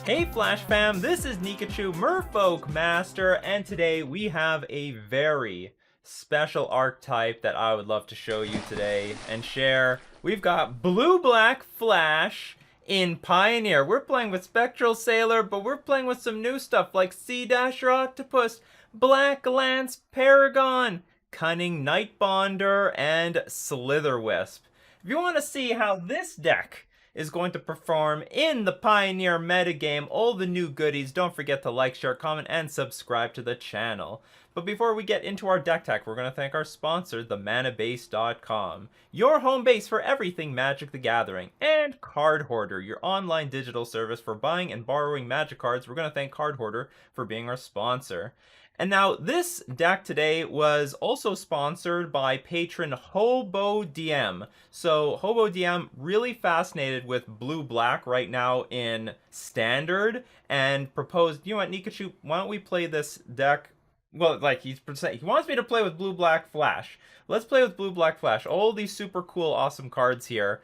Hey Flash fam, this is Nikachu, Merfolk Master, and today we have a very special archetype that I would love to show you today and share. We've got Blue-Black Flash in Pioneer. We're playing with Spectral Sailor, but we're playing with some new stuff like Sea-Dasher Octopus, Black Lance Paragon, Cunning Nightbonder, and Slitherwisp. If you want to see how this deck is going to perform in the Pioneer metagame, all the new goodies, don't forget to like, share, comment, and subscribe to the channel. But before we get into our deck tech, we're going to thank our sponsor, themanabase.com, your home base for everything Magic the Gathering, and Card Hoarder, your online digital service for buying and borrowing Magic cards. We're going to thank Card Hoarder for being our sponsor. And now, this deck today was also sponsored by patron Hobo DM. So, Hobo DM really fascinated with blue-black right now in Standard and proposed, you know what, Nikachu, why don't we play this deck? Well, like, he wants me to play with blue-black Flash. Let's play with blue-black Flash. All these super cool, awesome cards here.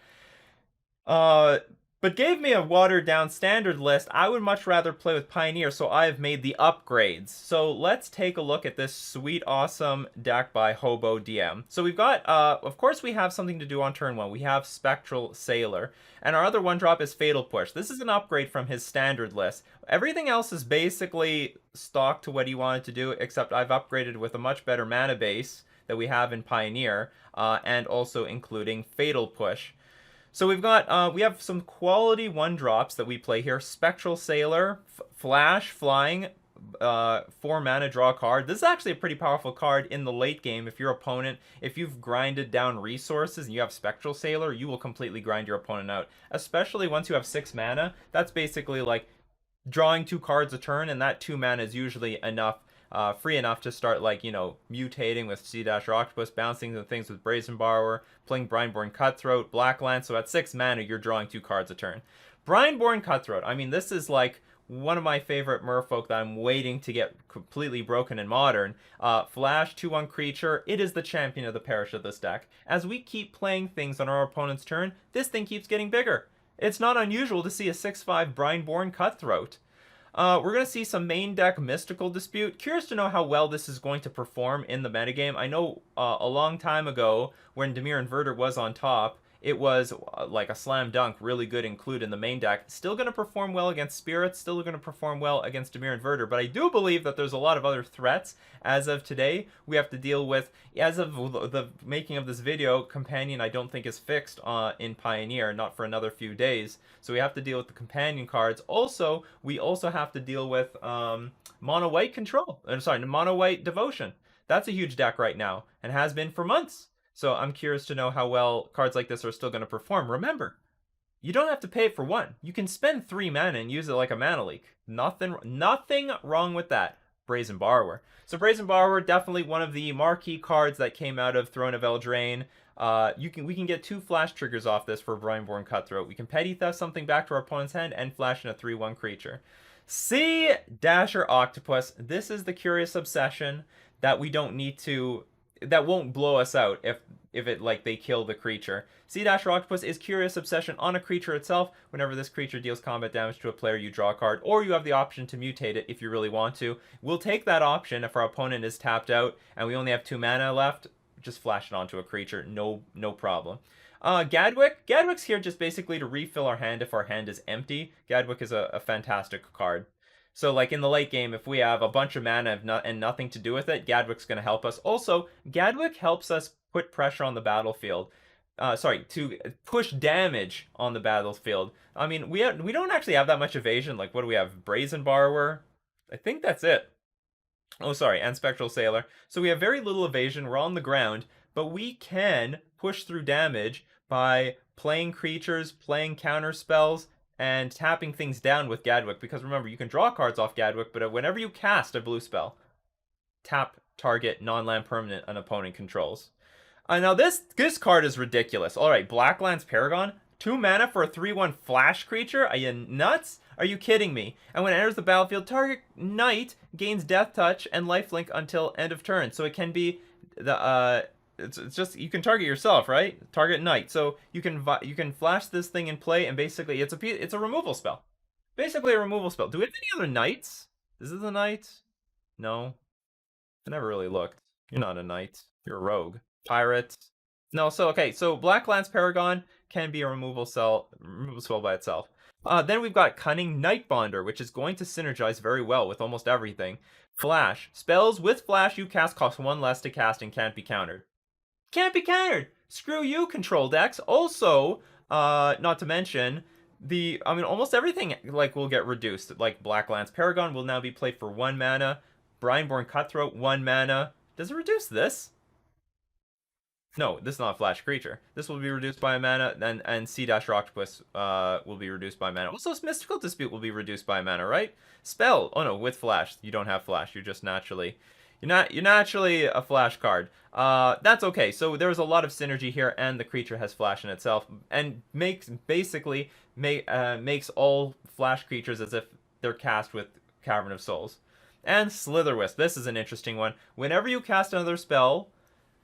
But gave me a watered-down Standard list. I would much rather play with Pioneer, so I have made the upgrades. So let's take a look at this sweet, awesome deck by Hobo DM. So we've got, of course we have something to do on turn 1. We have Spectral Sailor. And our other one drop is Fatal Push. This is an upgrade from his Standard list. Everything else is basically stock to what he wanted to do, except I've upgraded with a much better mana base that we have in Pioneer, and also including Fatal Push. So we've got, we have some quality 1-drops that we play here. Spectral Sailor, Flash, Flying, 4 mana, draw a card. This is actually a pretty powerful card in the late game. If your opponent, if you've grinded down resources and you have Spectral Sailor, you will completely grind your opponent out. Especially once you have 6 mana, that's basically like drawing 2 cards a turn, and that 2 mana is usually enough. Free enough to start, like, you know, mutating with Sea-Dasher Octopus, bouncing the things with Brazen Borrower, playing Brineborn Cutthroat, Black Lance, so at 6 mana, you're drawing 2 cards a turn. Brineborn Cutthroat, I mean, this is, like, one of my favorite merfolk that I'm waiting to get completely broken in Modern. Flash, 2/1 creature, it is the champion of the parish of this deck. As we keep playing things on our opponent's turn, this thing keeps getting bigger. It's not unusual to see a 6/5 Brineborn Cutthroat. We're going to see some main deck Mystical Dispute. Curious to know how well this is going to perform in the metagame. I know a long time ago, when Dimir Inverter was on top, it was like a slam dunk, really good include in the main deck. Still going to perform well against Spirits, still going to perform well against Dimir Inverter, but I do believe that there's a lot of other threats. As of today, we have to deal with, as of the making of this video, Companion I don't think is fixed in Pioneer, not for another few days. So we have to deal with the Companion cards. Also, we also have to deal with Mono White Control. Sorry, Mono White Devotion. That's a huge deck right now, and has been for months. So I'm curious to know how well cards like this are still going to perform. Remember, you don't have to pay it for 1. You can spend 3 mana and use it like a mana leak. Nothing wrong with that. Brazen Borrower. So Brazen Borrower, definitely one of the marquee cards that came out of Throne of Eldraine. We can get 2 flash triggers off this for Brineborn Cutthroat. We can Petty Theft something back to our opponent's hand and flash in a 3/1 creature. Sea-Dasher Octopus. This is the Curious Obsession that we don't need to, that won't blow us out if it, like, they kill the creature. Sea-Dasher Octopus is Curious Obsession on a creature itself. Whenever this creature deals combat damage to a player, you draw a card, or you have the option to mutate it if you really want to. We'll take that option if our opponent is tapped out and we only have 2 mana left. Just flash it onto a creature, no problem. Gadwick's here just basically to refill our hand if our hand is empty. Gadwick is a fantastic card. So, like, in the late game, if we have a bunch of mana and nothing to do with it, Gadwick's going to help us. Also, Gadwick helps us put pressure on the battlefield. To push damage on the battlefield. I mean, we don't actually have that much evasion. Like, what do we have? Brazen Borrower? I think that's it. Oh, sorry, and Spectral Sailor. So we have very little evasion. We're on the ground, but we can push through damage by playing creatures, playing counter spells, and tapping things down with Gadwick, because remember, you can draw cards off Gadwick, but whenever you cast a blue spell, tap target non-land permanent an opponent controls. Now this card is ridiculous. Alright, Black Lance Paragon, 2 mana for a 3/1 flash creature? Are you nuts? Are you kidding me? And when it enters the battlefield, target knight gains Death Touch and lifelink until end of turn. So it can be the it's just, you can target yourself, right? Target knight. So you can flash this thing in play, and basically it's a removal spell. Basically a removal spell. Do we have any other knights? Is this a knight? No. I never really looked. You're not a knight. You're a rogue. Pirate. No, so okay, so Black Lance Paragon can be a removal spell by itself. Then we've got Cunning Nightbonder, which is going to synergize very well with almost everything. Flash. Spells with flash you cast cost one less to cast and can't be countered. Can't be countered! Screw you, control decks. Also, not to mention, almost everything, like, will get reduced. Like, Black Lance Paragon will now be played for 1 mana. Brineborn Cutthroat, 1 mana. Does it reduce this? No, this is not a flash creature. This will be reduced by a mana, and C-Octopus will be reduced by mana. Also, Mystical Dispute will be reduced by a mana, right? Spell. Oh no, with flash. You don't have flash. You're just naturally... You're naturally a flash card. That's okay. So there's a lot of synergy here, and the creature has flash in itself, and makes all flash creatures as if they're cast with Cavern of Souls. And Slitherwisp. This is an interesting one. Whenever you cast another spell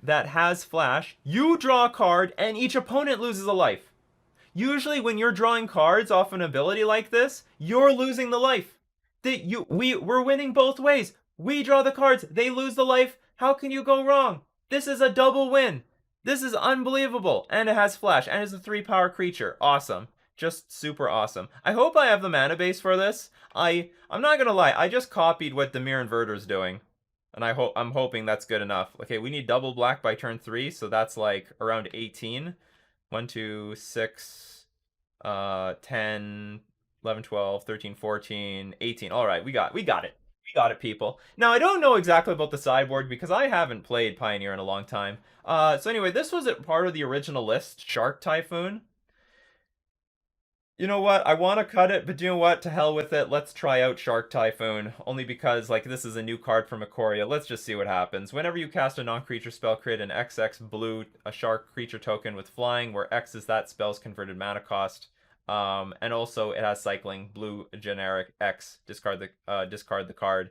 that has flash, you draw a card, and each opponent loses a life. Usually, when you're drawing cards off an ability like this, you're losing the life. We're winning both ways. We draw the cards, they lose the life. How can you go wrong? This is a double win. This is unbelievable. And it has flash, and it's a 3-power creature. Awesome. Just super awesome. I hope I have the mana base for this. I'm not gonna lie, I just copied what Dimir Inverter's doing. And I'm hoping that's good enough. Okay, we need double black by turn 3, so that's like around 18. 1, 2, 6, 10, 11, 12, 13, 14, 18. All right, we got it. We got it, people. Now, I don't know exactly about the sideboard because I haven't played Pioneer in a long time. So anyway, this was part of the original list, Shark Typhoon. You know what? I want to cut it, but you know what? To hell with it. Let's try out Shark Typhoon. Only because, like, this is a new card from Ikoria. Let's just see what happens. Whenever you cast a non-creature spell, create an XX blue, a shark creature token with flying, where X is that spell's converted mana cost. And also, it has cycling. Blue, generic, X. Discard the card.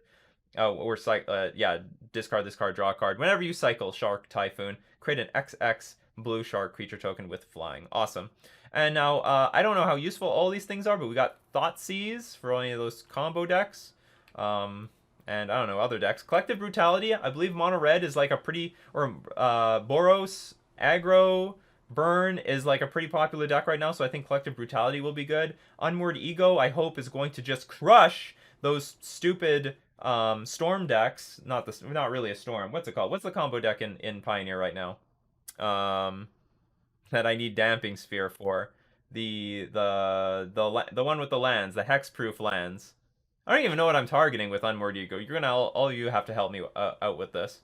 Discard this card, draw a card. Whenever you cycle Shark Typhoon, create an XX blue shark creature token with flying. Awesome. And now, I don't know how useful all these things are, but we got Thoughtseize for any of those combo decks. And I don't know, other decks. Collective Brutality, I believe Mono Red is like a pretty... Or Boros, Aggro, Burn is like a pretty popular deck right now, so I think Collective Brutality will be good. Unmoored Ego, I hope, is going to just crush those stupid Storm decks. Not really a Storm. What's it called? What's the combo deck in Pioneer right now? That I need Damping Sphere for. The one with the lands, the hexproof lands. I don't even know what I'm targeting with Unmoored Ego. You're gonna all you have to help me out with this.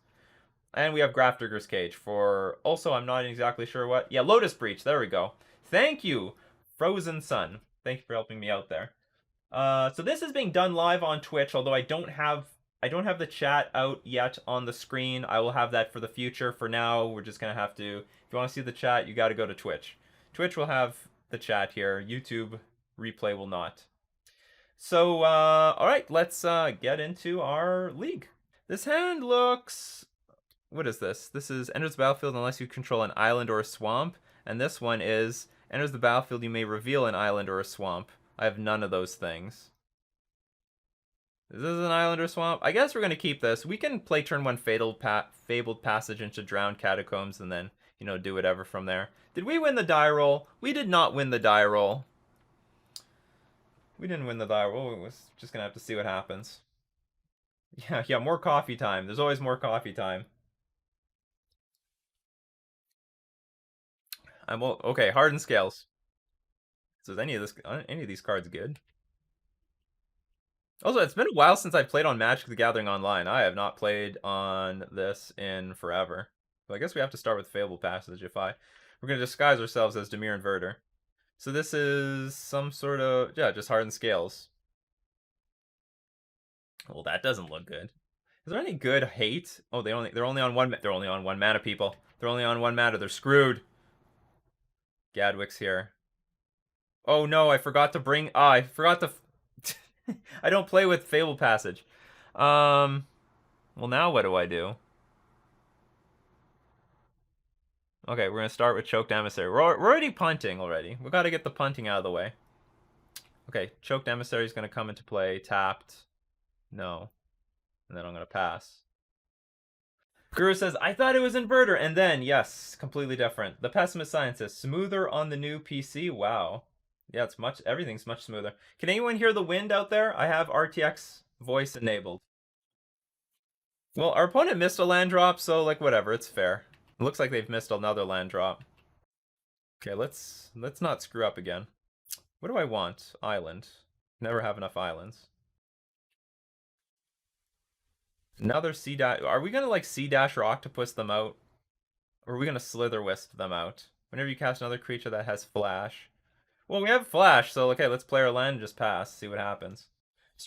And we have Grafdigger's Cage for also I'm not exactly sure what. Yeah, Lotus Breach. There we go. Thank you, Frozen Sun. Thank you for helping me out there. So this is being done live on Twitch, although I don't have the chat out yet on the screen. I will have that for the future. For now, we're just gonna have to. If you want to see the chat, you got to go to Twitch. Twitch will have the chat here. YouTube replay will not. So, all right, let's get into our league. This hand looks. What is this? This is enters the battlefield unless you control an island or a swamp, and this one is enters the battlefield. You may reveal an island or a swamp. I have none of those things. Is this an island or swamp? I guess we're going to keep this. We can play turn 1 Fabled Passage into Drowned Catacombs and then, you know, do whatever from there. Did we win the die roll? We did not win the die roll. We didn't win the die roll. We're just going to have to see what happens. Yeah, more coffee time. There's always more coffee time. Okay, Hardened Scales. So is any of these cards good? Also, it's been a while since I've played on Magic the Gathering Online. I have not played on this in forever. So I guess we have to start with Fabled Passage we're going to disguise ourselves as Dimir Inverter. So this is some sort of, yeah, just Hardened Scales. Well, that doesn't look good. Is there any good hate? Oh, they're only on one mana, people. They're only on 1 mana. They're screwed. Gadwick's here. Oh no, I forgot to bring. I forgot to. I don't play with Fabled Passage. Well, now what do I do? Okay, we're gonna start with Choked Emissary. We're already punting already. We got to get the punting out of the way. Okay, Choked Emissary is going to come into play. Tapped. No. And then I'm going to pass. Guru says, I thought it was Inverter. And then, yes, completely different. The Pessimist Scientist. Smoother on the new PC. Wow. Yeah, everything's much smoother. Can anyone hear the wind out there? I have RTX voice enabled. Well, our opponent missed a land drop, so, like, whatever. It's fair. It looks like they've missed another land drop. Okay, let's not screw up again. What do I want? Island. Never have enough islands. Another C dash. Are we gonna like C dash or Octopus them out? Or are we gonna Slither Wisp them out? Whenever you cast another creature that has flash. Well, we have flash, so okay, let's play our land and just pass, see what happens.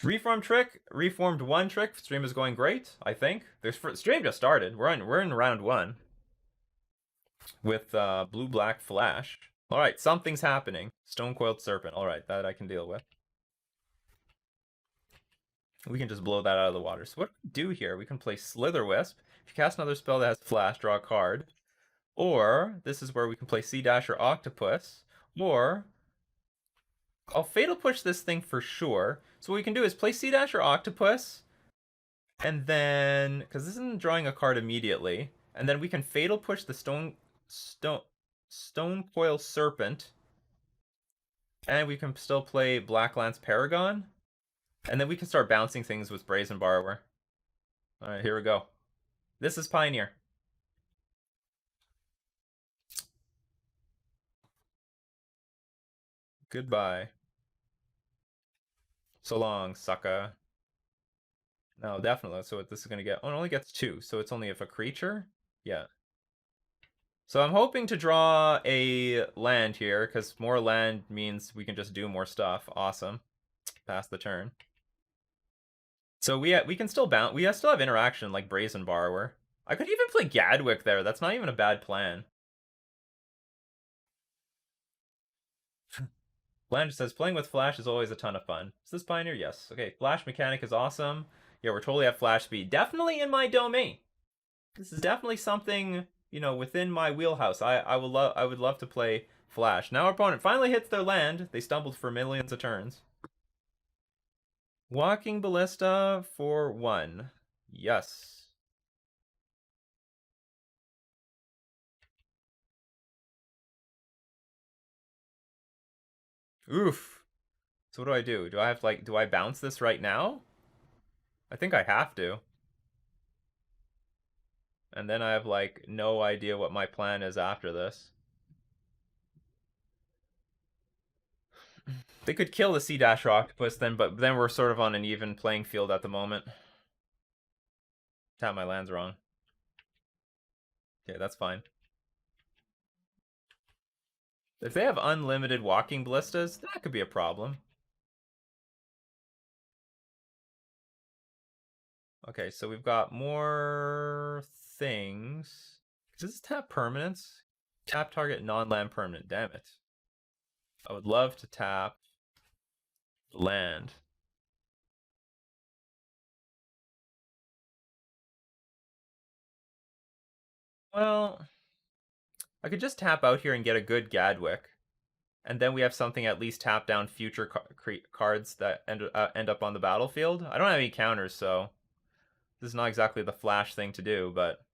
Reform trick, reformed 1 trick. Stream is going great, I think. Stream just started. We're in round 1 with blue-black flash. All right, something's happening. Stone-coiled serpent. All right, that I can deal with. We can just blow that out of the water. So what do we do here? We can play Slither Wisp. If you cast another spell that has flash, draw a card. Or this is where we can play Sea Dash or Octopus. Or I'll Fatal Push this thing for sure. So what we can do is play Sea Dash or Octopus. And then, because this isn't drawing a card immediately. And then we can Fatal Push the Stone Coil Serpent. And we can still play Black Lance Paragon. And then we can start bouncing things with Brazen Borrower. Alright, here we go. This is Pioneer. Goodbye. So long, sucker. No, definitely. So what this is going to get... Oh, it only gets 2. So it's only if a creature? Yeah. So I'm hoping to draw a land here, because more land means we can just do more stuff. Awesome. Pass the turn. So we can still bounce. We still have interaction like Brazen Borrower. I could even play Gadwick there. That's not even a bad plan. Blanche says, playing with Flash is always a ton of fun. Is this Pioneer? Yes. Okay, Flash mechanic is awesome. Yeah, we're totally at Flash speed. Definitely in my domain. This is definitely something, you know, within my wheelhouse. I would love to play Flash. Now our opponent finally hits their land. They stumbled for millions of turns. Walking Ballista for 1. Yes. Oof. So what do? Do I have do I bounce this right now? I think I have to. And then I have no idea what my plan is after this. They could kill the Sea Dash or Octopus then, but then we're sort of on an even playing field at the moment. Tap my lands wrong. Okay, that's fine. If they have unlimited Walking Ballistas, that could be a problem. Okay, so we've got more things. Does this tap permanents? Tap target non-land permanent. Damn it. I would love to tap land. Well, I could just tap out here and get a good Gadwick. And then we have something at least tap down future cards that end up on the battlefield. I don't have any counters, so this is not exactly the Flash thing to do, but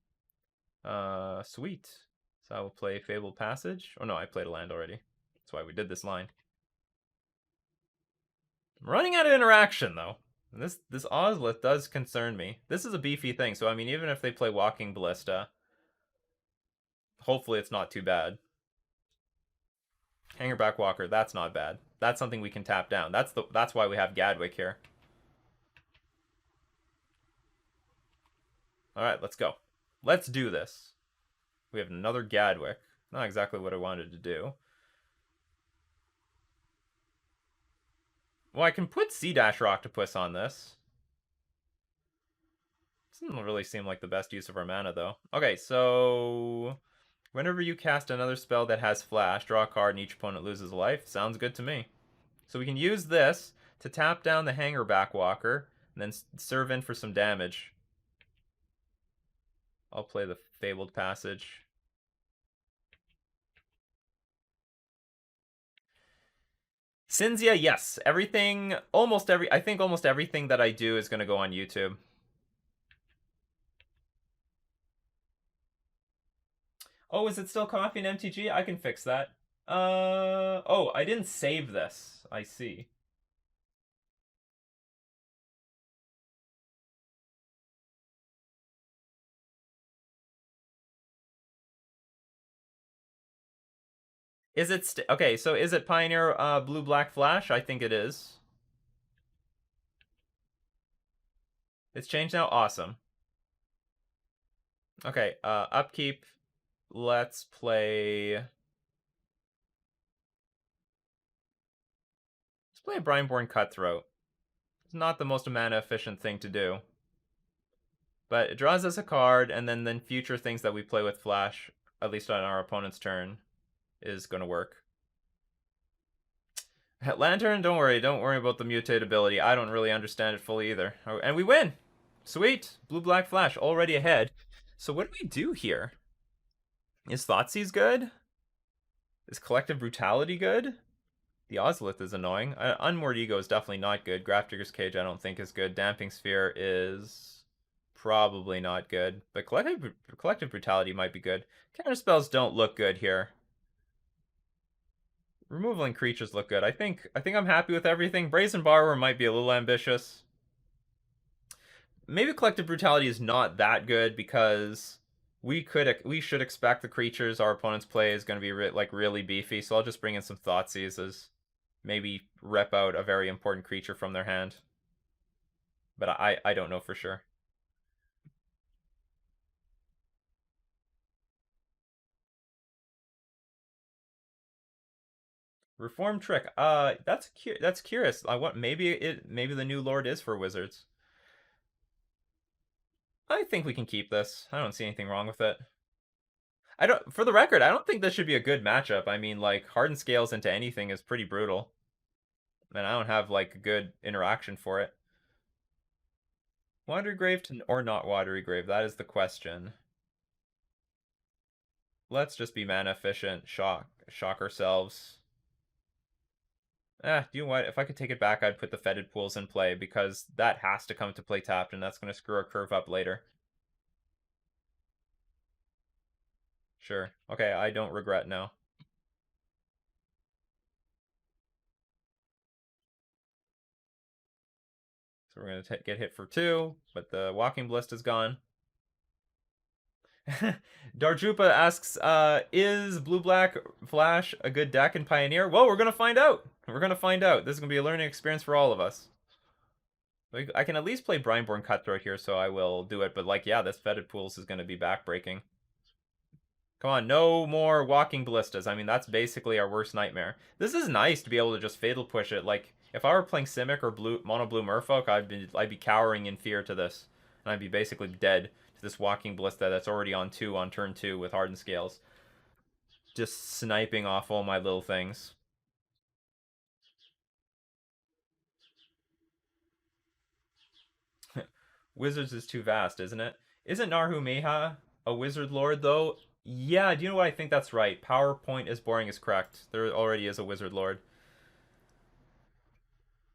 sweet. So I will play Fabled Passage. Oh no, I played a land already. That's why we did this line. I'm running out of interaction though. And this Ozlith does concern me. This is a beefy thing, so I mean, even if they play Walking Ballista, hopefully it's not too bad. Hangerback Walker, that's not bad. That's something we can tap down. That's why we have Gadwick here. Alright, let's go. Let's do this. We have another Gadwick. Not exactly what I wanted to do. Well, I can put Sea Dash or Octopus on this. Doesn't really seem like the best use of our mana, though. Okay, so whenever you cast another spell that has flash, draw a card and each opponent loses a life. Sounds good to me. So we can use this to tap down the Hangerback Walker and then serve in for some damage. I'll play the Fabled Passage. Cinzia, yes. Everything, I think almost everything that I do is going to go on YouTube. Oh, is it still copy in MTG? I can fix that. Oh, I didn't save this. I see. Is it okay? So is it Pioneer Blue Black Flash? I think it is. It's changed now. Awesome. Okay. Upkeep. Let's play. Let's play a Brineborn Cutthroat. It's not the most mana efficient thing to do, but it draws us a card, and then future things that we play with Flash, at least on our opponent's turn, is going to work. Lantern, don't worry about the mutate ability. I don't really understand it fully either. Oh, and we win! Sweet! Blue-black Flash, already ahead. So what do we do here? Is Thoughtseize good? Is Collective Brutality good? The Ozolith is annoying. Unmoored Ego is definitely not good. Grafdigger's Cage I don't think is good. Damping Sphere is probably not good. But Collective Brutality might be good. Counterspells don't look good here. Removal and creatures look good. I think I'm happy with everything. Brazen Borrower might be a little ambitious. Maybe Collective Brutality is not that good because we should expect the creatures our opponents play is going to be really beefy. So I'll just bring in some Thoughtseizes. Maybe rep out a very important creature from their hand. But I don't know for sure. Reform Trick. That's curious. Maybe the new Lord is for Wizards. I think we can keep this. I don't see anything wrong with it. For the record, I don't think this should be a good matchup. I mean, like, Hardened Scales into anything is pretty brutal. And I don't have, like, a good interaction for it. Watery Grave or not Watery Grave? That is the question. Let's just be mana efficient. Shock ourselves. Do you know what? If I could take it back, I'd put the Fetid Pools in play because that has to come to play tapped, and that's going to screw our curve up later. Sure. Okay, I don't regret now. So we're going to get hit for 2, but the Walking Ballista is gone. Darjupa asks, is Blue-Black Flash a good deck in Pioneer? Well, we're going to find out. We're going to find out. This is going to be a learning experience for all of us. I can at least play Brineborn Cutthroat here, so I will do it. But, like, yeah, this Fetid Pools is going to be backbreaking. Come on, no more Walking Ballistas. I mean, that's basically our worst nightmare. This is nice to be able to just Fatal Push it. Like, if I were playing Simic or Mono Blue Merfolk, I'd be cowering in fear to this. And I'd be basically dead to this Walking Ballista that's already on turn 2 with Hardened Scales. Just sniping off all my little things. Wizards is too vast, isn't it? Isn't Narhumeha a Wizard Lord, though? Yeah, do you know what? I think that's right. PowerPoint is boring is correct. There already is a Wizard Lord.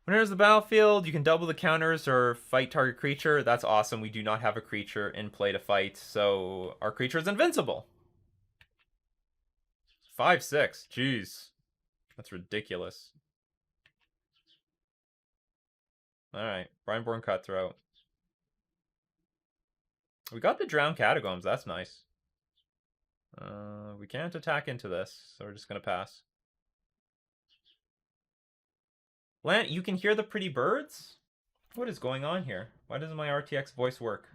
When it enters the battlefield, you can double the counters or fight target creature. That's awesome. We do not have a creature in play to fight, so our creature is invincible. 5/6. Jeez. That's ridiculous. Alright. Brineborn Cutthroat. We got the Drowned Catacombs. That's nice. We can't attack into this, so we're just going to pass. Lant, you can hear the pretty birds? What is going on here? Why doesn't my RTX voice work?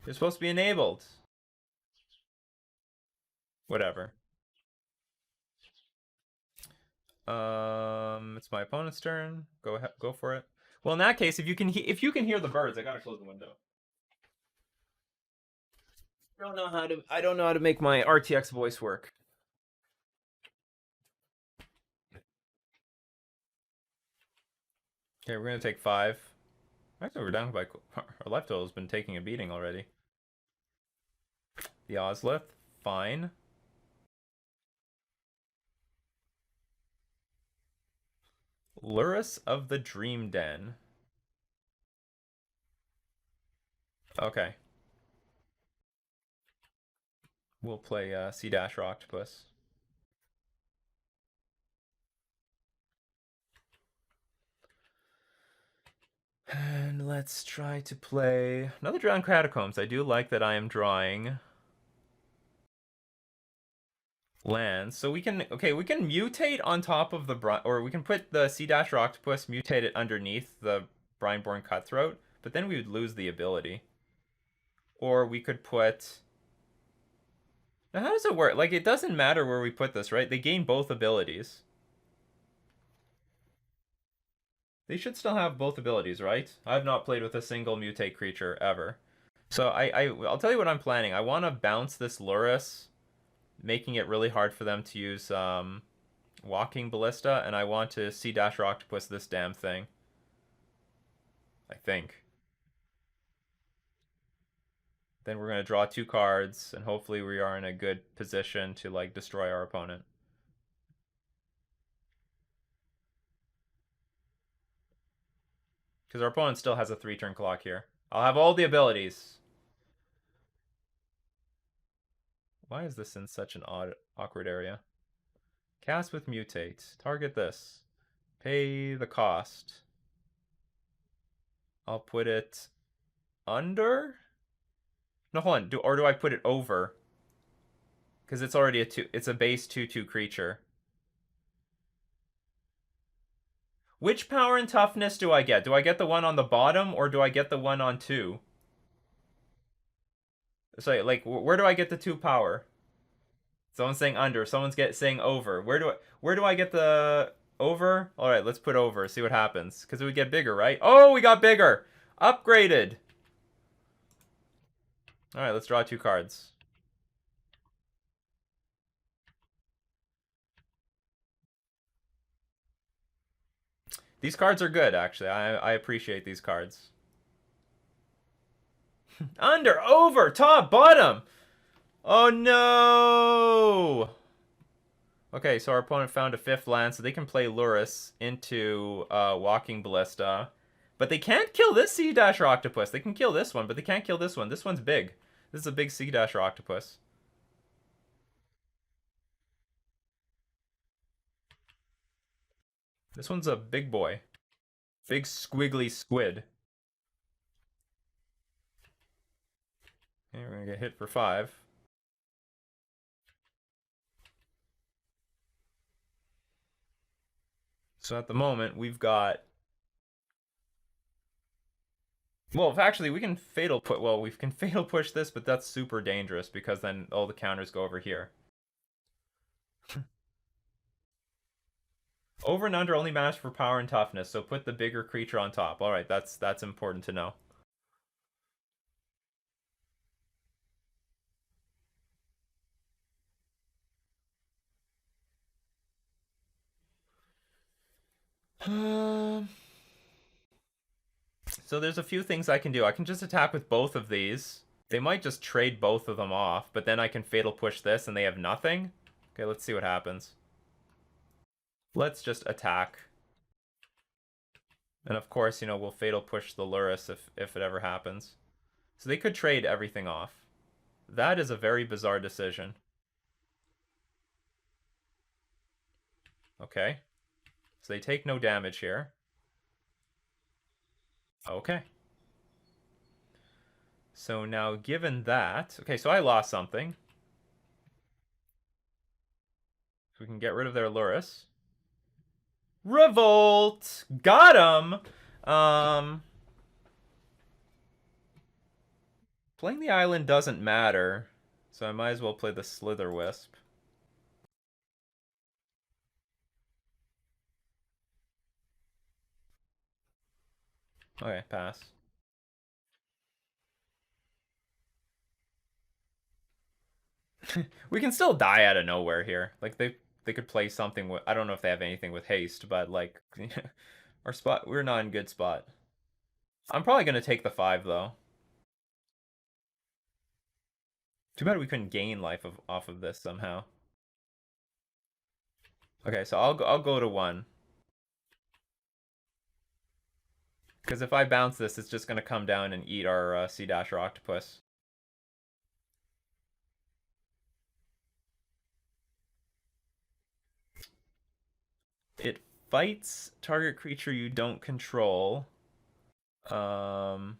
You're supposed to be enabled. Whatever. It's my opponent's turn. Go for it. Well, in that case, if you can hear the birds, I gotta close the window. I don't know how to make my RTX voice work. Okay, we're gonna take 5. Actually, we're down by... Our life total has been taking a beating already. The Ozlith, fine. Lurus of the Dream Den. Okay. We'll play Sea Dash or Octopus. And let's try to play another Drowned Catacombs. I do like that I am drawing lands. So we can, okay, we can mutate on top of the brine, or we can put the Sea Dash or Octopus, mutate it underneath the Brineborn Cutthroat, but then we would lose the ability. Or we could put... Now, how does it work? Like, it doesn't matter where we put this, right? They gain both abilities. They should still have both abilities, right? I've not played with a single mutate creature ever. So I'll tell you what I'm planning. I want to bounce this Lurus, making it really hard for them to use Walking Ballista, and I want to Sea Dash or Octopus this damn thing. I think. Then we're going to draw 2 cards, and hopefully we are in a good position to, like, destroy our opponent. Because our opponent still has a 3-turn clock here. I'll have all the abilities. Why is this in such an awkward area? Cast with Mutate. Target this. Pay the cost. I'll put it under? No, hold on. Or do I put it over? Because it's already it's a base 2/2 creature. Which power and toughness do I get? Do I get the one on the bottom, or do I get the one on 2? So, like, where do I get the 2 power? Someone's saying under. Someone's saying over. Where do I get the over? All right, let's put over. See what happens. Because it would get bigger, right? Oh, we got bigger. Upgraded. All right, let's draw 2 cards. These cards are good, actually. I appreciate these cards. Under, over, top, bottom. Oh, no. Okay, so our opponent found a 5th land, so they can play Lurus into Walking Ballista. But they can't kill this Sea Dash or Octopus. They can kill this one, but they can't kill this one. This one's big. This is a big Sea Dash or Octopus. This one's a big boy. Big squiggly squid. Okay, we're gonna get hit for 5. So at the moment, we've got... Well, actually, we can fatal put... Well, we can fatal push this, but that's super dangerous because then all the counters go over here. Over and under only matters for power and toughness, so put the bigger creature on top. All right, that's important to know. So there's a few things I can do. I can just attack with both of these. They might just trade both of them off, but then I can fatal push this and they have nothing. Okay, let's see what happens. Let's just attack. And of course, you know, we'll fatal push the Lurus if it ever happens. So they could trade everything off. That is a very bizarre decision. Okay. So they take no damage here. Okay. So now, given that... Okay, so I lost something. So we can get rid of their Lurus. Revolt! Got him! Playing the island doesn't matter, so I might as well play the Slither Wisp. Okay, pass. We can still die out of nowhere here. Like, they could play something with... I don't know if they have anything with haste, but, like... our spot... We're not in good spot. I'm probably gonna take the 5 though. Too bad we couldn't gain life off of this somehow. Okay, so I'll go to 1. Because if I bounce this, it's just gonna come down and eat our Sea Dasher Octopus. It fights target creature you don't control. Um,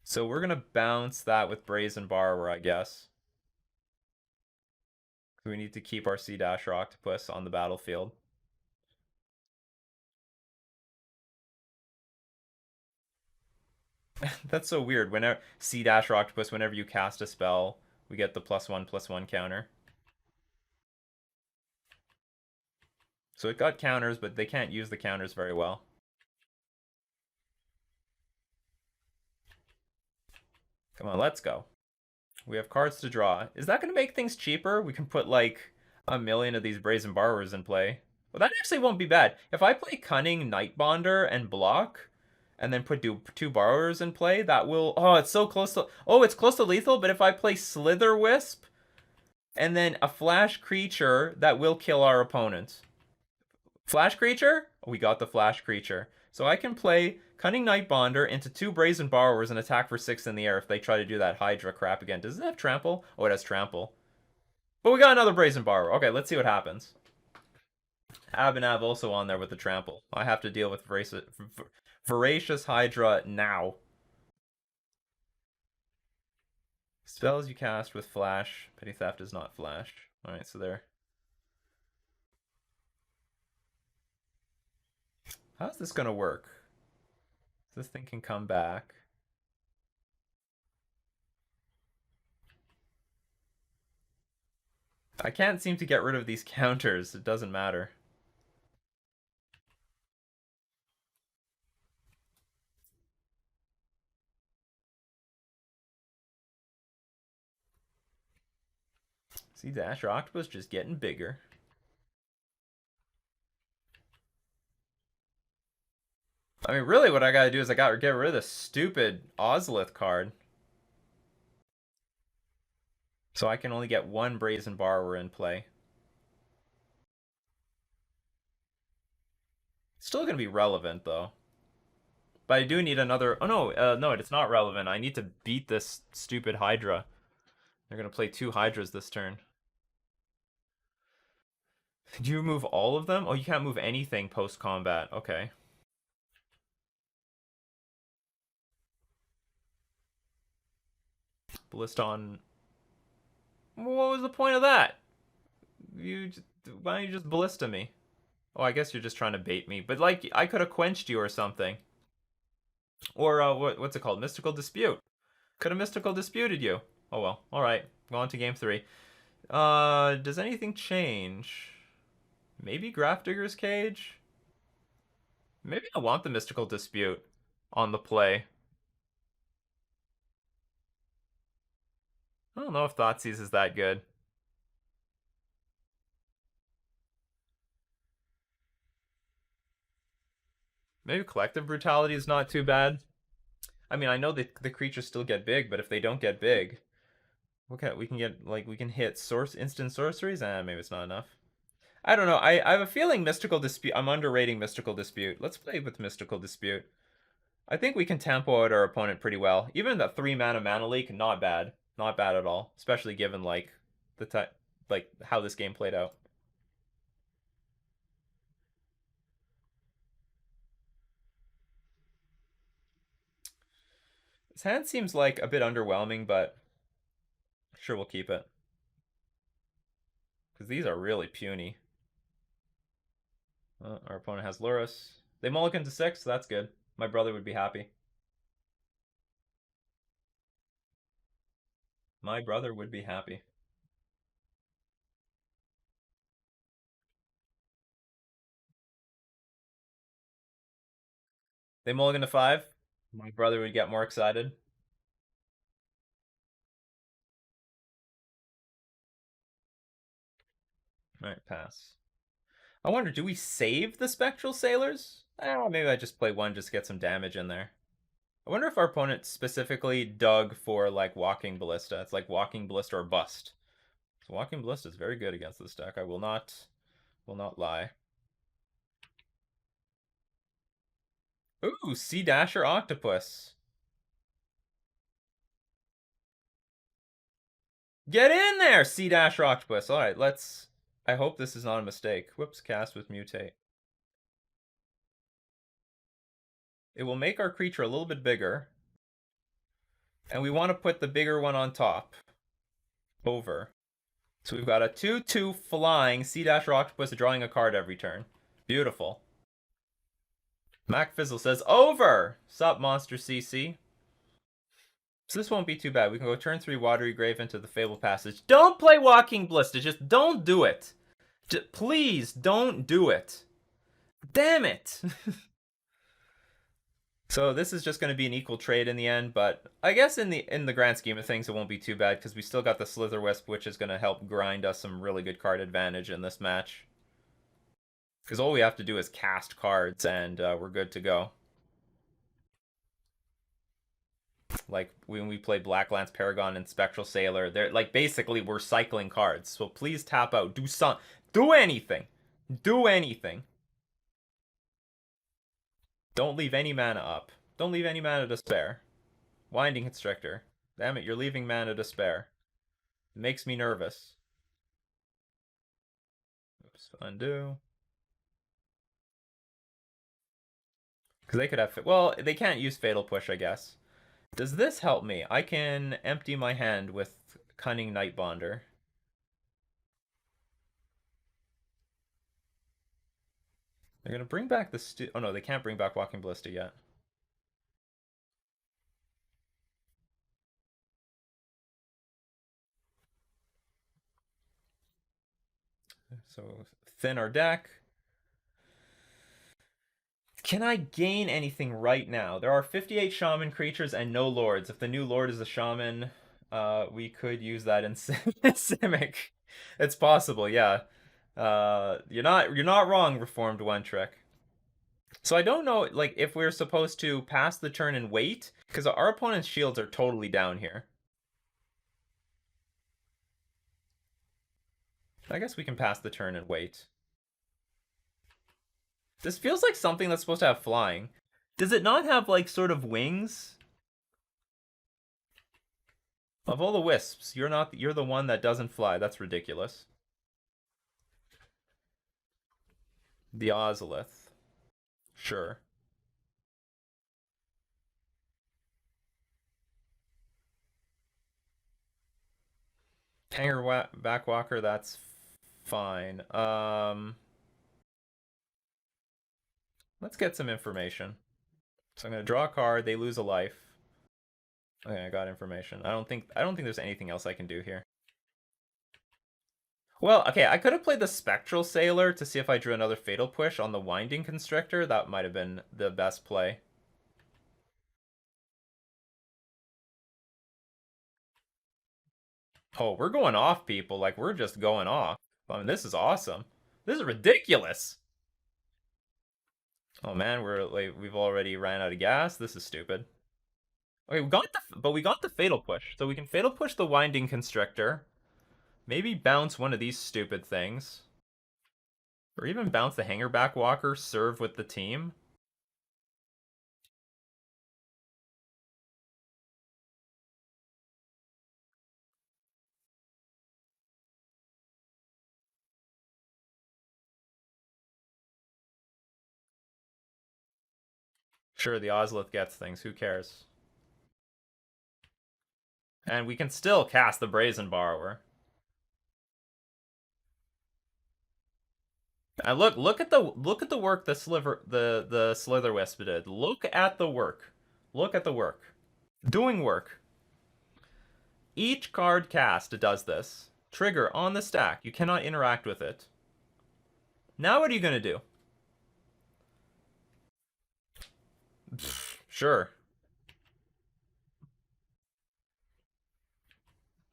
so we're gonna bounce that with Brazen Borrower, I guess. We need to keep our Sea Dasher Octopus on the battlefield. That's so weird. Whenever Sea Dasher Octopus, whenever you cast a spell, we get the +1/+1 counter. So it got counters, but they can't use the counters very well. Come on, let's go. We have cards to draw. Is that going to make things cheaper? We can put like a million of these Brazen Borrowers in play. Well, that actually won't be bad. If I play Cunning Nightbonder and block, and then put two Borrowers in play, that will... Oh, it's so close to... Oh, it's close to lethal, but if I play Slither Wisp, and then a Flash Creature, that will kill our opponent. Flash Creature? Oh, we got the Flash Creature. So I can play Cunning Nightbonder into 2 Brazen Borrowers and attack for 6 in the air if they try to do that Hydra crap again. Does it have Trample? Oh, it has Trample. But we got another Brazen Borrower. Okay, let's see what happens. Abinav also on there with the Trample. I have to deal with Voracious Hydra now. Spells you cast with Flash. Petty Theft is not Flash. Alright, so there. How's this gonna work? This thing can come back. I can't seem to get rid of these counters. It doesn't matter. See, the Dasher Octopus just getting bigger. I mean, really what I gotta do is I gotta get rid of this stupid Ozolith card. So I can only get 1 Brazen Borrower in play. Still gonna be relevant, though. But I do need another... Oh, no, no, it's not relevant. I need to beat this stupid Hydra. They're gonna play 2 Hydras this turn. Do you move all of them? Oh, you can't move anything post-combat. Okay. Ballista on... What was the point of that? Why don't you just Ballista me? Oh, I guess you're just trying to bait me. But, like, I could have quenched you or something. Or, what's it called? Mystical Dispute. Could have Mystical Disputed you. Oh, well. Alright. Go on to game 3. Does anything change? Maybe Grafdigger's Cage? Maybe I want the Mystical Dispute on the play. I don't know if Thoughtseize is that good. Maybe Collective Brutality is not too bad. I mean, I know the creatures still get big, but if they don't get big, okay, we can get, like, we can hit instant sorceries? Maybe it's not enough. I don't know. I have a feeling Mystical Dispute... I'm underrating Mystical Dispute. Let's play with Mystical Dispute. I think we can tempo out our opponent pretty well. Even that 3-mana leak, not bad. Not bad at all. Especially given, like, like, how this game played out. This hand seems like a bit underwhelming, but sure, we'll keep it. Because these are really puny. Our opponent has Lurrus. They mulligan to 6, so that's good. My brother would be happy. My brother would be happy. They mulligan to 5. My brother would get more excited. Alright, pass. I wonder, do we save the Spectral Sailors? Maybe I just play one just to get some damage in there. I wonder if our opponent specifically dug for like Walking Ballista. It's like Walking Ballista or Bust. So Walking Ballista is very good against this deck. I will not lie. Ooh, Sea Dasher Octopus. Get in there, Sea Dasher Octopus. All right, let's. I hope this is not a mistake. Whoops, cast with Mutate. It will make our creature a little bit bigger. And we want to put the bigger one on top. Over. So we've got a 2/2 flying Sea Dasher Octopus drawing a card every turn. Beautiful. Mac Fizzle says, over! Sup, Monster CC? So this won't be too bad. We can go turn 3 Watery Grave into the Fable Passage. Don't play Walking Ballista. Just don't do it. Please don't do it. Damn it. So this is just going to be an equal trade in the end, but I guess in the grand scheme of things, it won't be too bad because we still got the Slitherwisp, which is going to help grind us some really good card advantage in this match. Because all we have to do is cast cards, and we're good to go. Like when we play Black Lance Paragon and Spectral Sailor, they're like basically we're cycling cards. So please tap out. Do anything. Do anything. Don't leave any mana up. Don't leave any mana to spare. Winding Constrictor. Damn it, you're leaving mana to spare. It makes me nervous. Oops, undo. Because they could have... Well, they can't use Fatal Push, I guess. Does this help me? I can empty my hand with Cunning Nightbonder. They're going to bring back the... Oh no, they can't bring back Walking Ballista yet. So, thin our deck. Can I gain anything right now? There are 58 shaman creatures and no lords. If the new lord is a shaman, we could use that in Simic. It's possible, yeah. You're not wrong, Reformed One Trick. So I don't know, like, if we're supposed to pass the turn and wait, because our opponent's shields are totally down here. I guess we can pass the turn and wait. This feels like something that's supposed to have flying. Does it not have, like, sort of wings? Of all the wisps, you're the one that doesn't fly. That's ridiculous. The Ozolith. Sure. Hanger Backwalker, that's fine. Let's get some information. So I'm gonna draw a card, they lose a life. Okay, I got information. I don't think there's anything else I can do here. Well, okay, I could have played the Spectral Sailor to see if I drew another Fatal Push on the Winding Constrictor. That might have been the best play. Oh, we're going off, people. Like, we're just going off. I mean, this is awesome. This is ridiculous. Oh man, we've already ran out of gas. This is stupid. Okay, we got the Fatal Push. So we can Fatal Push the Winding Constrictor. Maybe bounce one of these stupid things. Or even bounce the Hanger Backwalker, serve with the team. Sure, the Ozolith gets things. Who cares? And we can still cast the Brazen Borrower. And look at the work the Slitherwisp did. Look at the work. Look at the work. Doing work. Each card cast does this. Trigger on the stack. You cannot interact with it. Now what are you gonna do? Sure.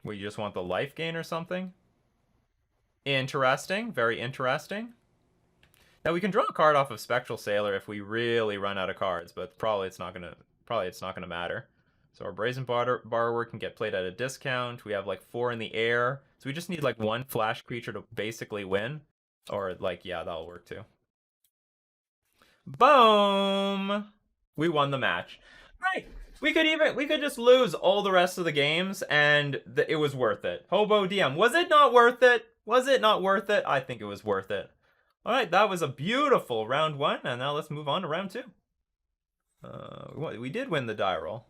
Well, you just want the life gain or something? Interesting. Very interesting. Now we can draw a card off of Spectral Sailor if we really run out of cards, but probably it's not gonna matter. So our Brazen Borrower can get played at a discount. We have like 4 in the air, so we just need like 1 flash creature to basically win. Or like, yeah, that'll work too. Boom! We won the match. Right. We could just lose all the rest of the games and it was worth it. Hobo DM, was it not worth it? Was it not worth it? I think it was worth it. All right, that was a beautiful round 1, and now let's move on to round 2. We did win the die roll.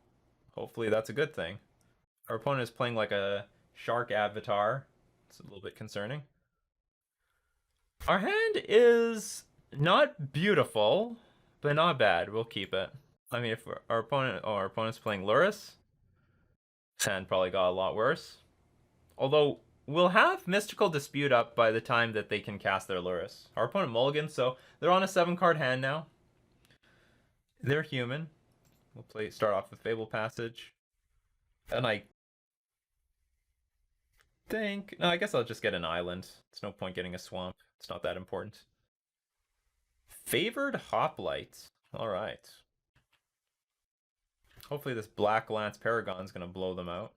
Hopefully that's a good thing. Our opponent is playing like a shark avatar. It's a little bit concerning. Our hand is not beautiful, but not bad. We'll keep it. I mean, if our opponent's playing Luris, his hand probably got a lot worse. Although we'll have Mystical Dispute up by the time that they can cast their Luris. Our opponent mulligans, so they're on a 7-card hand now. They're human. We'll start off with Fable Passage. And I think... No, I guess I'll just get an island. There's no point getting a swamp. It's not that important. Favored Hoplite. Alright. Hopefully this Black Lance Paragon's gonna blow them out.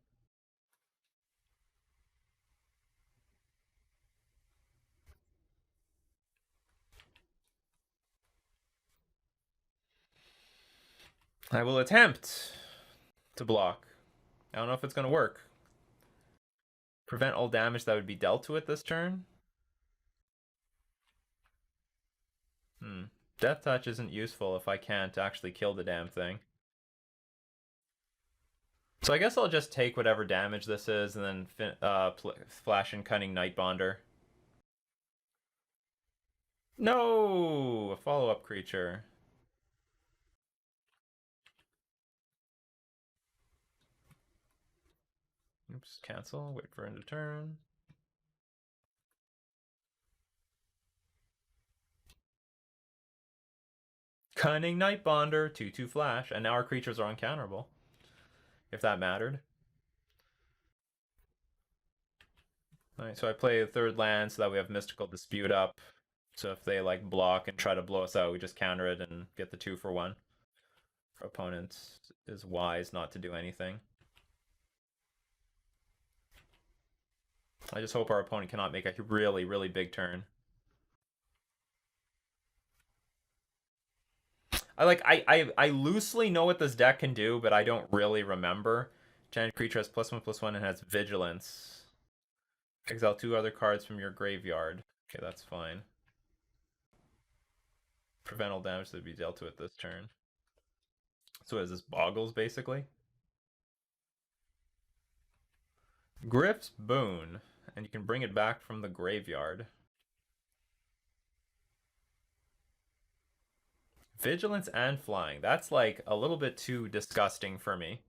I will attempt to block. I don't know if it's gonna work. Prevent all damage that would be dealt to it this turn. Death Touch isn't useful if I can't actually kill the damn thing. So I guess I'll just take whatever damage this is and then flash in Cunning Nightbonder. No! A follow-up creature. Oops, cancel. Wait for end of turn. Cunning Nightbonder, 2/2 flash, and now our creatures are uncounterable. If that mattered. Alright, so I play a 3rd land so that we have Mystical Dispute up. So if they like block and try to blow us out, we just counter it and get the 2-for-1. Our opponent is wise not to do anything. I just hope our opponent cannot make a really, really big turn. I loosely know what this deck can do, but I don't really remember. Giant creature has +1/+1 and has Vigilance. Exile 2 other cards from your graveyard. Okay, that's fine. Prevent all damage that would be dealt to it this turn. So is this Boggles, basically? Griff's Boon. And you can bring it back from the graveyard. Vigilance and flying. That's like a little bit too disgusting for me.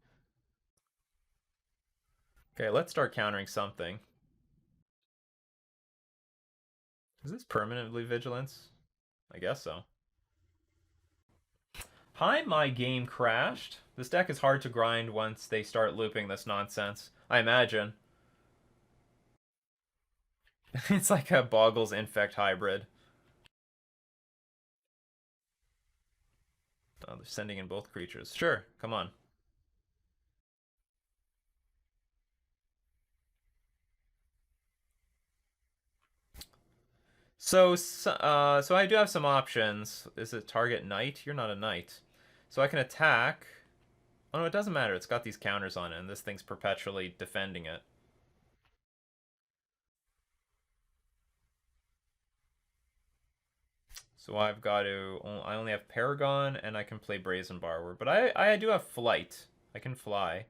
Okay, let's start countering something. Is this permanently vigilance? I guess so. Hi, my game crashed. This deck is hard to grind once they start looping this nonsense, I imagine. It's like a Boggles Infect hybrid. Oh, they're sending in both creatures. Sure, come on. So I do have some options. Is it target knight? You're not a knight. So I can attack. Oh no, it doesn't matter. It's got these counters on it, and this thing's perpetually defending it. So I've got to... I only have Paragon, and I can play Brazen Borrower. But I do have Flight. I can fly.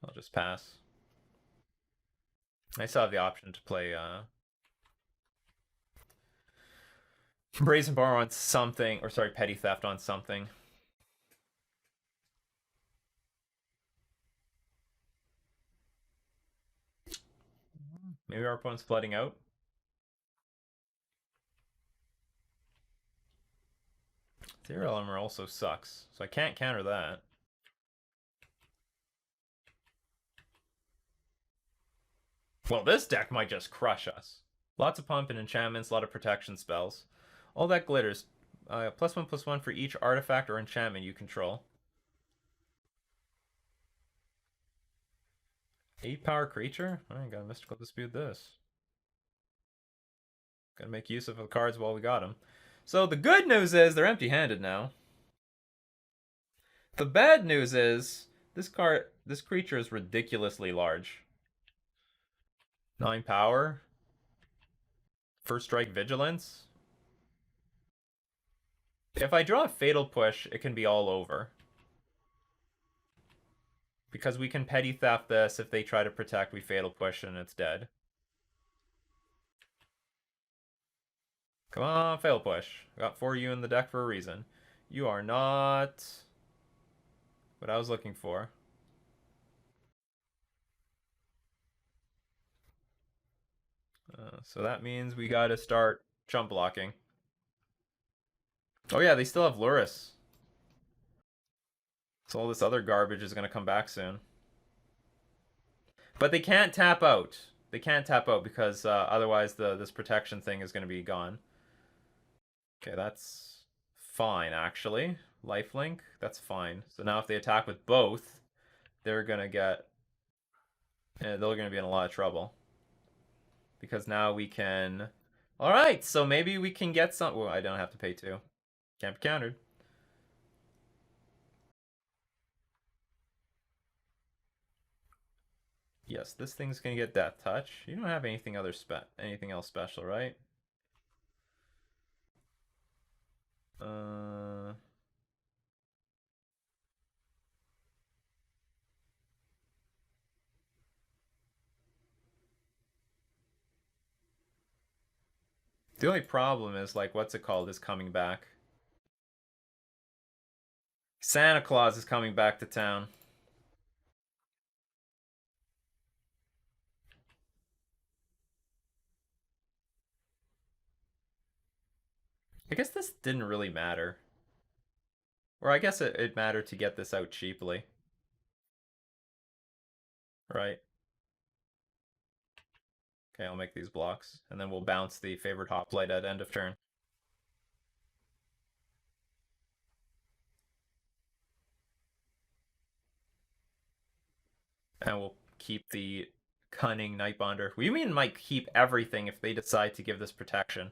I'll just pass. I still have the option to play Brazen Borrower on something, or sorry, Petty Theft on something. Maybe our opponent's flooding out. Zero Armor also sucks, so I can't counter that. Well, this deck might just crush us. Lots of pump and enchantments, a lot of protection spells. All that glitters. +1/+1 for each artifact or enchantment you control. 8-power creature? I ain't got a mystical dispute this. Gotta make use of the cards while we got them. So the good news is they're empty-handed now. The bad news is this creature is ridiculously large. 9 power. First strike vigilance. If I draw a fatal push, it can be all over. Because we can petty theft this. If they try to protect, we fatal push and it's dead. Come on, fatal push. I got 4U in the deck for a reason. You are not what I was looking for. So that means we gotta start chump blocking. Oh yeah, they still have Luris. So all this other garbage is gonna come back soon. But they can't tap out. They can't tap out because otherwise this protection thing is gonna be gone. Okay, that's fine actually. Lifelink, that's fine. So now if they attack with both, they're gonna they're gonna be in a lot of trouble. Because now we can. All right, so maybe we can get some. Well, I don't have to pay 2. Can't be countered. Yes, this thing's gonna get Death Touch. You don't have anything anything else special, right? The only problem is like what's it called is coming back. Santa Claus is coming back to town. I guess this didn't really matter. Or I guess it mattered to get this out cheaply. Right. Okay, I'll make these blocks. And then we'll bounce the favored hoplite at end of turn. And we'll keep the Cunning Nightbonder. We mean might keep everything if they decide to give this protection.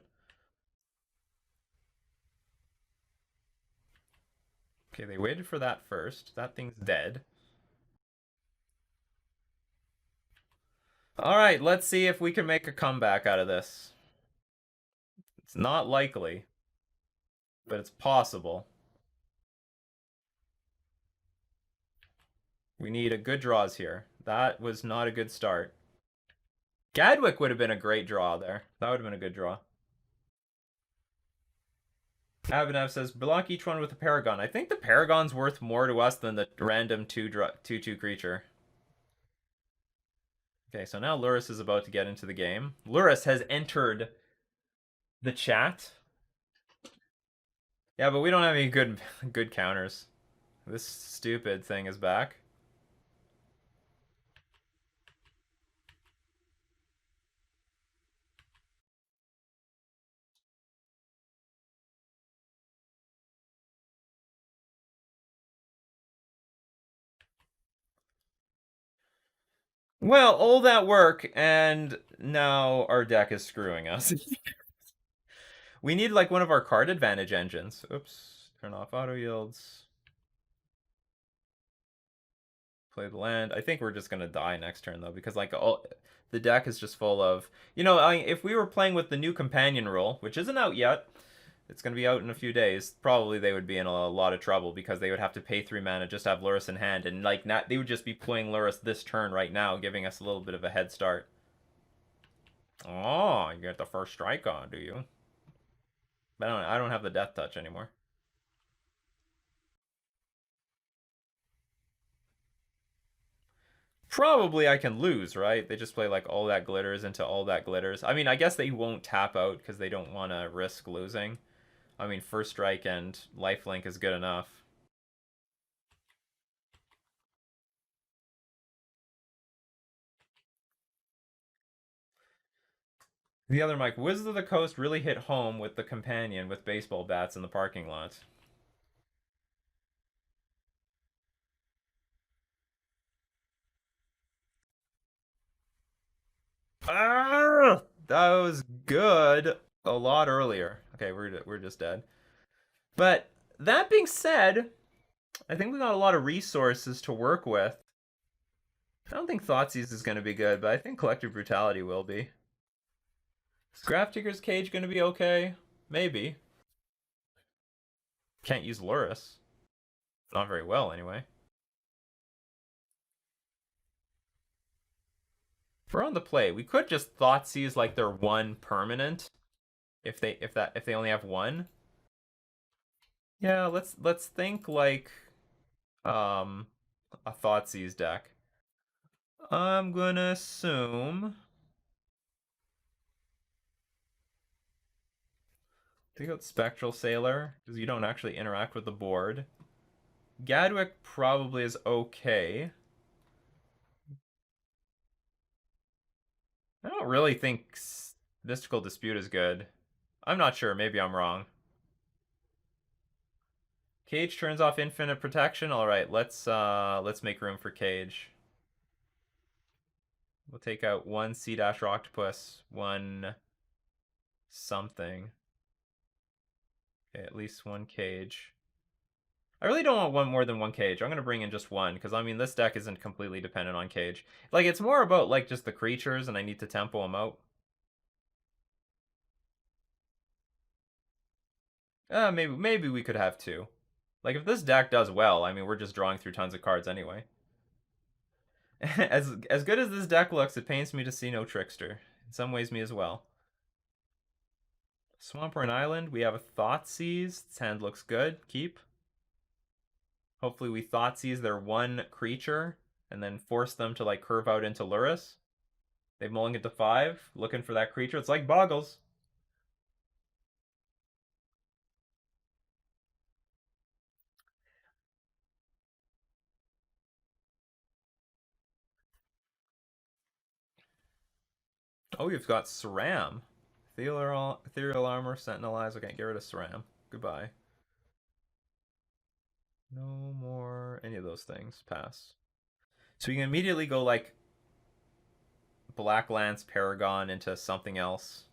Okay, they waited for that first. That thing's dead. Alright, let's see if we can make a comeback out of this. It's not likely, but it's possible. We need a good draws here. That was not a good start. Gadwick would have been a great draw there. That would have been a good draw. Abhinav says, block each one with a Paragon. I think the Paragon's worth more to us than the random 2/2 creature. Okay, so now Luris is about to get into the game. Luris has entered the chat. Yeah, but we don't have any good counters. This stupid thing is back. Well, all that work, and now our deck is screwing us. We need like one of our card advantage engines. Oops. Turn off auto yields. Play the land. I think we're just gonna die next turn though, because like the deck is just full of, if we were playing with the new companion rule, which isn't out yet, it's gonna be out in a few days. Probably they would be in a lot of trouble because they would have to pay 3 mana just to have Luris in hand, and like they would just be playing Luris this turn right now, giving us a little bit of a head start. Oh, you get the first strike on, do you? But I don't have the death touch anymore. Probably I can lose, right? They just play like all that glitters into all that glitters. I mean, I guess they won't tap out because they don't want to risk losing. I mean, first strike and lifelink is good enough. The other Mike, Wizards of the Coast really hit home with the companion with baseball bats in the parking lot. Ah, that was good a lot earlier. Okay, we're just dead. But that being said, I think we got a lot of resources to work with. I don't think Thoughtseize is going to be good, but I think Collective Brutality will be. Is Graph Digger's Cage going to be okay? Maybe. Can't use Luris. Not very well, anyway. If we're on the play, we could just Thoughtseize like their one permanent. If they only have one. Yeah, let's think like um a Thoughtseize deck. I'm gonna assume take out Spectral Sailor because you don't actually interact with the board. Gadwick probably is okay. I don't really think Mystical Dispute is good. I'm not sure. Maybe I'm wrong. Cage turns off infinite protection. All right, let's make room for Cage. We'll take out one C-Dash or Octopus, one something. Okay, at least one Cage. I really don't want one more than one Cage. I'm going to bring in just one, because, I mean, this deck isn't completely dependent on Cage. Like, it's more about, like, just the creatures, and I need to tempo them out. Maybe we could have two. Like, if this deck does well, I mean, we're just drawing through tons of cards anyway. As good as this deck looks, it pains me to see no Trickster. In some ways, me as well. Swamp or an Island, we have a Thoughtseize. This hand looks good. Keep. Hopefully we Thoughtseize their one creature and then force them to like curve out into Luris. They mulling it to 5, looking for that creature. It's like Boggles. Oh, you've got Saram. Ethereal Armor, Sentinel Eyes. Okay, get rid of Saram. Goodbye. No more any of those things. Pass. So you can immediately go like Black Lance Paragon into something else.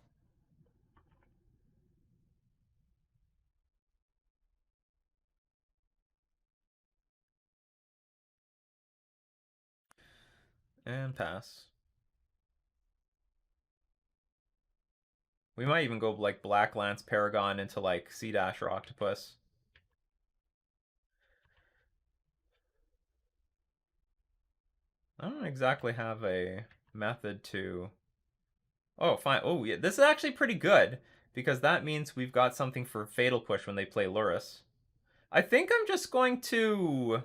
And pass. We might even go like Black Lance Paragon into like C-Dash or Octopus. I don't exactly have a method to... Oh, fine. Oh, yeah. This is actually pretty good because that means we've got something for Fatal Push when they play Luris. I think I'm just going to...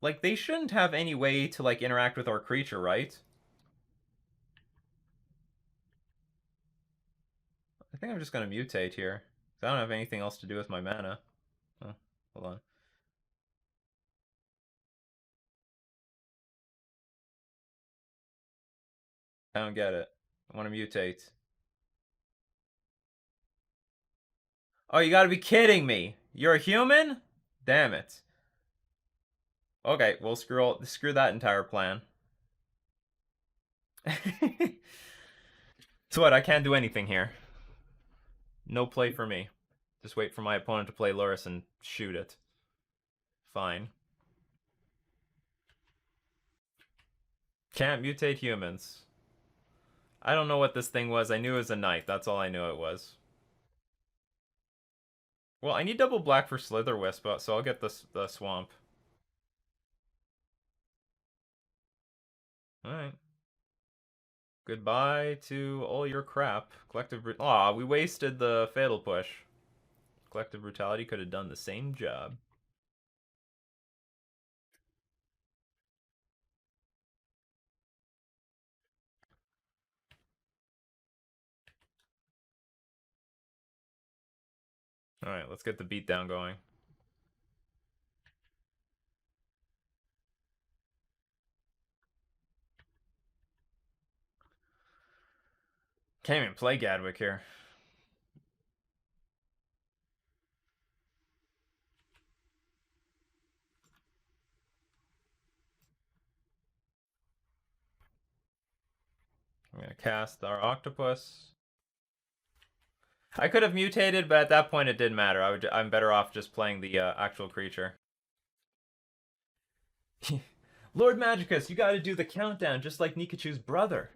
Like, they shouldn't have any way to, like, interact with our creature, right? I think I'm just going to mutate here. I don't have anything else to do with my mana. Oh, hold on. I don't get it. I want to mutate. Oh, you gotta be kidding me! You're a human? Damn it. Okay, we'll screw that entire plan. So what, I can't do anything here. No play for me. Just wait for my opponent to play Luris and shoot it. Fine. Can't mutate humans. I don't know what this thing was. I knew it was a knight. That's all I knew it was. Well, I need double black for Slither Wisp, so I'll get the swamp. Alright. Goodbye to all your crap. Aw, we wasted the Fatal Push. Collective Brutality could have done the same job. Alright, let's get the beatdown going. Can't even play Gadwick here. I'm gonna cast our Octopus. I could have mutated, but at that point it didn't matter. I'm better off just playing the actual creature. Lord Magicus, you gotta do the countdown just like Nikachu's brother.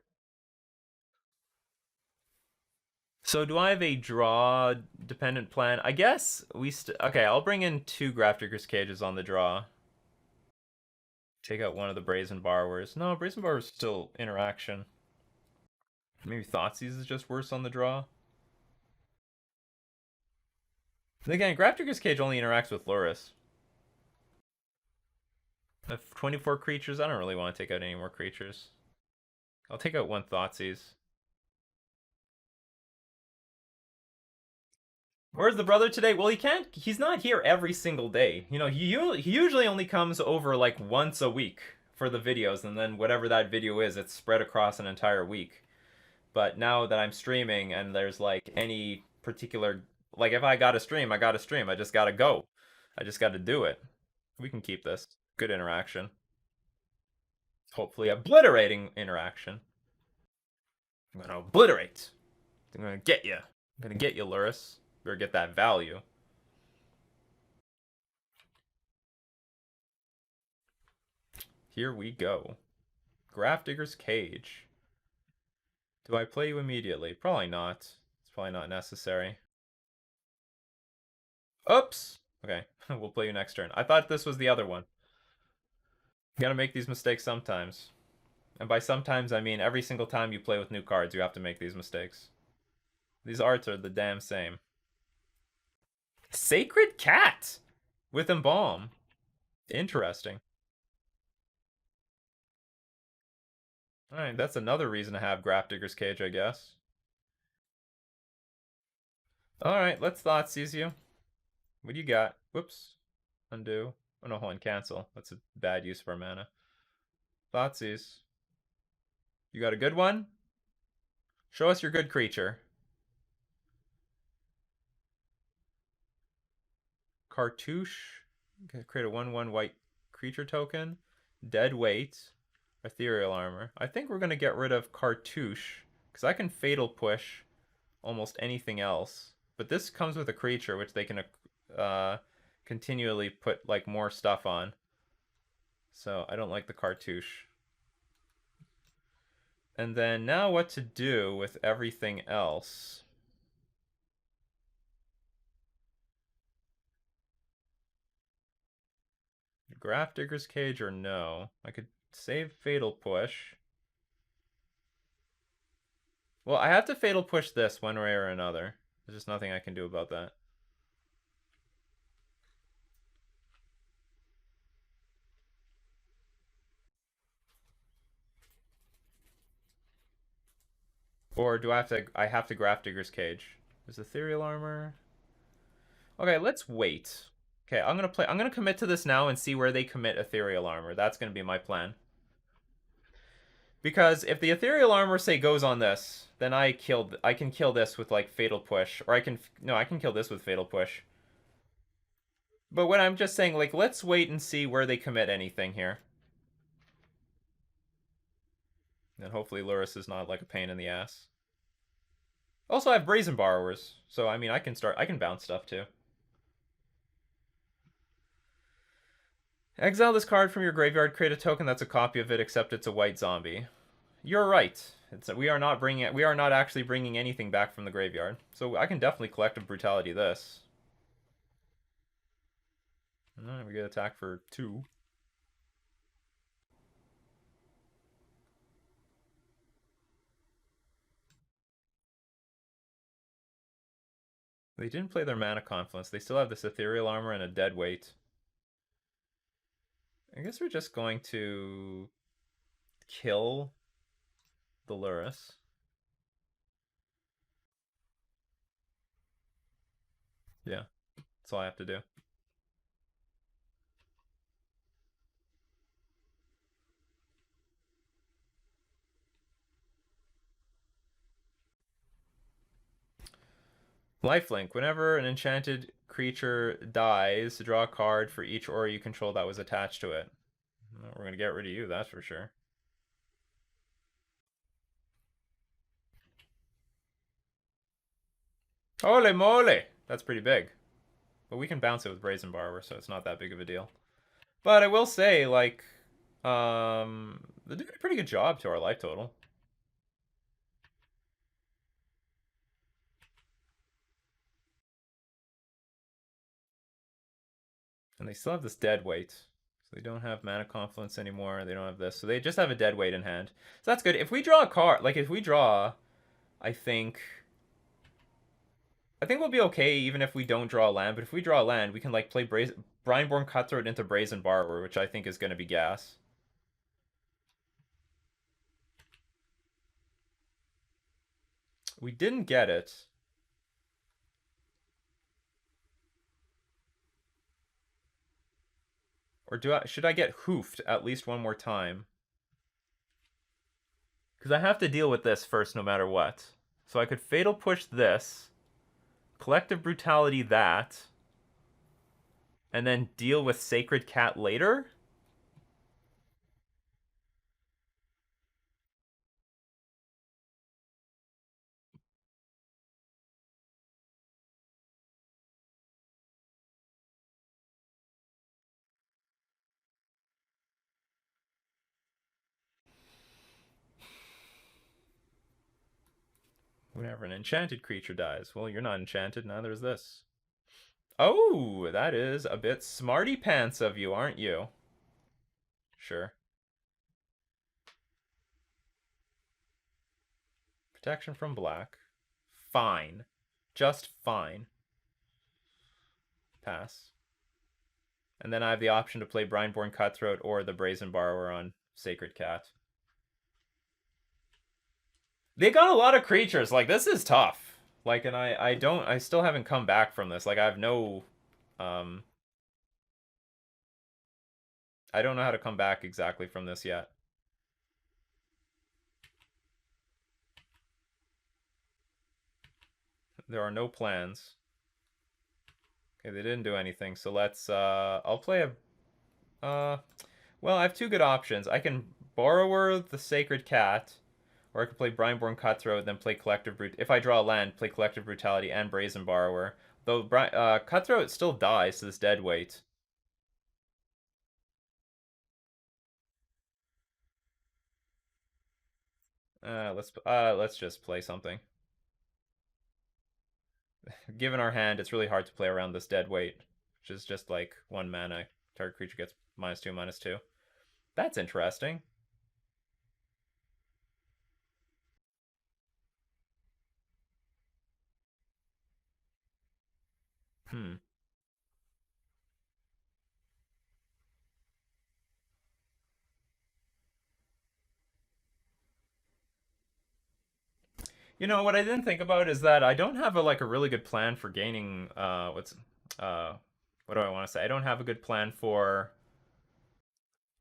So do I have a draw dependent plan? I guess okay, I'll bring in 2 Grafdigger's Cages on the draw. Take out one of the Brazen Borrowers. No, Brazen Borrower's still interaction. Maybe Thoughtseize is just worse on the draw. And again, Grafdigger's Cage only interacts with Lurrus. I have 24 creatures. I don't really want to take out any more creatures. I'll take out 1 Thoughtseize. Where's the brother today? Well, he's not here every single day. You know, he usually only comes over like once a week for the videos, and then whatever that video is, it's spread across an entire week. But now that I'm streaming and there's like any particular, like if I gotta stream, I gotta stream. I just gotta go. I just gotta do it. We can keep this. Good interaction. Hopefully obliterating interaction. I'm gonna obliterate. I'm gonna get you. I'm gonna get you, Lurrus. Or get that value. Here we go. Grafdigger's Cage. Do I play you immediately? Probably not. It's probably not necessary. Oops! Okay, we'll play you next turn. I thought this was the other one. You gotta make these mistakes sometimes. And by sometimes, I mean every single time you play with new cards, you have to make these mistakes. These arts are the damn same. Sacred Cat! With Embalm. Interesting. Alright, that's another reason to have Grafdigger's Cage, I guess. Alright, let's Thoughtseize you. What do you got? Whoops. Undo. Oh no, hold on, cancel. That's a bad use of our mana. Thoughtseize. You got a good one? Show us your good creature. Cartouche. Okay, create a 1/1 white creature token. Dead weight. Ethereal armor. I think we're going to get rid of Cartouche, because I can Fatal Push almost anything else. But this comes with a creature, which they can continually put like more stuff on. So I don't like the Cartouche. And then now what to do with everything else. Grafdigger's Cage or no? I could save Fatal Push. Well, I have to Fatal Push this one way or another. There's just nothing I can do about that. Or do I have to Grafdigger's Cage? There's Ethereal Armor. Okay, let's wait. Okay, I'm gonna commit to this now and see where they commit Ethereal Armor. That's gonna be my plan. Because if the Ethereal Armor, say, goes on this, then I can kill this with, like, Fatal Push. Or I can kill this with Fatal Push. But what I'm just saying, like, let's wait and see where they commit anything here. And hopefully Lurrus is not, like, a pain in the ass. Also, I have Brazen Borrowers. So, I mean, I can bounce stuff, too. Exile this card from your graveyard, create a token that's a copy of it, except it's a white zombie. You're right. We are not actually bringing anything back from the graveyard. So I can definitely Collective Brutality this. Alright, we get attack for 2. They didn't play their Mana Confluence. They still have this Ethereal Armor and a Dead Weight. I guess we're just going to kill the Lurrus. Yeah, that's all I have to do. Lifelink. Whenever an enchanted creature dies, draw a card for each aura you control that was attached to it. Well, we're going to get rid of you, that's for sure. Holy moly! That's pretty big. But we can bounce it with Brazen Borrower, so it's not that big of a deal. But I will say, like, they did a pretty good job to our life total. And they still have this dead weight. So they don't have mana confluence anymore. They don't have this. So they just have a dead weight in hand. So that's good. If we draw a card, like if we draw, I think we'll be okay even if we don't draw a land. But if we draw a land, we can like play Brineborn Cutthroat into Brazen Borrower, which I think is going to be gas. We didn't get it. Or should I get hoofed at least one more time? Because I have to deal with this first no matter what. So I could Fatal Push this, Collective Brutality that, and then deal with Sacred Cat later? Whenever an enchanted creature dies. Well, you're not enchanted, neither is this. Oh, that is a bit smarty pants of you, aren't you? Sure. Protection from black. Fine. Just fine. Pass. And then I have the option to play Brineborn Cutthroat or the Brazen Borrower on Sacred Cat. They got a lot of creatures. Like, this is tough. Like, and I still haven't come back from this. Like, I have no, I don't know how to come back exactly from this yet. There are no plans. Okay, they didn't do anything, so let's, I'll play well, I have two good options. I can Borrower the Sacred Cat, or I could play Brineborn Cutthroat, then play Collective If I draw a land, play Collective Brutality and Brazen Borrower. Though Cutthroat still dies to this dead weight. Let's just play something. Given our hand, it's really hard to play around this dead weight, which is just like 1 mana. Target creature gets -2/-2. That's interesting. Hmm. You know what I didn't think about is that I don't have a really good plan for gaining uh what do I want to say? I don't have a good plan for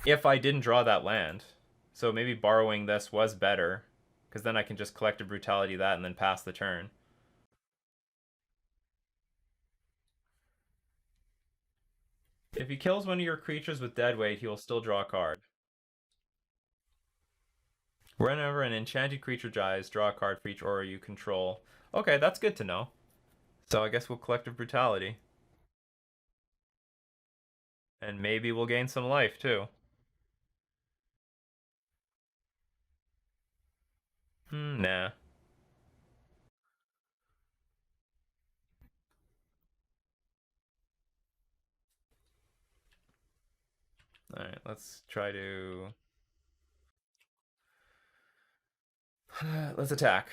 if I didn't draw that land. So maybe borrowing this was better because then I can just Collective Brutality that and then pass the turn. If he kills one of your creatures with dead weight, he will still draw a card. Whenever an enchanted creature dies, draw a card for each aura you control. Okay, that's good to know. So I guess we'll Collective Brutality. And maybe we'll gain some life too. Nah. Alright, let's try to... let's attack.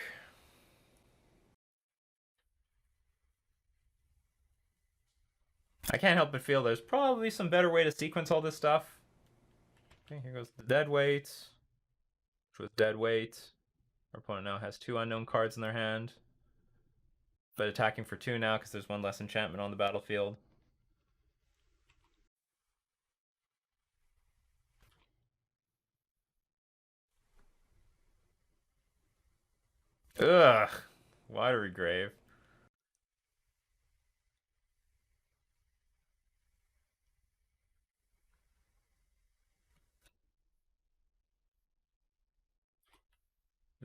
I can't help but feel there's probably some better way to sequence all this stuff. Okay, here goes the dead weight, which was dead weight. Our opponent now has 2 unknown cards in their hand, but attacking for 2 now because there's 1 less enchantment on the battlefield. Ugh, Watery Grave.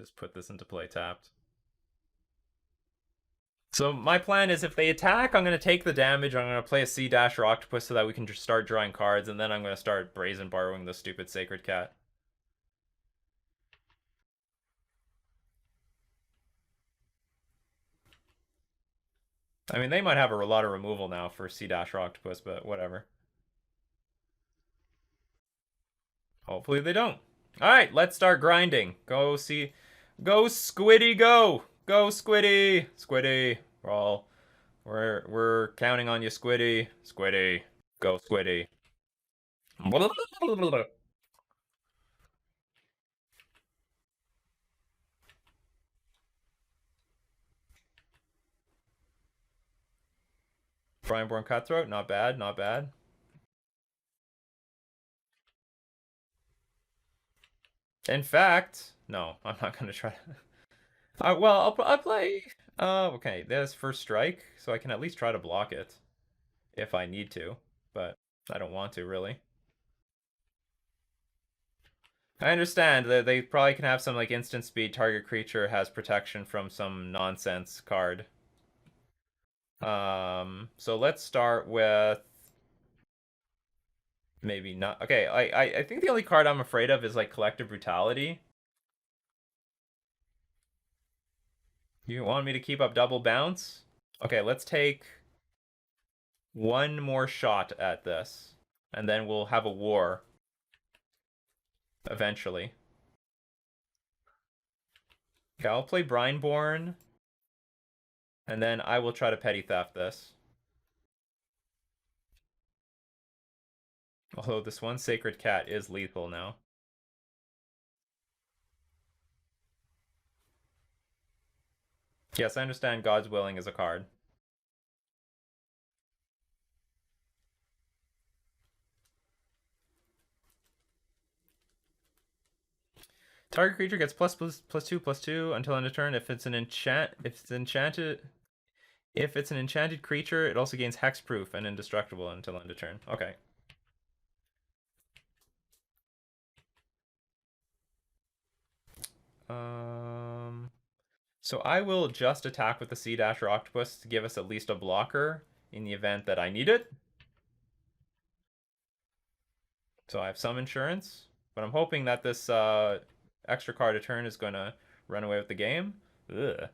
Just put this into play tapped. So my plan is if they attack, I'm going to take the damage. I'm going to play a Sea Dash or Octopus so that we can just start drawing cards, and then I'm going to start Brazen Borrowing the stupid Sacred Cat. I mean, they might have a lot of removal now for Sea Dash or Octopus, but whatever. Hopefully they don't. All right, let's start grinding. Go Squiddy, go! Go Squiddy! Squiddy. We're counting on you, Squiddy. Squiddy. Go Squiddy. Brianborn Cutthroat, not bad, not bad. In fact, no, I'm not gonna try. Well, I'll play. Okay, there's first strike, so I can at least try to block it if I need to, but I don't want to really. I understand that they probably can have some like instant speed. Target creature has protection from some nonsense card. So let's start with maybe not. Okay, I think the only card I'm afraid of is like Collective Brutality. You want me to keep up double bounce? Okay, let's take one more shot at this, and then we'll have a war eventually. Okay, I'll play Brineborn, and then I will try to Petty Theft this. Although this one Sacred Cat is lethal now. Yes, I understand God's Willing is a card. Target creature gets +2/+2 until end of turn. If it's an enchanted creature, it also gains hexproof and indestructible until end of turn. Okay. So I will just attack with the Sea Dash or Octopus to give us at least a blocker in the event that I need it. So I have some insurance, but I'm hoping that this extra card a turn is going to run away with the game. Ugh.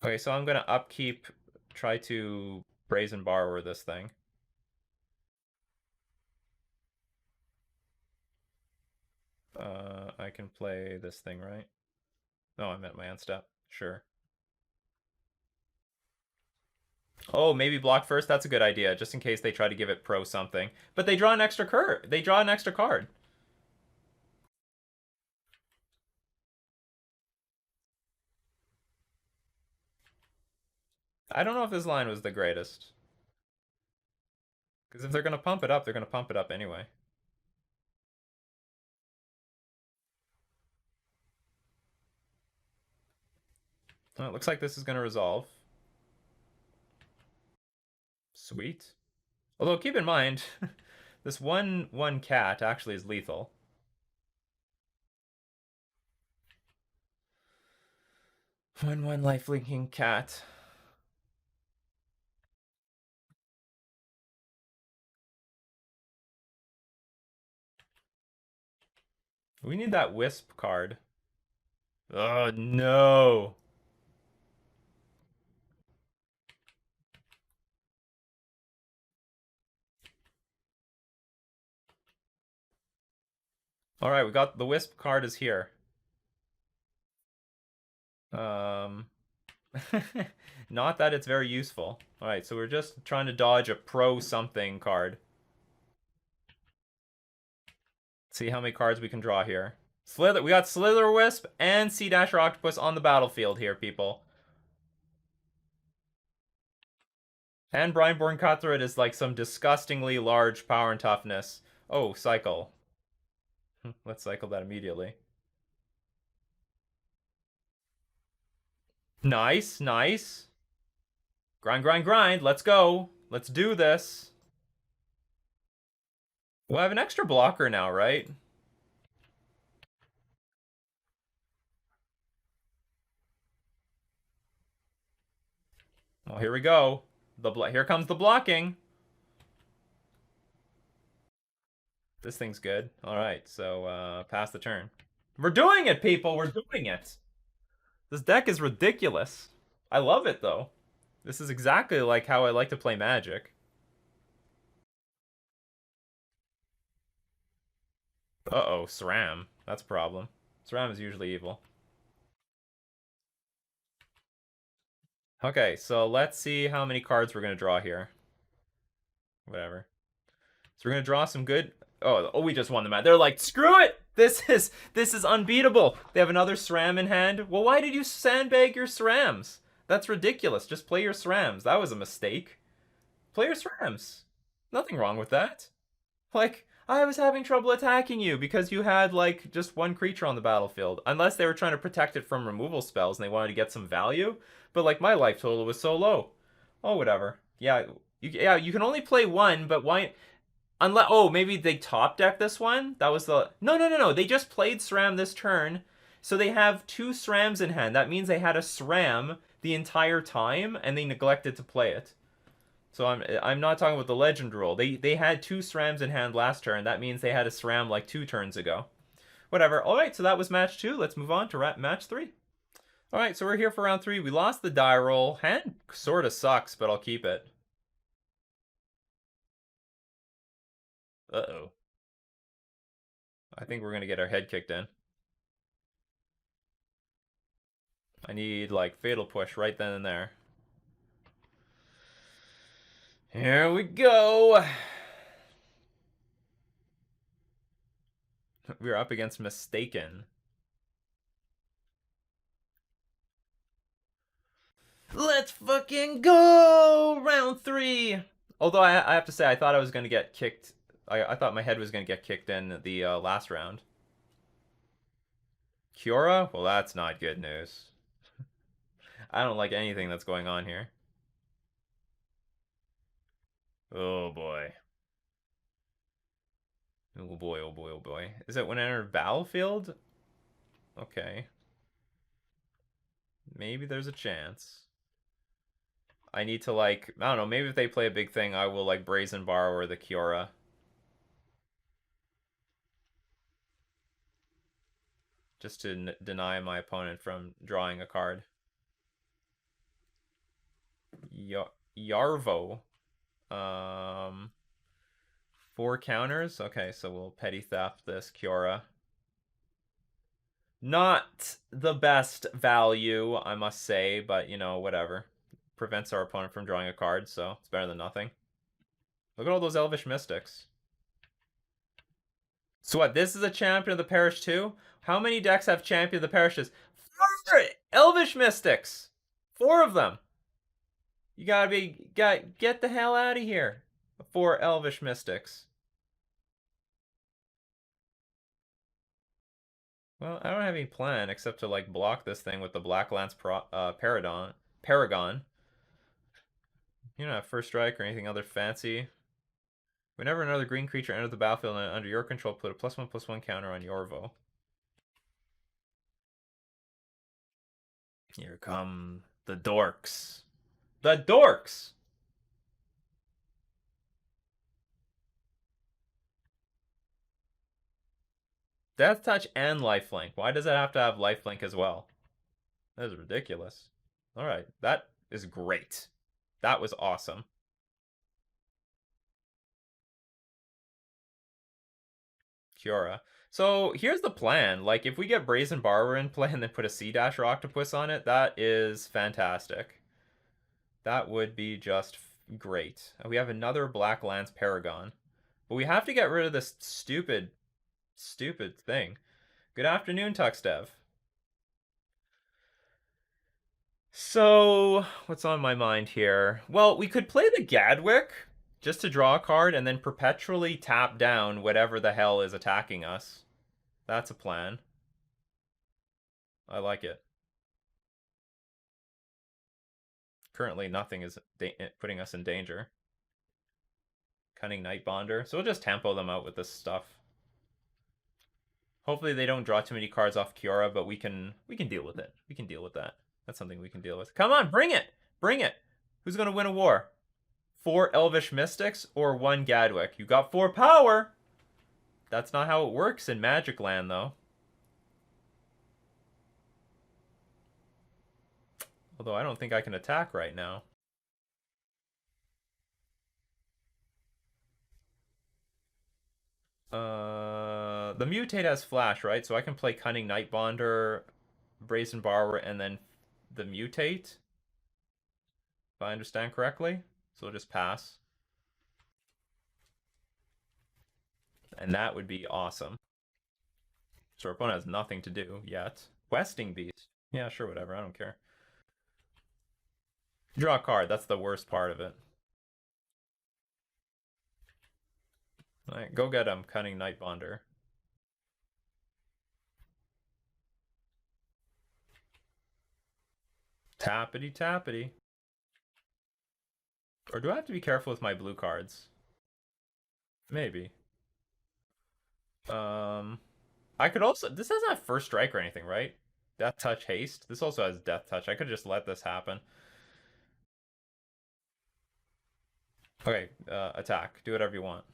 Okay, so I'm going to upkeep, try to Brazen Borrower this thing. I can play this thing, right? No, I meant my end step. Sure. Oh, maybe block first. That's a good idea, just in case they try to give it pro something. But they draw an extra card. They draw an extra card. I don't know if this line was the greatest. Because if they're going to pump it up, they're going to pump it up anyway. Well, it looks like this is going to resolve. Sweet. Although, keep in mind, this one cat actually is lethal. One life-linking cat. We need that Wisp card. Oh, no. All right, we got the Wisp card is here. Not that it's very useful. All right, so we're just trying to dodge a pro something card. See how many cards we can draw here. Slither, we got Slither Wisp and Sea Dasher Octopus on the battlefield here, people. And Brineborn Cutthroat is like some disgustingly large power and toughness. Oh, cycle. Let's cycle that immediately. Nice, nice. Grind, grind, grind. Let's go. Let's do this. Well, I have an extra blocker now, right? Well, here we go. Here comes the blocking. This thing's good. All right, so pass the turn. We're doing it, people. We're doing it. This deck is ridiculous. I love it though. This is exactly like how I like to play Magic. Uh-oh, SRAM. That's a problem. SRAM is usually evil. Okay, so let's see how many cards we're going to draw here. Whatever. So we're going to draw some good... Oh, we just won the match. They're like, screw it! This is unbeatable. They have another SRAM in hand. Well, why did you sandbag your SRAMs? That's ridiculous. Just play your SRAMs. That was a mistake. Play your SRAMs. Nothing wrong with that. Like, I was having trouble attacking you because you had, like, just one creature on the battlefield. Unless they were trying to protect it from removal spells and they wanted to get some value. But, like, my life total was so low. Oh, whatever. Yeah, you can only play one, but why... Unless... Oh, maybe they top deck this one? That was the... No. They just played SRAM this turn. So they have two SRAMs in hand. That means they had a SRAM the entire time, and they neglected to play it. So I'm not talking about the legend rule. They had two SRAMs in hand last turn. That means they had a SRAM like 2 turns ago. Whatever. All right, so that was match 2. Let's move on to match 3. All right, so we're here for round 3. We lost the die roll. Hand sort of sucks, but I'll keep it. Uh-oh. I think we're going to get our head kicked in. I need, like, Fatal Push right then and there. Here we go. We're up against Mistaken. Let's fucking go! Round 3! Although I have to say, I thought I was going to get kicked. I thought my head was going to get kicked in the last round. Kiora? Well, that's not good news. I don't like anything that's going on here. Oh boy. Oh boy, oh boy, oh boy. Is it when I enter battlefield? Okay. Maybe there's a chance. I need to, like, I don't know, maybe if they play a big thing, I will, like, Brazen Bar or the Kiora. Just to deny my opponent from drawing a card. Yarvo. 4 counters. Okay, so we'll Petty Theft this Kiora. Not the best value, I must say, but, you know, whatever. Prevents our opponent from drawing a card, so it's better than nothing. Look at all those Elvish Mystics. So what, this is a Champion of the Parish too? How many decks have Champion of the Parishes? 4 Elvish Mystics! 4 of them! You get the hell out of here. 4 Elvish Mystics. Well, I don't have any plan except to, like, block this thing with the Black Lance Paragon. You don't have First Strike or anything other fancy. Whenever another green creature enters the battlefield under your control, put a +1/+1 counter on Yorvo. Here come the dorks. The dorks! Death Touch and Lifelink. Why does it have to have Lifelink as well? That is ridiculous. Alright, that is great. That was awesome. Kiora. So here's the plan. Like, if we get Brazen Borrower in play and then put a Sea Dasher Octopus on it, that is fantastic. That would be just great. We have another Black Lance Paragon. But we have to get rid of this stupid thing. Good afternoon, Tuxdev. So, what's on my mind here? Well, we could play the Gadwick just to draw a card and then perpetually tap down whatever the hell is attacking us. That's a plan. I like it. Currently, nothing is putting us in danger. Cunning Nightbonder. So we'll just tempo them out with this stuff. Hopefully they don't draw too many cards off Kiora, but we can deal with it. We can deal with that. That's something we can deal with. Come on, bring it! Bring it! Who's gonna win a war? 4 Elvish Mystics or 1 Gadwick? You got 4 power! That's not how it works in Magic Land, though. Although I don't think I can attack right now. The Mutate has Flash, right? So I can play Cunning Nightbonder, Brazen Borrower, and then the Mutate. If I understand correctly. So we'll just pass. And that would be awesome. So our opponent has nothing to do yet. Questing Beast. Yeah, sure, whatever. I don't care. Draw a card. That's the worst part of it. Alright, go get him, Cunning Nightbonder. Tappity tappity. Or do I have to be careful with my blue cards? Maybe. I could also... This doesn't have first strike or anything, right? Death Touch Haste. This also has Death Touch. I could just let this happen. Okay, attack. Do whatever you want.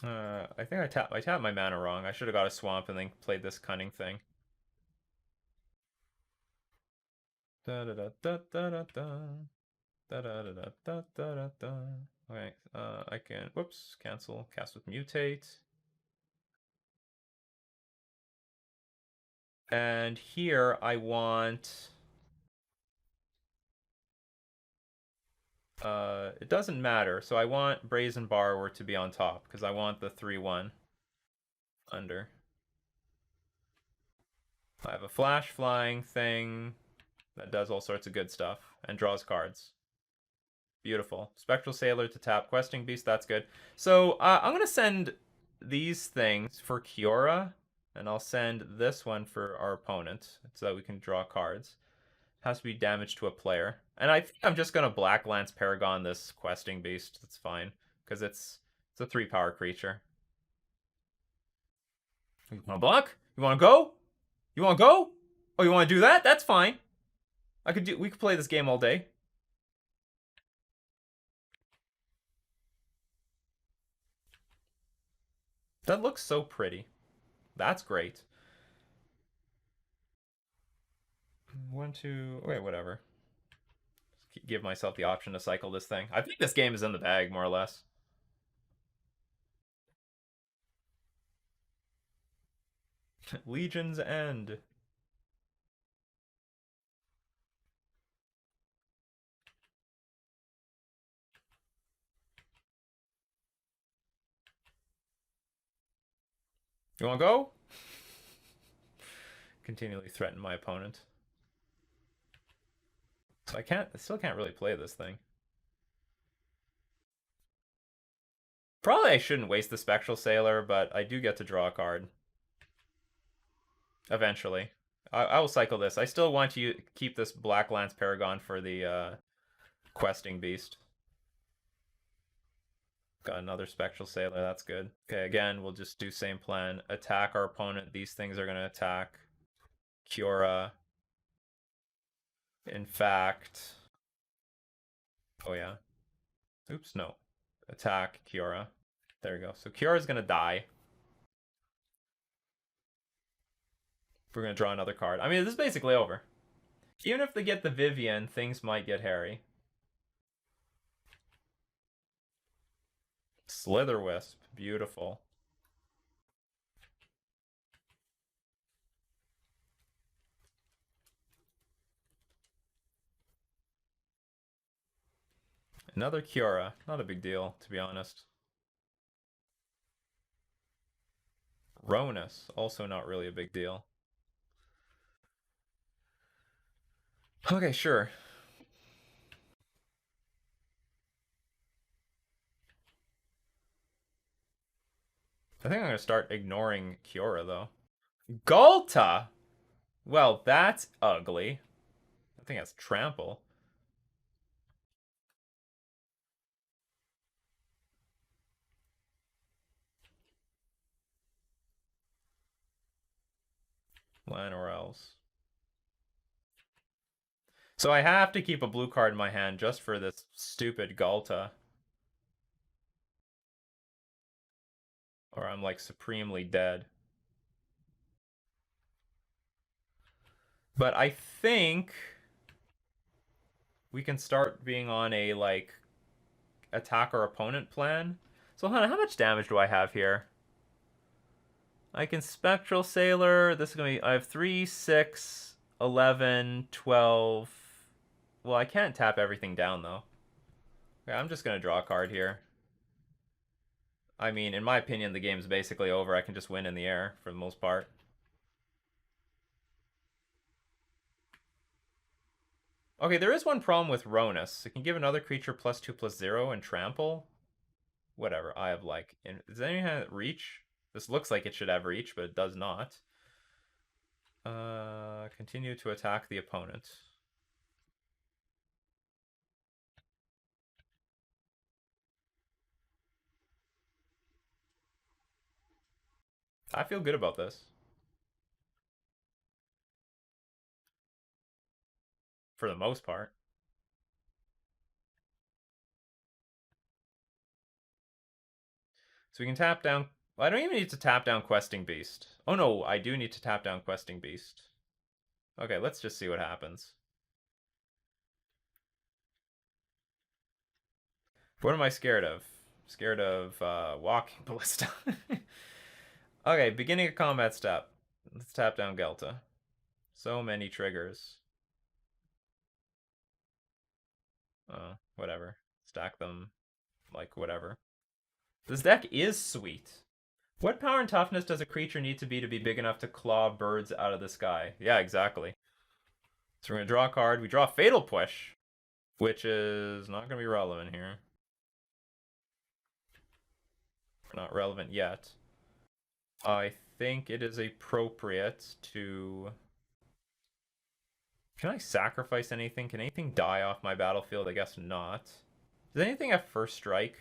I think I tapped my mana wrong. I should have got a swamp and then played this cunning thing. Da da da da da da da da da da da da da da. Okay, I can whoops, cancel, cast with mutate. And here I want it doesn't matter. So I want Brazen Borrower to be on top because I want the 3/1 under. I have a flash flying thing that does all sorts of good stuff and draws cards. Beautiful. Spectral Sailor to tap Questing Beast, that's good. So I'm going to send these things for Kiora, and I'll send this one for our opponent so that we can draw cards. Has to be damage to a player. And I think I'm just going to Black Lance Paragon this Questing Beast. That's fine, because it's a 3-power creature. You want to block? You want to go? You want to go? Oh, you want to do that? That's fine. We could play this game all day. That looks so pretty. That's great. 1, 2... Okay, whatever. Just give myself the option to cycle this thing. I think this game is in the bag, more or less. Legion's End. You want to go? Continually threaten my opponent. So I still can't really play this thing. Probably I shouldn't waste the Spectral Sailor, but I do get to draw a card. Eventually. I will cycle this. I still want you to keep this Black Lance Paragon for the Questing Beast. Got another Spectral Sailor, that's good. Okay, again, we'll just do same plan. Attack our opponent. These things are going to attack Kiora. In fact... Oh, yeah. Oops, no. Attack Kiora. There we go. So Kiora's going to die. We're going to draw another card. I mean, this is basically over. Even if they get the Vivian, things might get hairy. Slitherwisp. Beautiful. Another Kiora. Not a big deal, to be honest. Ronus. Also not really a big deal. Okay, sure. I think I'm going to start ignoring Kiora, though. Galta! Well, that's ugly. I think that's Trample. Land or else. So I have to keep a blue card in my hand just for this stupid Galta. Or I'm like supremely dead. But I think we can start being on a like attack our opponent plan. So hold on, how much damage do I have here? I can Spectral Sailor. This is going to be, I have 3, 6, 11, 12. Well, I can't tap everything down though. Okay, I'm just going to draw a card here. I mean, in my opinion, the game's basically over. I can just win in the air for the most part. Okay, there is one problem with Ronus. It can give another creature +2/+0 and trample. Whatever, I have like... Does anyone have reach? This looks like it should have reach, but it does not. Continue to attack the opponent. I feel good about this. For the most part. So we can tap down... Well, I don't even need to tap down Questing Beast. Oh no, I do need to tap down Questing Beast. Okay, let's just see what happens. What am I scared of? Scared of Walking Ballista. Okay, beginning a combat step. Let's tap down Gelta. So many triggers. Whatever. Stack them like whatever. This deck is sweet. What power and toughness does a creature need to be big enough to claw birds out of the sky? Yeah, exactly. So we're going to draw a card. We draw Fatal Push, which is not going to be relevant here. Not relevant yet. I think it is appropriate to... Can I sacrifice anything? Can anything die off my battlefield? I guess not. Does anything have first strike?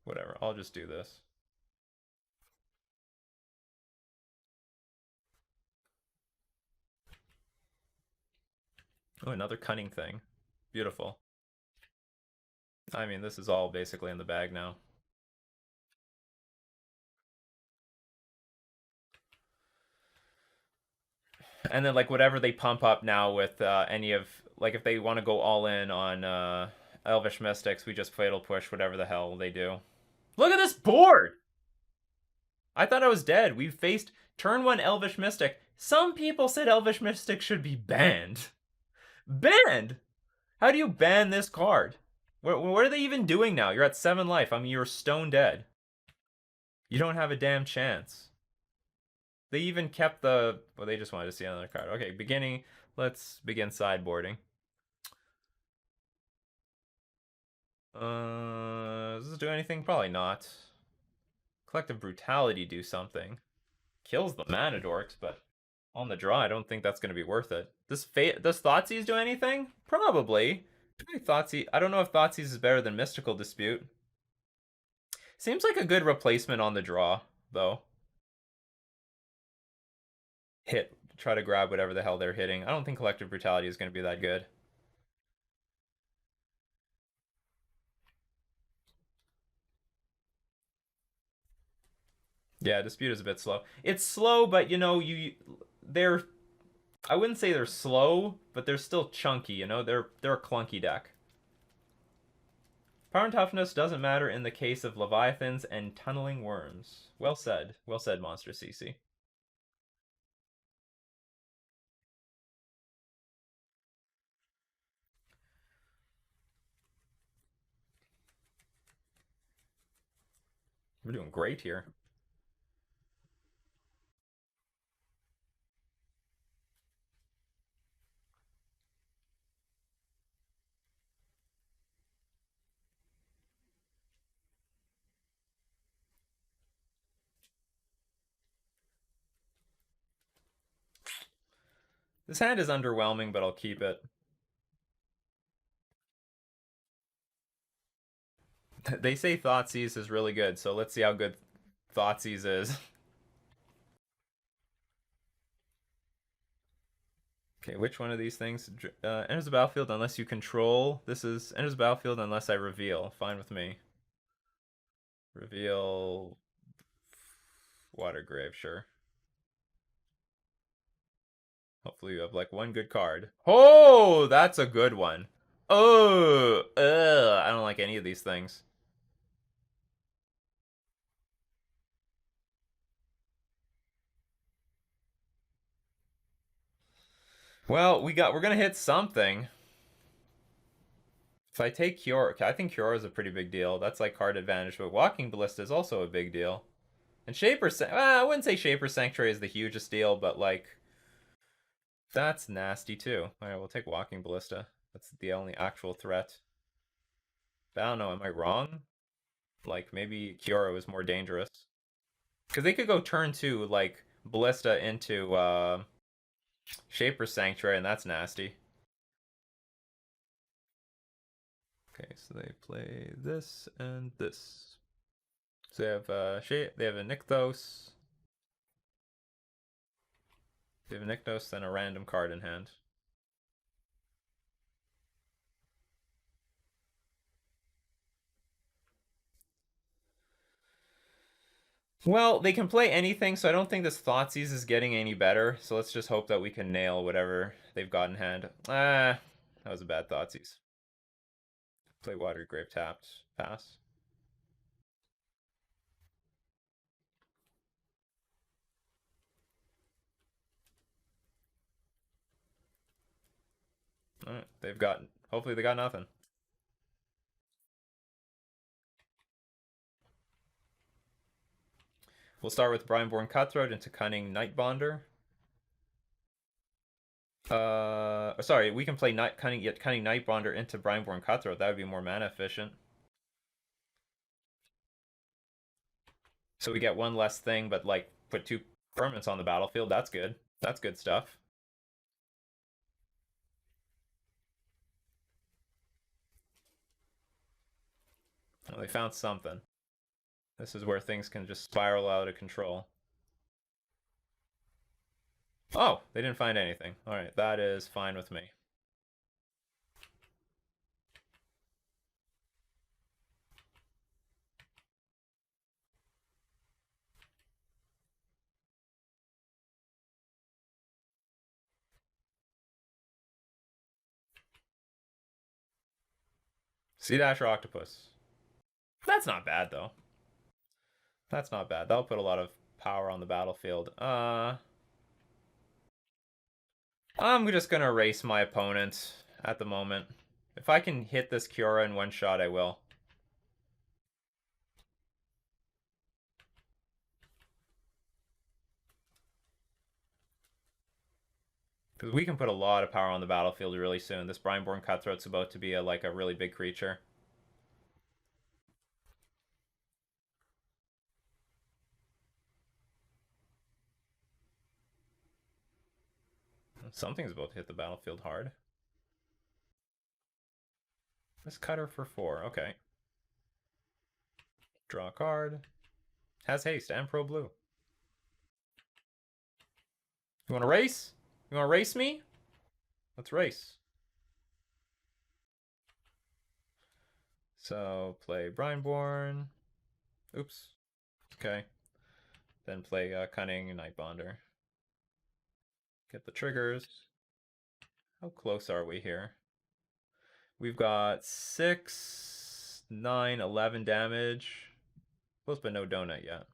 Whatever, I'll just do this. Oh, another cunning thing. Beautiful. I mean, this is all basically in the bag now. And then, like, whatever they pump up now with any of... Like, if they want to go all in on Elvish Mystics, we just Fatal Push whatever the hell they do. Look at this board! I thought I was dead. We faced turn 1 Elvish Mystic. Some people said Elvish Mystic should be banned. Banned? How do you ban this card? What are they even doing now? You're at 7 life. I mean, you're stone dead. You don't have a damn chance. They even kept the... Well, they just wanted to see another card. Okay, beginning. Let's begin sideboarding. Does this do anything? Probably not. Collective Brutality do something. Kills the mana dorks, but on the draw, I don't think that's going to be worth it. Does Thoughtseize do anything? Probably. Thoughtseize... I don't know if Thoughtseize is better than Mystical Dispute. Seems like a good replacement on the draw, though. Hit. Try to grab whatever the hell they're hitting. I don't think Collective Brutality is going to be that good. Yeah, Dispute is a bit slow. It's slow, but you know, they're... I wouldn't say they're slow, but they're still chunky, you know? They're a clunky deck. Power and toughness doesn't matter in the case of Leviathans and Tunneling Worms. Well said. Well said, Monster CC. We're doing great here. This hand is underwhelming, but I'll keep it. They say Thoughtseize is really good, so let's see how good Thoughtseize is. Okay, which one of these things enters the battlefield unless you control? This is enters the battlefield unless I reveal. Fine with me. Reveal Watergrave, sure. Hopefully you have like one good card. Oh, that's a good one. Oh, I don't like any of these things. Well, we're gonna hit something. If I take Cure, I think Cure is a pretty big deal. That's like card advantage, but Walking Ballista is also a big deal. And I wouldn't say Shaper Sanctuary is the hugest deal, but like that's nasty too. All right, we'll take Walking Ballista. That's the only actual threat. But I don't know, am I wrong? Like maybe Kiora was more dangerous. Because they could go turn two, like Ballista into Shaper Sanctuary, and that's nasty. Okay, so they play this and this. So they have a Nykthos. They have a Nykthos and a random card in hand. Well, they can play anything, so I don't think this Thoughtseize is getting any better. So let's just hope that we can nail whatever they've got in hand. Ah, that was a bad Thoughtseize. Play Watergrave tapped. Pass. Alright, hopefully they got nothing. We'll start with Brineborn Cutthroat into Cunning Nightbonder. Sorry, we can play Cunning Nightbonder into Brineborn Cutthroat. That would be more mana efficient. So we get one less thing, but like put two permanents on the battlefield. That's good. That's good stuff. Well, they found something. This is where things can just spiral out of control. Oh, they didn't find anything. All right, that is fine with me. Sea Dash or Octopus. That's not bad though. That's not bad. That'll put a lot of power on the battlefield. I'm just gonna erase my opponent at the moment. If I can hit this Kiora in one shot, I will. Because we can put a lot of power on the battlefield really soon. This Brineborn Cutthroat's about to be like a really big creature. Something's about to hit the battlefield hard. Let's cut her for 4. Okay. Draw a card. Has haste and pro blue. You want to race? You want to race me? Let's race. So play Brineborn. Oops. Okay. Then play Cunning Nightbonder. Get the triggers. How close are we here? We've got 6, 9, 11 damage. Close but no donut yet.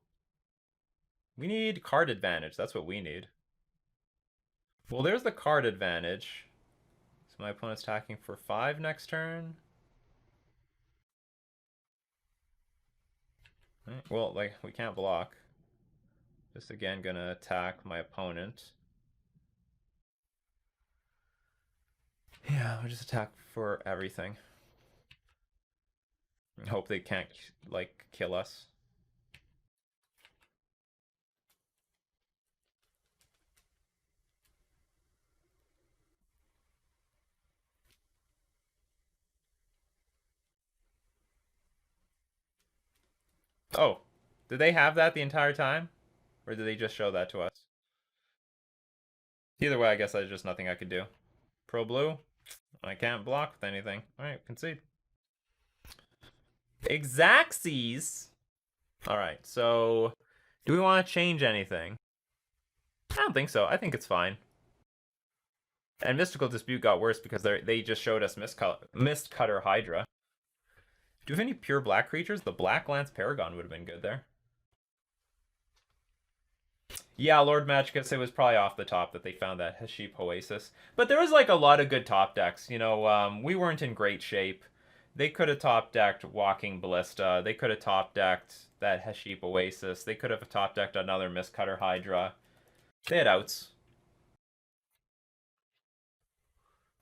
We need card advantage. That's what we need. Well, there's the card advantage. So my opponent's attacking for 5 next turn. Right. Well, like, we can't block. Just again gonna attack my opponent. Yeah, we just attack for everything. And hope they can't, like, kill us. Oh, did they have that the entire time? Or did they just show that to us? Either way, I guess there's just nothing I could do. Pro blue, I can't block with anything. Alright, concede. Exacxies! Alright, so do we want to change anything? I don't think so. I think it's fine. And Mystical Dispute got worse because they just showed us Mist Cutter Hydra. Do we have any pure black creatures? The Black Lance Paragon would have been good there. Yeah, Lord Magicus, it was probably off the top that they found that Haship Oasis. But there was like a lot of good top decks. You know, we weren't in great shape. They could have top decked Walking Ballista. They could have top decked that Haship Oasis. They could have top decked another Mistcutter Hydra. They had outs.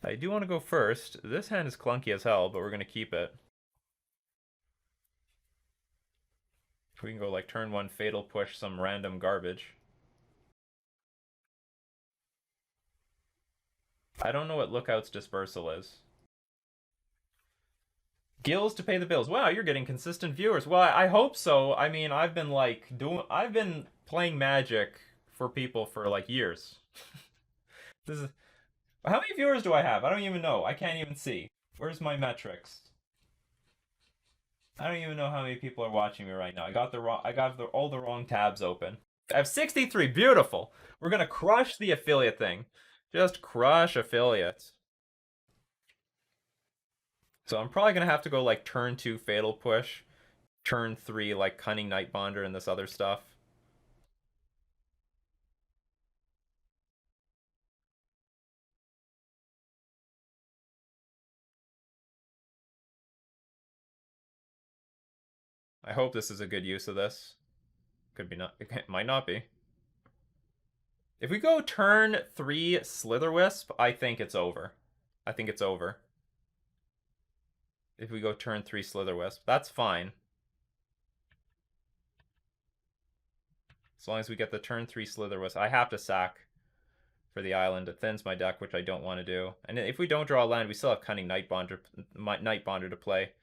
I do want to go first. This hand is clunky as hell, but we're going to keep it. We can go like turn 1 Fatal Push some random garbage. I don't know what Lookout's Dispersal is. Gills to pay the bills. Wow, you're getting consistent viewers. Well, I hope so. I mean, I've been playing Magic for people for like years. This is How many viewers do I have? I don't even know. I can't even see. Where's my metrics? I don't even know how many people are watching me right now. I got all the wrong tabs open. I have 63. Beautiful. We're gonna crush the affiliate thing. Just crush affiliates. So I'm probably gonna have to go like turn 2 Fatal Push, turn 3 like Cunning Nightbonder and this other stuff. I hope this is a good use of this. Could be not. It might not be. If we go turn 3 Slitherwisp, I think it's over. I think it's over. If we go turn 3 Slitherwisp, that's fine. As long as we get the turn 3 Slitherwisp. I have to sack for the island. It thins my deck, which I don't want to do. And if we don't draw a land, we still have Cunning Nightbonder to play.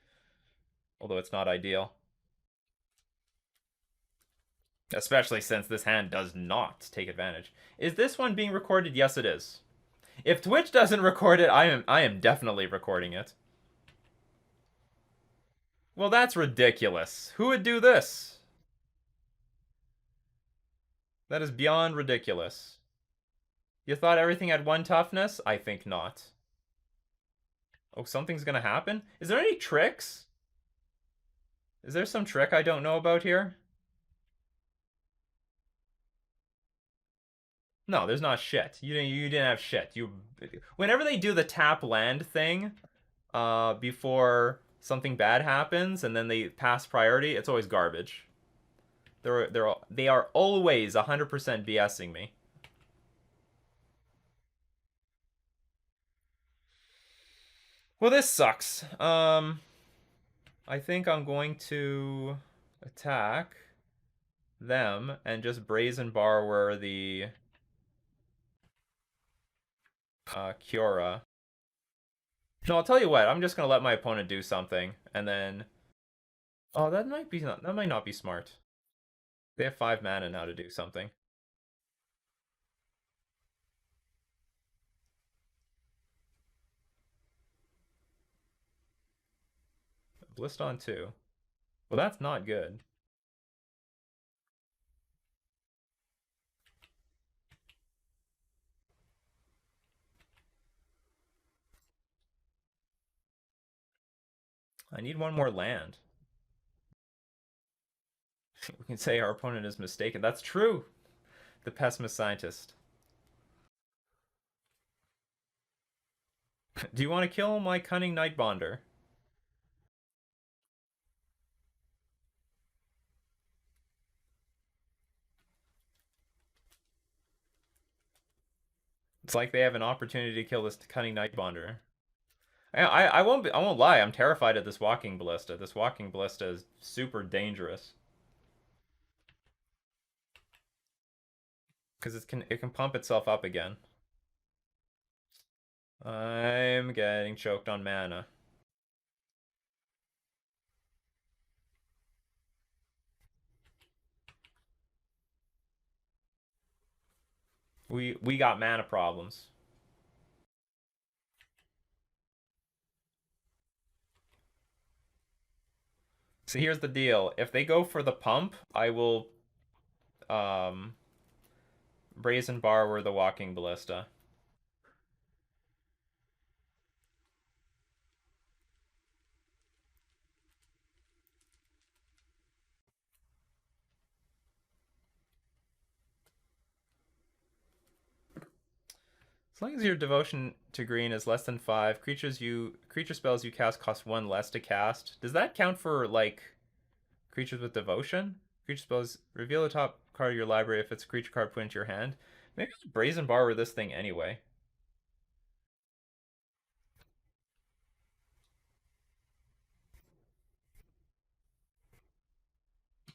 Although it's not ideal. Especially since this hand does not take advantage. Is this one being recorded? Yes, it is. If Twitch doesn't record it, I am definitely recording it. Well, that's ridiculous. Who would do this? That is beyond ridiculous. You thought everything had 1 toughness? I think not. Oh, something's gonna happen? Is there any tricks? Is there some trick I don't know about here? No, there's not shit. You didn't have shit. Whenever they do the tap land thing, before something bad happens and then they pass priority, it's always garbage. They are always 100% BSing me. Well, this sucks. I think I'm going to attack them and just Brazen Borrower the Kiora. No, I'll tell you what. I'm just gonna let my opponent do something, and then. Oh, that might not be smart. They have 5 mana now to do something. Blist on 2. Well, that's not good. I need 1 more land. We can say our opponent is mistaken. That's true. The pessimist scientist. Do you want to kill my Cunning Nightbonder? It's like they have an opportunity to kill this Cunning Nightbonder. I won't lie. I'm terrified of this Walking Ballista. This Walking Ballista is super dangerous because it can pump itself up again. I'm getting choked on mana. We got mana problems. So here's the deal. If they go for the pump, I will um Brazen Borrower the Walking Ballista. As long as your devotion to green is less than 5, creature spells you cast cost 1 less to cast. Does that count for like creatures with devotion? Creature spells reveal the top card of your library if it's a creature card put into your hand. Maybe I'll Brazen Borrower this thing anyway.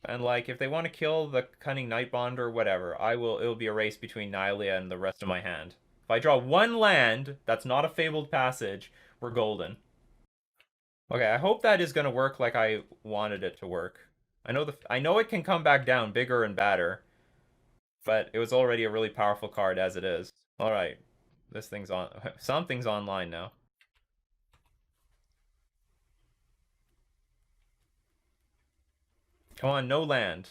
And like if they want to kill the Cunning Nightbond or whatever, it'll be a race between Nylea and the rest of my hand. If I draw one land that's not a Fabled Passage, we're golden. Okay, I hope that is going to work like I wanted it to work. I know it can come back down bigger and badder, but it was already a really powerful card as it is. All right. This thing's on something's online now. Come on, no land.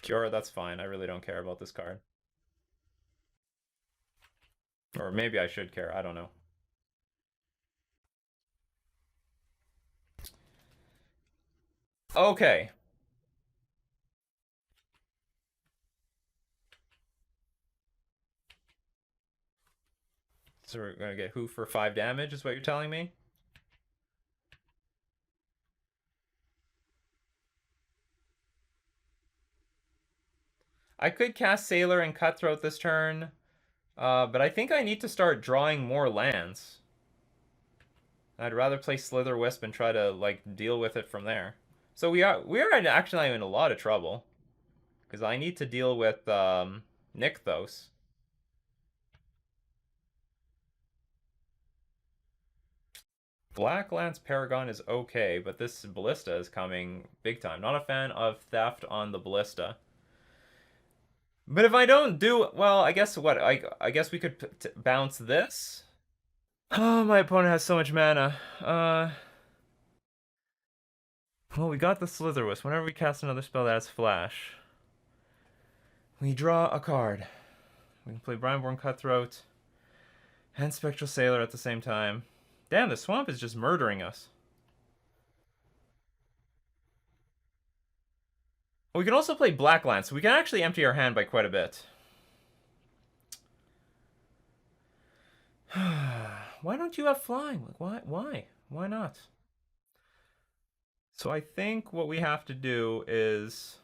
Kiora, that's fine. I really don't care about this card. Or maybe I should care. I don't know. Okay. So we're gonna get who for 5 damage is what you're telling me? I could cast Sailor and Cutthroat this turn, but I think I need to start drawing more lands. I'd rather play Slither Wisp and try to like deal with it from there. So we are actually in a lot of trouble because I need to deal with Nykthos. Black Lance Paragon is okay, but this Ballista is coming big time. Not a fan of Theft on the Ballista. But if I don't do well, I guess what I guess we could bounce this. Oh, my opponent has so much mana. Well, we got the Slitherwisp. Whenever we cast another spell that has flash, we draw a card. We can play Brineborn Cutthroat and Spectral Sailor at the same time. Damn, the swamp is just murdering us. We can also play Black Lance, so we can actually empty our hand by quite a bit. Why don't you have flying? Like, why? Why not? So I think what we have to do is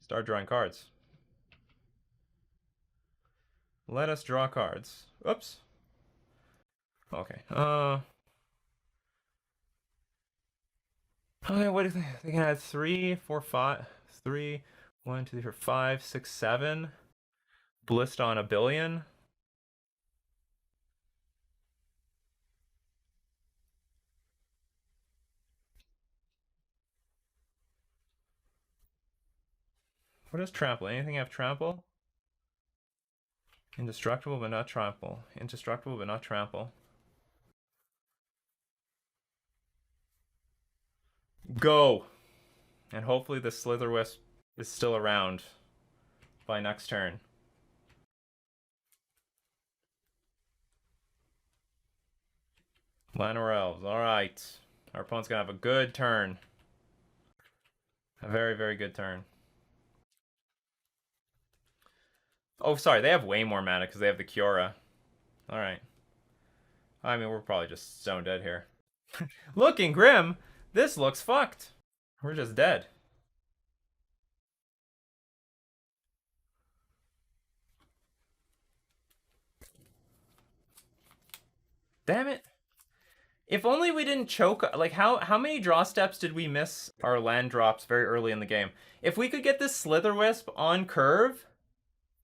start drawing cards. Let us draw cards. Oops. Okay. Okay, what do you think? They can add 3, 4, 5, 3, 1, 2, 3, 4, 5, 6, 7. Ballista on a billion. What is trample? Anything have trample? Indestructible but not trample. Indestructible but not trample. Go! And hopefully the Slitherwisp is still around by next turn. Llanowar Elves. Alright. Our opponent's gonna have a good turn. A very, very good turn. Oh, sorry. They have way more mana because they have the Kiora. Alright. I mean, we're probably just stone dead here. Looking grim! This looks fucked. We're just dead. Damn it. If only we didn't choke. Like, how many draw steps did we miss our land drops very early in the game? If we could get this Slitherwisp on curve,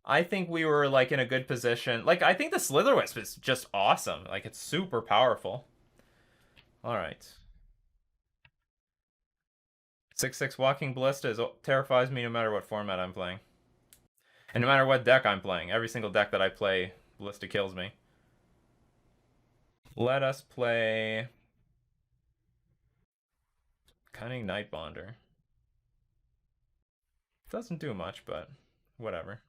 I think we were, like, in a good position. Like, I think the Slitherwisp is just awesome. Like, it's super powerful. Alright. 6/6 Walking Ballista terrifies me no matter what format I'm playing. And no matter what deck I'm playing. Every single deck that I play, Ballista kills me. Let us play Cunning Nightbonder. Doesn't do much, but whatever.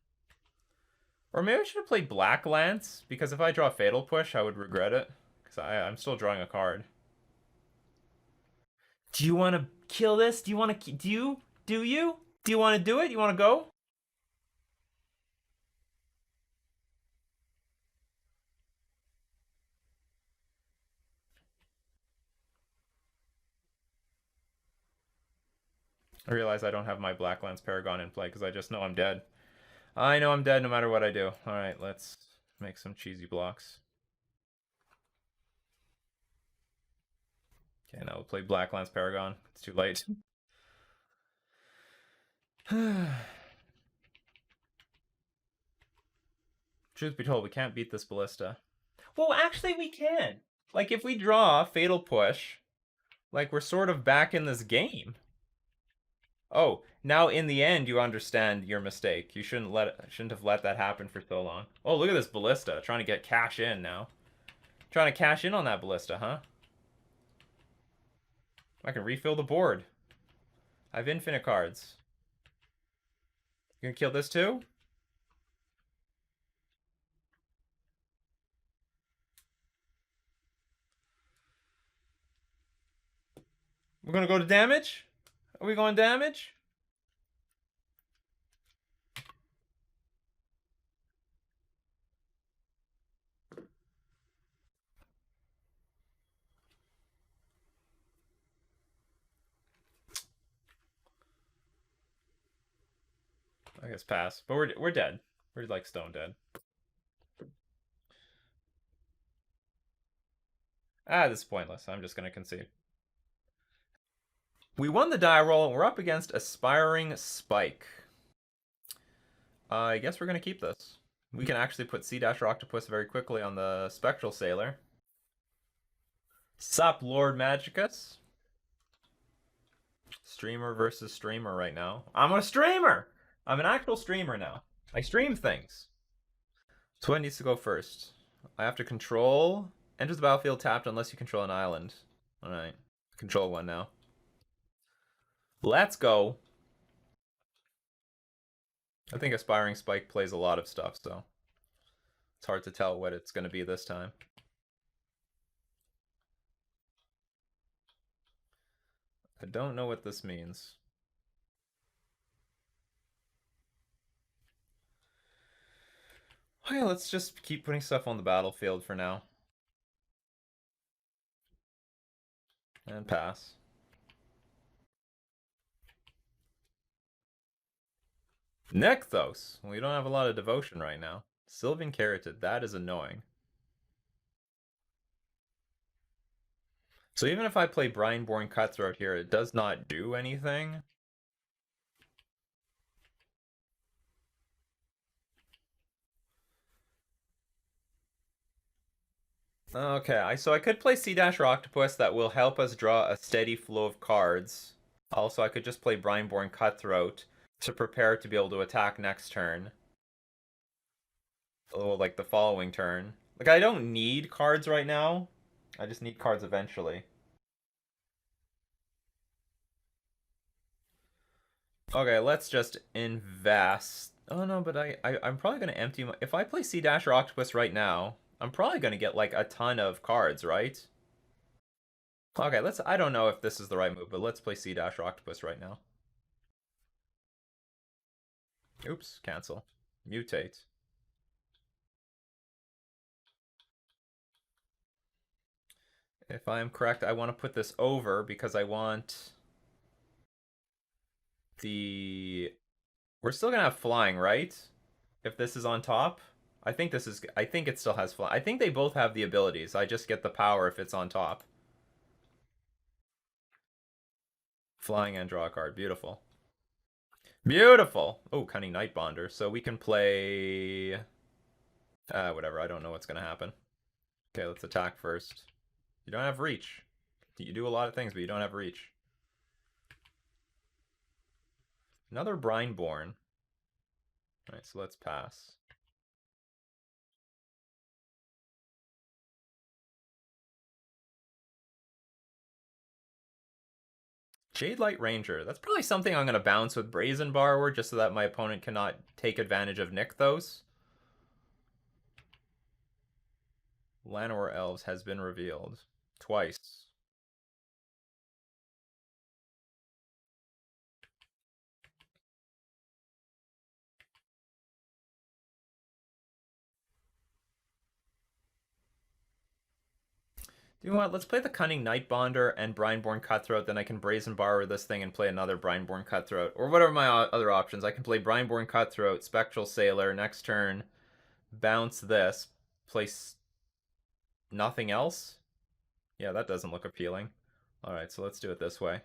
Or maybe I should have played Black Lance, because if I draw Fatal Push, I would regret it. Because I'm still drawing a card. Do you want to kill this? Do you want to... Do you? Do you? Do you want to do it? You want to go? I realize I don't have my Black Lance Paragon in play because I just know I'm dead. I know I'm dead no matter what I do. Alright, let's make some cheesy blocks. Okay, now we'll play Black Lance Paragon. It's too late. Truth be told, we can't beat this Ballista. Well, actually we can. Like, if we draw Fatal Push, like, we're sort of back in this game. Oh, now in the end you understand your mistake. You shouldn't have let that happen for so long. Oh, look at this Ballista, trying to get cash in now. Trying to cash in on that Ballista, huh? I can refill the board. I have infinite cards. You gonna kill this too? We're gonna go to damage? Are we going damage? I guess pass. But we're dead. We're like stone dead. Ah, this is pointless. I'm just gonna concede. We won the die roll, and we're up against Aspiring Spike. I guess we're gonna keep this. We can actually put Octopus very quickly on the Spectral Sailor. Sup, Lord Magicus? Streamer versus streamer right now. I'm a streamer! I'm an actual streamer now. I stream things. So what needs to go first? I have to control. Enters the battlefield tapped unless you control an island. Alright. Control one now. Let's go. I think Aspiring Spike plays a lot of stuff, so it's hard to tell what it's going to be this time. I don't know what this means. Okay, let's just keep putting stuff on the battlefield for now. And pass. Nykthos. We don't have a lot of devotion right now. Sylvan Carotid. That is annoying. So even if I play Brineborn Cutthroat here, it does not do anything. Okay, so I could play Sea-Dasher Octopus. That will help us draw a steady flow of cards. Also, I could just play Brineborn Cutthroat to prepare to be able to attack next turn. Oh, like the following turn. Like, I don't need cards right now. I just need cards eventually. Okay, let's just invest. Oh no, but I'm probably gonna empty my... If I play Sea-Dasher Octopus right now, I'm probably gonna get like a ton of cards, right? Okay, I don't know if this is the right move, but let's play Sea-Dasher Octopus right now. Oops, cancel. Mutate. If I am correct, I want to put this over because I want the... We're still gonna have flying, right? If this is on top? I think it still has flying. I think they both have the abilities. I just get the power if it's on top. Flying and draw a card. Beautiful. Beautiful! Oh, Cunning Nightbonder. So we can play... whatever. I don't know what's gonna happen. Okay, let's attack first. You don't have reach. You do a lot of things, but you don't have reach. Another Brineborn. Alright, so let's pass. Jade Light Ranger. That's probably something I'm going to bounce with Brazen Borrower just so that my opponent cannot take advantage of Nykthos. Llanowar Elves has been revealed. Twice. You know what? Let's play the Cunning Nightbonder and Brineborn Cutthroat. Then I can Brazen Borrower this thing and play another Brineborn Cutthroat. Or whatever my other options. I can play Brineborn Cutthroat, Spectral Sailor. Next turn, bounce this. Place nothing else? Yeah, that doesn't look appealing. Alright, so let's do it this way.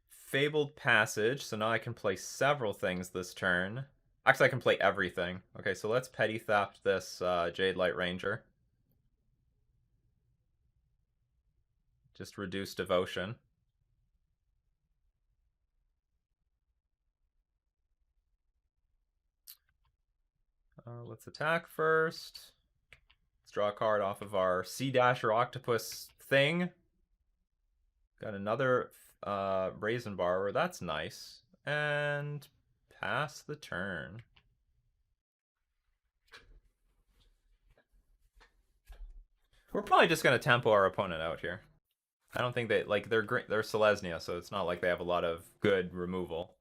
Fabled Passage. So now I can play several things this turn. Actually, I can play everything. Okay, so let's Petty Theft this Jade Light Ranger. Just reduce Devotion. Let's attack first. Let's draw a card off of our Sea Dasher Octopus thing. Got another Brazen Borrower. That's nice. And pass the turn. We're probably just going to tempo our opponent out here. I don't think they like they're Selesnya, so it's not like they have a lot of good removal.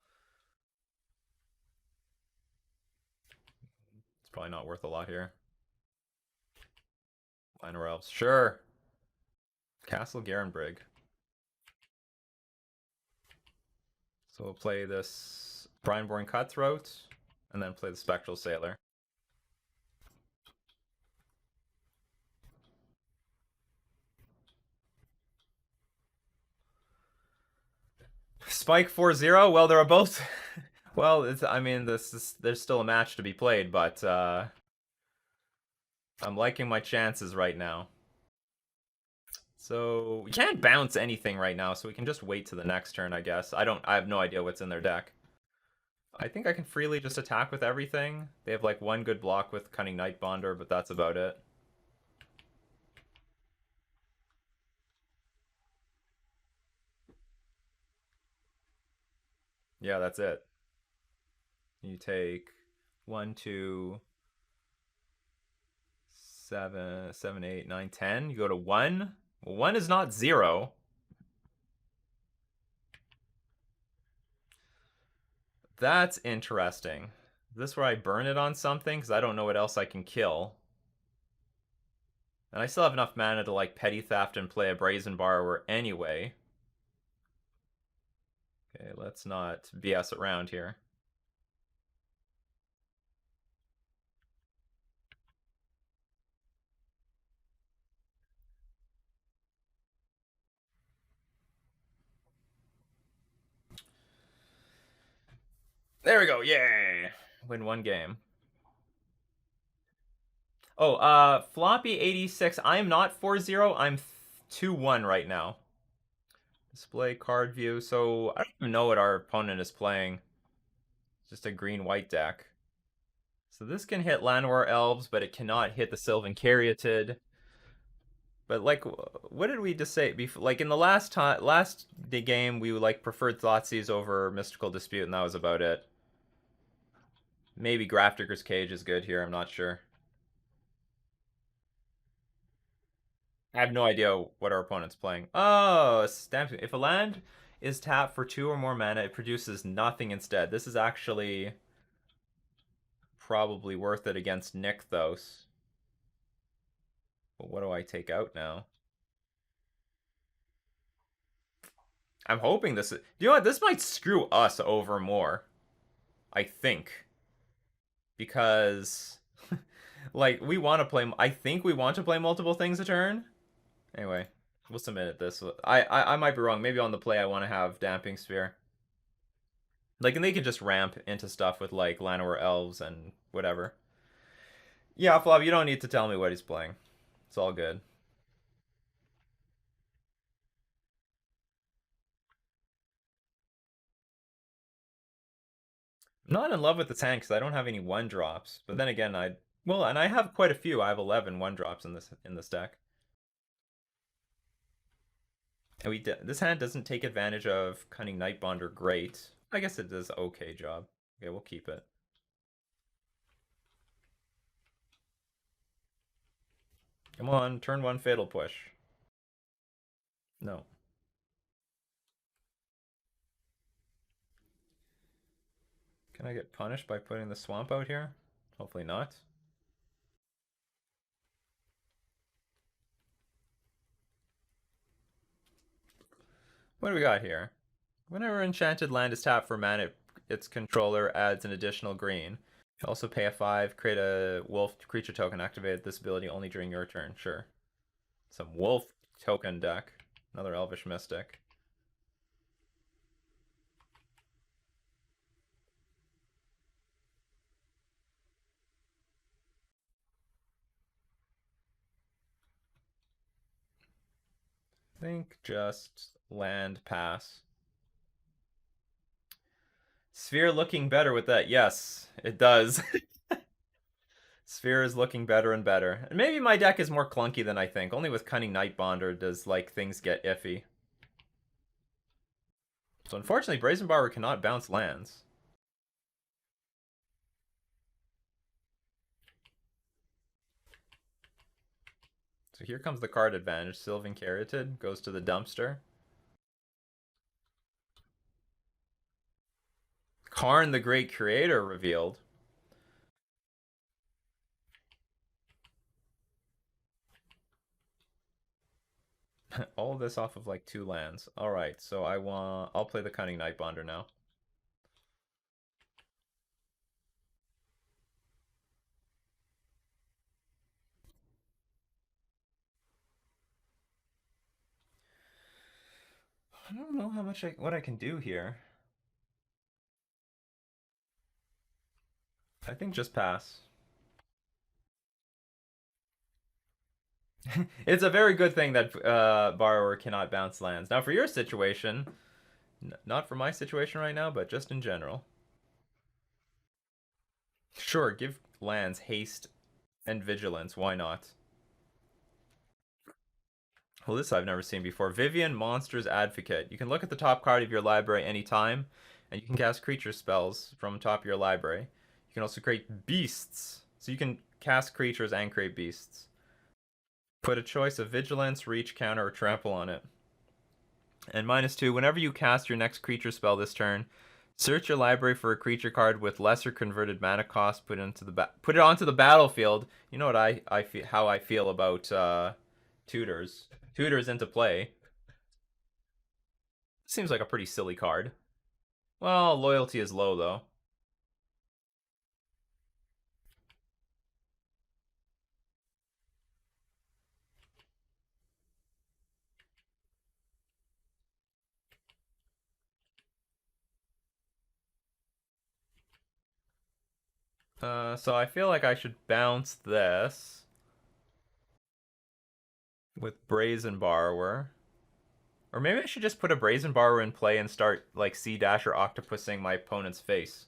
It's probably not worth a lot here. Llanowar Elves. Sure. Castle Garenbrig. So we'll play this Brineborn Cutthroat, and then play the Spectral Sailor. Spike 4-0? Well, they're both... well, I mean, there's still a match to be played, but I'm liking my chances right now. So we can't bounce anything right now, so we can just wait to the next turn, I guess. I have no idea what's in their deck. I think I can freely just attack with everything. They have like one good block with Cunning Nightbonder, but that's about it. Yeah, that's it. You take 1, 2, 7, 8, 9, 10. You go to 1. Well, 1 is not 0. That's interesting. Is this where I burn it on something? Because I don't know what else I can kill. And I still have enough mana to like Petty Theft and play a Brazen Borrower anyway. Okay, let's not BS around here. There we go. Yeah. Win one game. Oh, Floppy 86. I am not 4-0. I'm 2-1 right now. Display card view. So I don't even know what our opponent is playing. It's just a green-white deck. So this can hit Llanowar Elves, but it cannot hit the Sylvan Caryatid. But like, what did we just say before? Like in the last game, we like preferred Thoughtseize over Mystical Dispute, and that was about it. Maybe Grafdigger's Cage is good here. I'm not sure. I have no idea what our opponent's playing. Oh, stamp. If a land is tapped for 2 or more mana, it produces nothing instead. This is actually probably worth it against Nykthos. But what do I take out now? I'm hoping this is... You know what? This might screw us over more. I think. Because... like, we want to play... I think we want to play multiple things a turn. Anyway, we'll submit it this. I might be wrong. Maybe on the play I want to have Damping Sphere. Like, and they could just ramp into stuff with, like, Llanowar Elves and whatever. Yeah, Flop, you don't need to tell me what he's playing. It's all good. I'm not in love with this hand because I don't have any one drops. But then again, well, and I have quite a few. I have 11 one drops in this deck. And this hand doesn't take advantage of Cunning Nightbonder great. I guess it does okay job. Okay, we'll keep it. Come on, turn one Fatal Push. No. Can I get punished by putting the swamp out here? Hopefully not. What do we got here? Whenever enchanted land is tapped for mana, its controller adds an additional green. You also pay a 5, create a wolf creature token, activate this ability only during your turn. Sure. Some wolf token deck. Another Elvish Mystic. I think just land pass. Sphere looking better with that. Yes, it does. Sphere is looking better and better. And maybe my deck is more clunky than I think. Only with Cunning Nightbonder does like things get iffy. So unfortunately, Brazen Borrower cannot bounce lands. So here comes the card advantage. Sylvan Caryatid goes to the dumpster. Karn the Great Creator revealed. All of this off of like 2 lands. Alright, so I'll play the Cunning Nightbonder now. I don't know how much what I can do here. I think just pass. It's a very good thing that borrower cannot bounce lands. Now for your situation, not for my situation right now, but just in general. Sure, give lands haste and vigilance. Why not? Well, this I've never seen before. Vivian Monsters Advocate. You can look at the top card of your library anytime, and you can cast creature spells from top of your library. You can also create beasts. So you can cast creatures and create beasts. Put a choice of vigilance, reach, counter, or trample on it. And -2, whenever you cast your next creature spell this turn, search your library for a creature card with lesser converted mana cost. Put it onto the battlefield. You know what I feel how I feel about tutors. Tutors into play. Seems like a pretty silly card. Well, loyalty is low though. So I feel like I should bounce this with Brazen Borrower. Or maybe I should just put a Brazen Borrower in play and start like Sea Dash or Octopusing my opponent's face.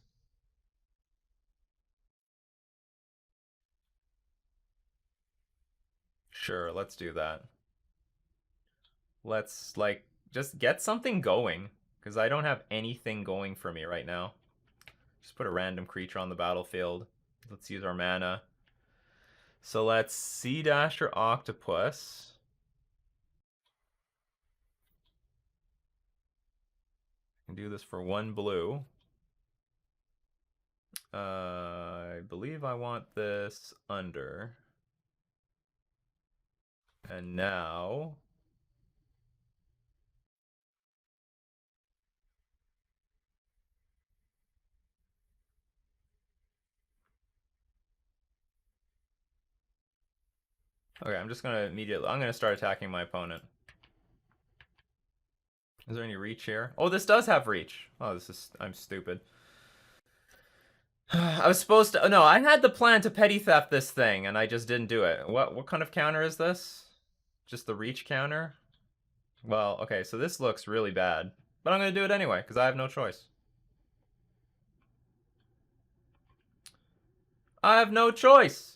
Sure, let's do that. Let's like just get something going because I don't have anything going for me right now. Just put a random creature on the battlefield. Let's use our mana. So let's Sea Dasher Octopus. I can do this for 1 blue. I believe I want this under. And now okay, I'm gonna start attacking my opponent. Is there any reach here? Oh, this does have reach. Oh, I'm stupid. I was supposed to. No, I had the plan to petty theft this thing, and I just didn't do it. What kind of counter is this? Just the reach counter? Well, okay, so this looks really bad, but I'm gonna do it anyway because I have no choice. I have no choice.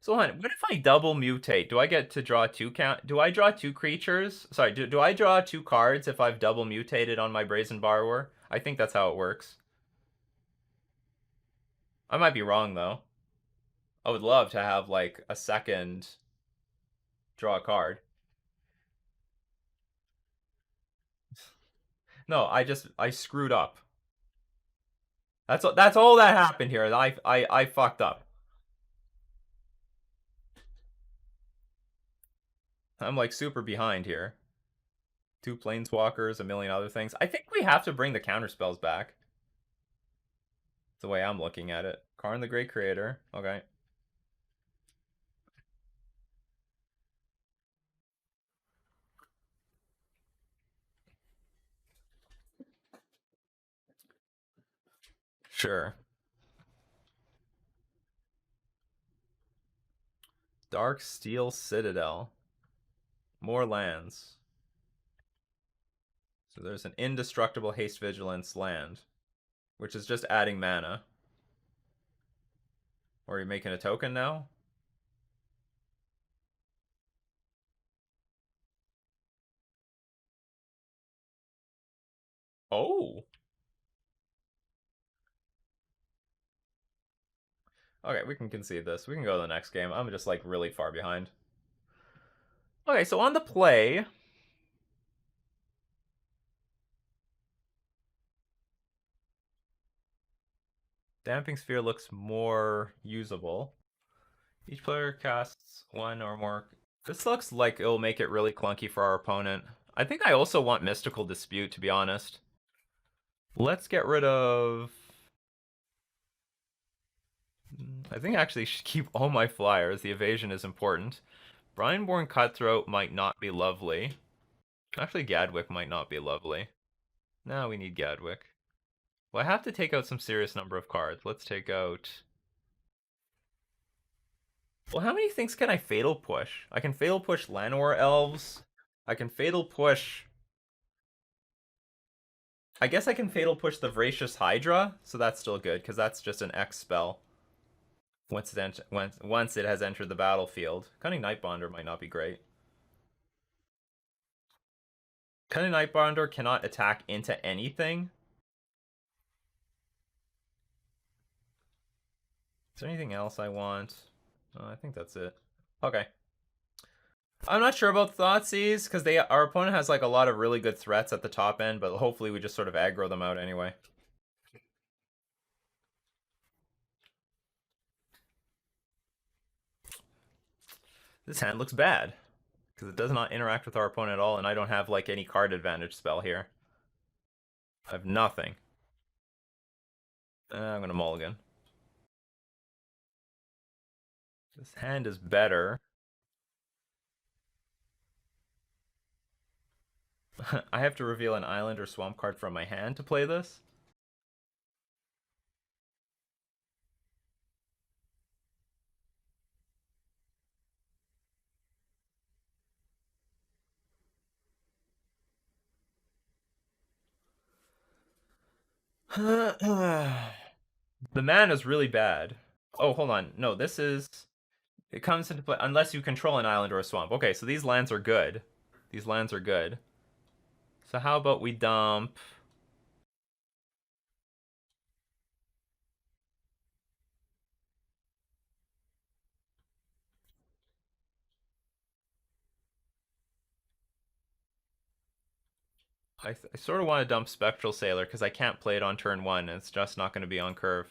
So, hon, what if I double mutate? Do I get to draw two count? Do I draw two creatures? Sorry, do I draw two cards if I've double mutated on my Brazen Borrower? I think that's how it works. I might be wrong though. I would love to have like a second draw a card. No, I screwed up. That's all that happened here. I fucked up. I'm like super behind here. Two planeswalkers, a million other things. I think we have to bring the counter spells back. The way I'm looking at it. Karn the Great Creator. Okay. Sure. Dark Steel Citadel. More lands. So there's an indestructible haste vigilance land, which is just adding mana. Or are you making a token now? Oh. Okay, we can concede this. We can go to the next game. I'm just like really far behind. Okay, so on the play, Damping Sphere looks more usable. Each player casts one or more. This looks like it'll make it really clunky for our opponent. I think I also want Mystical Dispute, to be honest. Let's get rid of... I think I actually should keep all my flyers. The evasion is important. Brineborn Cutthroat might not be lovely. Actually, Gadwick might not be lovely. No, we need Gadwick. Well, I have to take out some serious number of cards. Let's take out... Well, how many things can I Fatal Push? I can Fatal Push Llanowar Elves. I can Fatal Push... I guess I can Fatal Push the Voracious Hydra, so that's still good, because that's just an X spell. Once it has entered the battlefield. Cunning Nightbonder might not be great. Cunning Nightbonder cannot attack into anything. Is there anything else I want? Oh, I think that's it. Okay. I'm not sure about Thoughtseize, because our opponent has like a lot of really good threats at the top end, but hopefully we just sort of aggro them out anyway. This hand looks bad, because it does not interact with our opponent at all, and I don't have like any card advantage spell here. I have nothing. I'm gonna mulligan. This hand is better. I have to reveal an island or swamp card from my hand to play this. The mana is really bad. Oh, hold on. No, this is... It comes into play unless you control an island or a swamp. Okay, so these lands are good. These lands are good. So how about we dump... I sort of want to dump Spectral Sailor because I can't play it on turn 1. It's just not going to be on curve.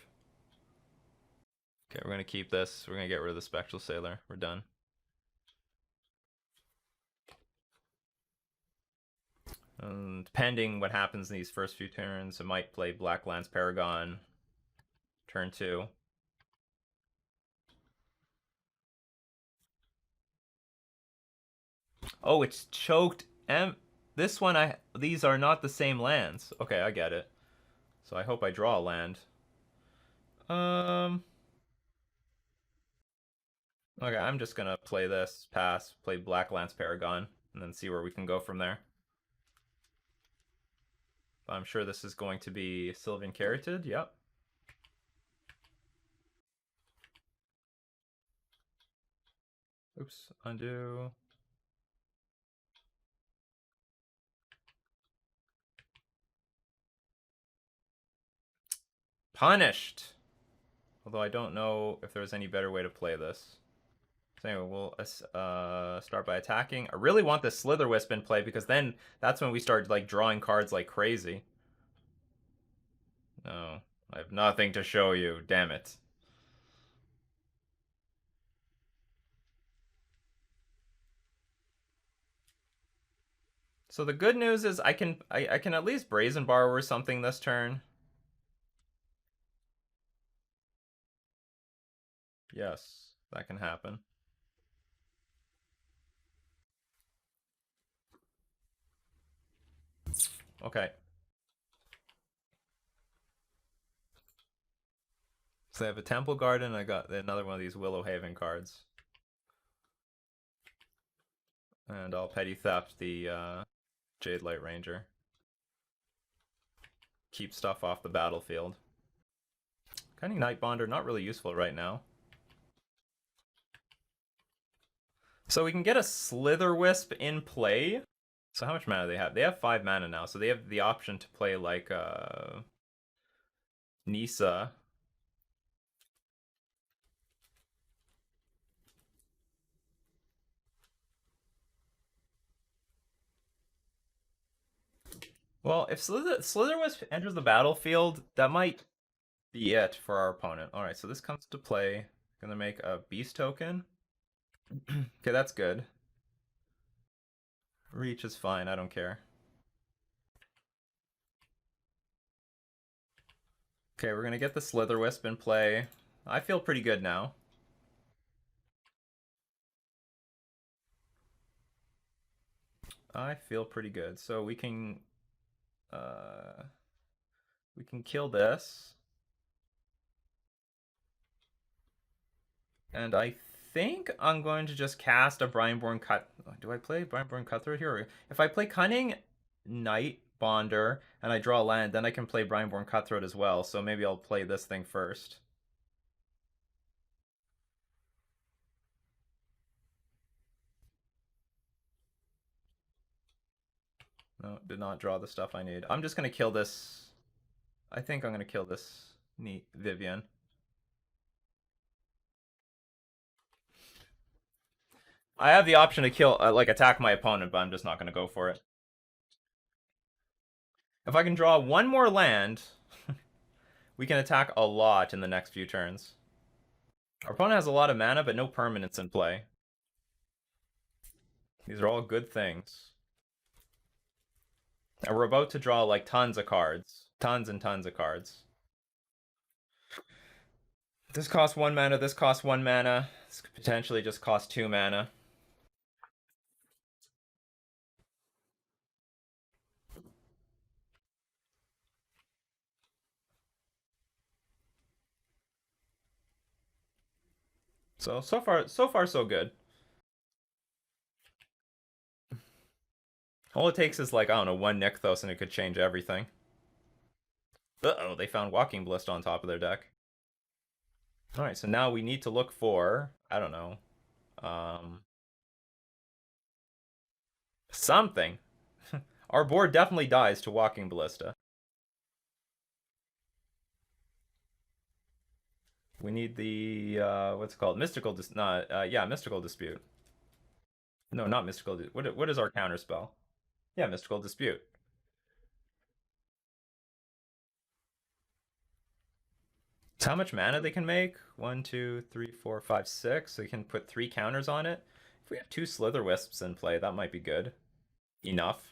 Okay, we're going to keep this. We're going to get rid of the Spectral Sailor. We're done. Depending what happens in these first few turns, it might play Black Lance Paragon turn 2. Oh, it's choked. This one, these are not the same lands. Okay, I get it. So I hope I draw a land. Um. Okay, I'm just gonna play this, pass, play Black Lance Paragon, and then see where we can go from there. I'm sure this is going to be Sylvan Carotid. Yep. Oops, undo. Punished! Although I don't know if there's any better way to play this. So anyway, we'll start by attacking. I really want this Slither Wisp in play because then that's when we start like drawing cards like crazy. No, I have nothing to show you. Damn it. So the good news is I can at least Brazen Borrower something this turn. Yes, that can happen. Okay. So I have a Temple Garden. I got another one of these Willow Haven cards. And I'll Petty Theft the Jade Light Ranger. Keep stuff off the battlefield. Cunning Nightbonder, not really useful right now. So we can get a Slither Wisp in play. So how much mana do they have? They have 5 mana now, so they have the option to play like Nisa. Well, if Slither Wisp enters the battlefield, that might be it for our opponent. Alright, so this comes to play. Gonna make a Beast token. Okay, that's good. Reach is fine, I don't care. Okay, we're gonna get the Slither Wisp in play. I feel pretty good now. I feel pretty good. So we can kill this. And I think I'm going to just cast a Brineborn Cut. Do I play Brineborn Cutthroat here? If I play Cunning Night Bonder and I draw land, then I can play Brineborn Cutthroat as well. So maybe I'll play this thing first. No, did not draw the stuff I need. I'm just going to kill this. I think I'm going to kill this neat Vivian. I have the option to kill, like, attack my opponent, but I'm just not going to go for it. If I can draw one more land, we can attack a lot in the next few turns. Our opponent has a lot of mana, but no permanents in play. These are all good things. And we're about to draw, like, tons of cards. Tons and tons of cards. This costs 1 mana, this costs 1 mana. This could potentially just cost 2 mana. So far so good. All it takes is like, I don't know, 1 Nykthos and it could change everything. Uh-oh, they found Walking Ballista on top of their deck. Alright, so now we need to look for, I don't know, something. Our board definitely dies to Walking Ballista. We need the, what's it called? Mystical Dispute. No, not Mystical. What is our counter spell? Yeah, Mystical Dispute. So how much mana they can make? 1, 2, 3, 4, 5, 6. So you can put 3 counters on it. If we have 2 Slither Wisps in play, that might be good. Enough.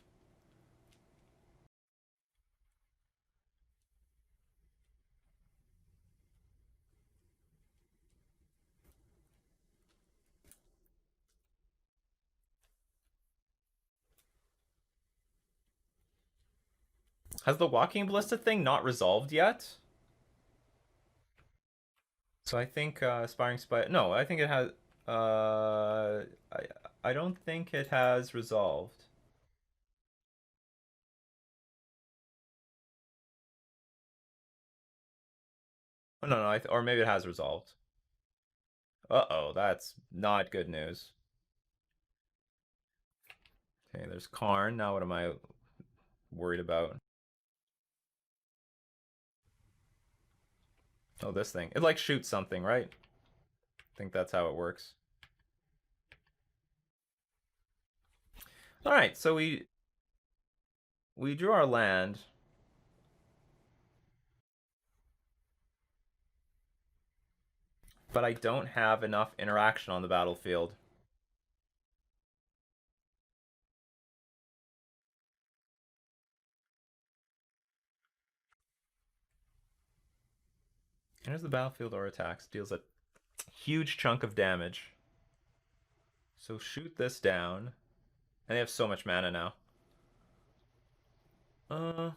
Has the Walking Ballista thing not resolved yet? So I think Aspiring Spy. No, I think it has. I don't think it has resolved. Oh, no, no, or maybe it has resolved. Uh-oh, that's not good news. Okay, there's Karn. Now what am I worried about? Oh, this thing. It like shoots something, right? I think that's how it works. All right, so we drew our land. But I don't have enough interaction on the battlefield. Enters the battlefield or attacks. Deals a huge chunk of damage. So shoot this down. And they have so much mana now.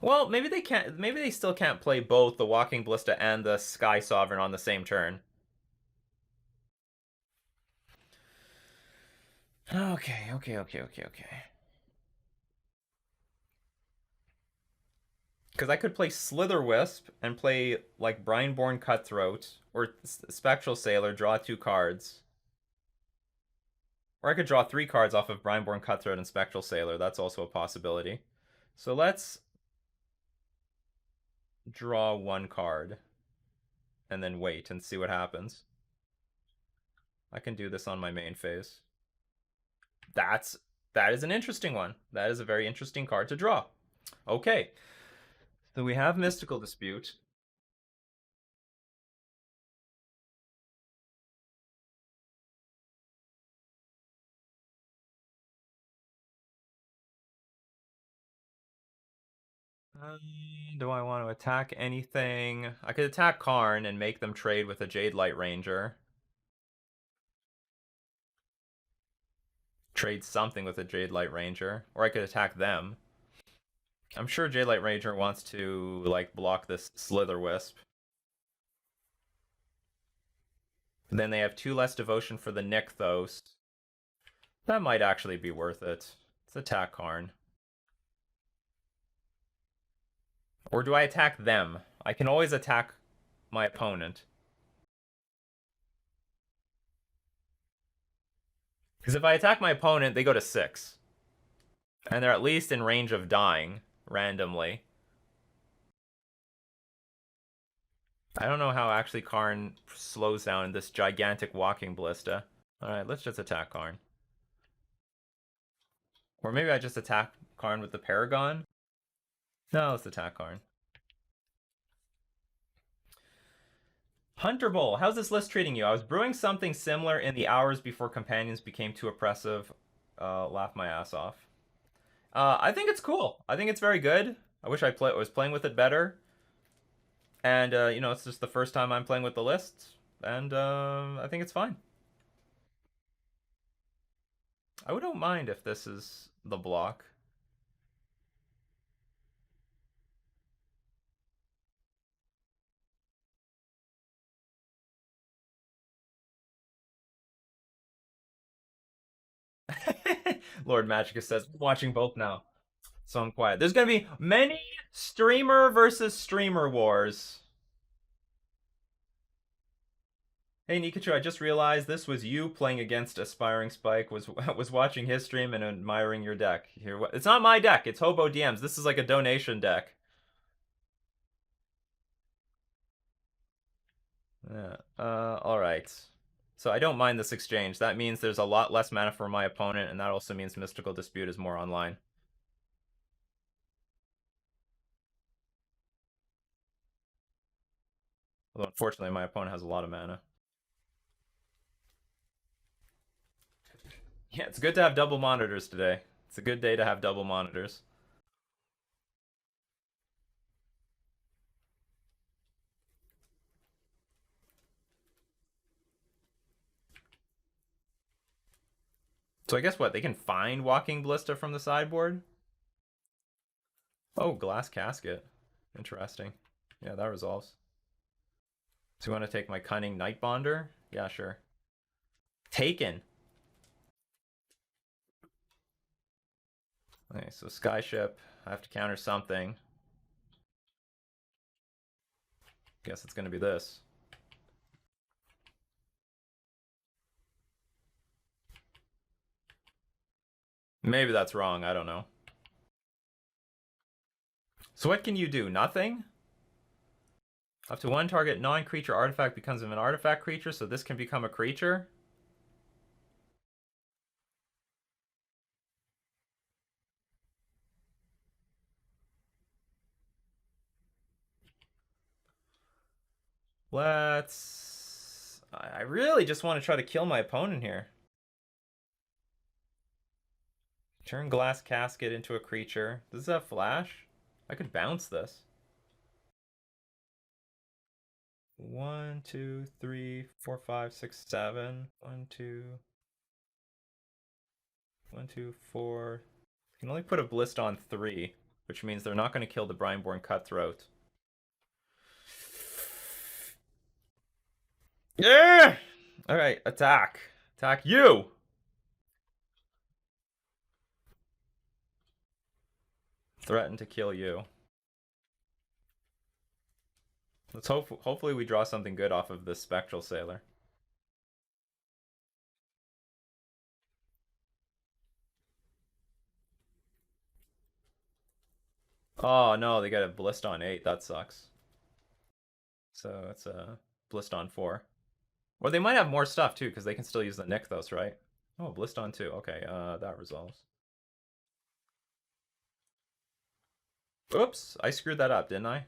Well, maybe they can't. Maybe they still can't play both the Walking Ballista and the Sky Sovereign on the same turn. Okay, okay, okay, okay, okay. Because I could play Slither Wisp and play like Brineborn Cutthroat or Spectral Sailor, draw 2 cards. Or I could draw 3 cards off of Brineborn Cutthroat and Spectral Sailor. That's also a possibility. So let's draw 1 card and then wait and see what happens. I can do this on my main phase. That is an interesting one. That is a very interesting card to draw. Okay. So we have Mystical Dispute. Do I want to attack anything? I could attack Karn and make them trade with a Jade Light Ranger. Trade something with a Jade Light Ranger. Or I could attack them. I'm sure Jade Light Ranger wants to, like, block this Slither Wisp. Then they have 2 less devotion for the Nykthos. That might actually be worth it. Let's attack Karn. Or do I attack them? I can always attack my opponent. Because if I attack my opponent, they go to 6. And they're at least in range of dying randomly. I don't know how actually Karn slows down this gigantic Walking Ballista. Alright, let's just attack Karn. Or maybe I just attack Karn with the Paragon? No, let's attack Karn. Hunter Bowl, how's this list treating you? I was brewing something similar in the hours before companions became too oppressive. Laugh my ass off. I think it's cool. I think it's very good. I wish I was playing with it better. And, you know, it's just the first time I'm playing with the list. And I think it's fine. I wouldn't mind if this is the block. Lord Magicus says, I'm watching both now. So I'm quiet. There's going to be many streamer versus streamer wars. Hey Nikachu, I just realized this was you playing against Aspiring Spike. Was watching his stream and admiring your deck. It's not my deck. It's Hobo DMs. This is like a donation deck. Yeah. All right. So I don't mind this exchange. That means there's a lot less mana for my opponent, and that also means Mystical Dispute is more online. Although unfortunately, my opponent has a lot of mana. Yeah, it's good to have double monitors today. It's a good day to have double monitors. So I guess what? They can find Walking Ballista from the sideboard? Oh, Glass Casket. Interesting. Yeah, that resolves. So you want to take my Cunning Nightbonder? Yeah, sure. Taken. Okay, so Skyship. I have to counter something. Guess it's going to be this. Maybe that's wrong. I don't know. So what can you do? Nothing? Up to one target non-creature artifact becomes an artifact creature, so this can become a creature. Let's... I really just want to try to kill my opponent here. Turn Glass Casket into a creature. Does this have flash? I could bounce this. 1, 2, 3, 4, 5, 6, 7. 1, 2. 1, 2, 4. I can only put a Blist on 3, which means they're not going to kill the Brineborn Cutthroat. Yeah! Alright, attack. Attack you! Threaten to kill you. Let's hopefully we draw something good off of this Spectral Sailor. Oh no, they got a Blist on 8. That sucks. So it's a Blist on 4. Or they might have more stuff too, because they can still use the Nykthos, right? Oh, Blist on 2. Okay, that resolves. Oops, I screwed that up, didn't I?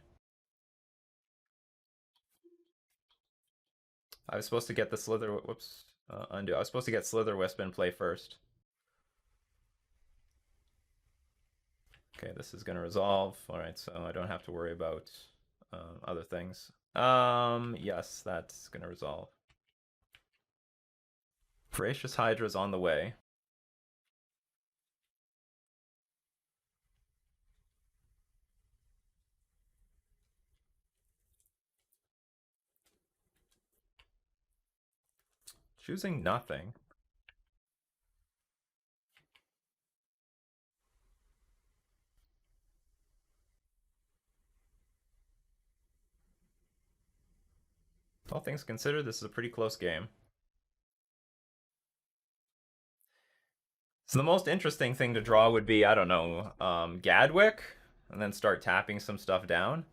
I was supposed to get the Slither... Whoops. Undo. I was supposed to get Slither Wisp in play first. Okay, this is going to resolve. Alright, so I don't have to worry about other things. Yes, that's going to resolve. Voracious Hydra's on the way. Choosing nothing. All things considered, this is a pretty close game. So the most interesting thing to draw would be, I don't know, Gadwick, and then start tapping some stuff down.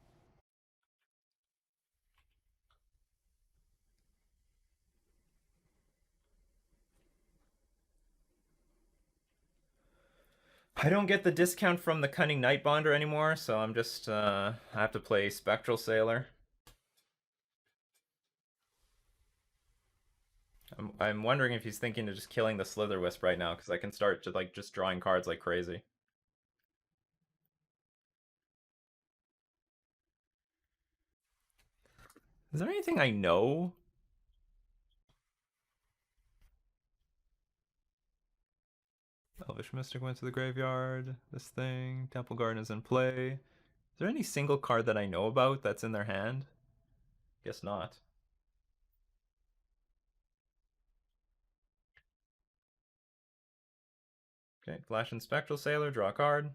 I don't get the discount from the Cunning Nightbonder anymore, so I'm just, I have to play Spectral Sailor. I'm wondering if he's thinking of just killing the Slither Wisp right now, because I can start to, like, just drawing cards like crazy. Is there anything I know? Elvish Mystic went to the graveyard. This thing. Temple Garden is in play. Is there any single card that I know about that's in their hand? Guess not. Okay, Flash and Spectral Sailor, draw a card.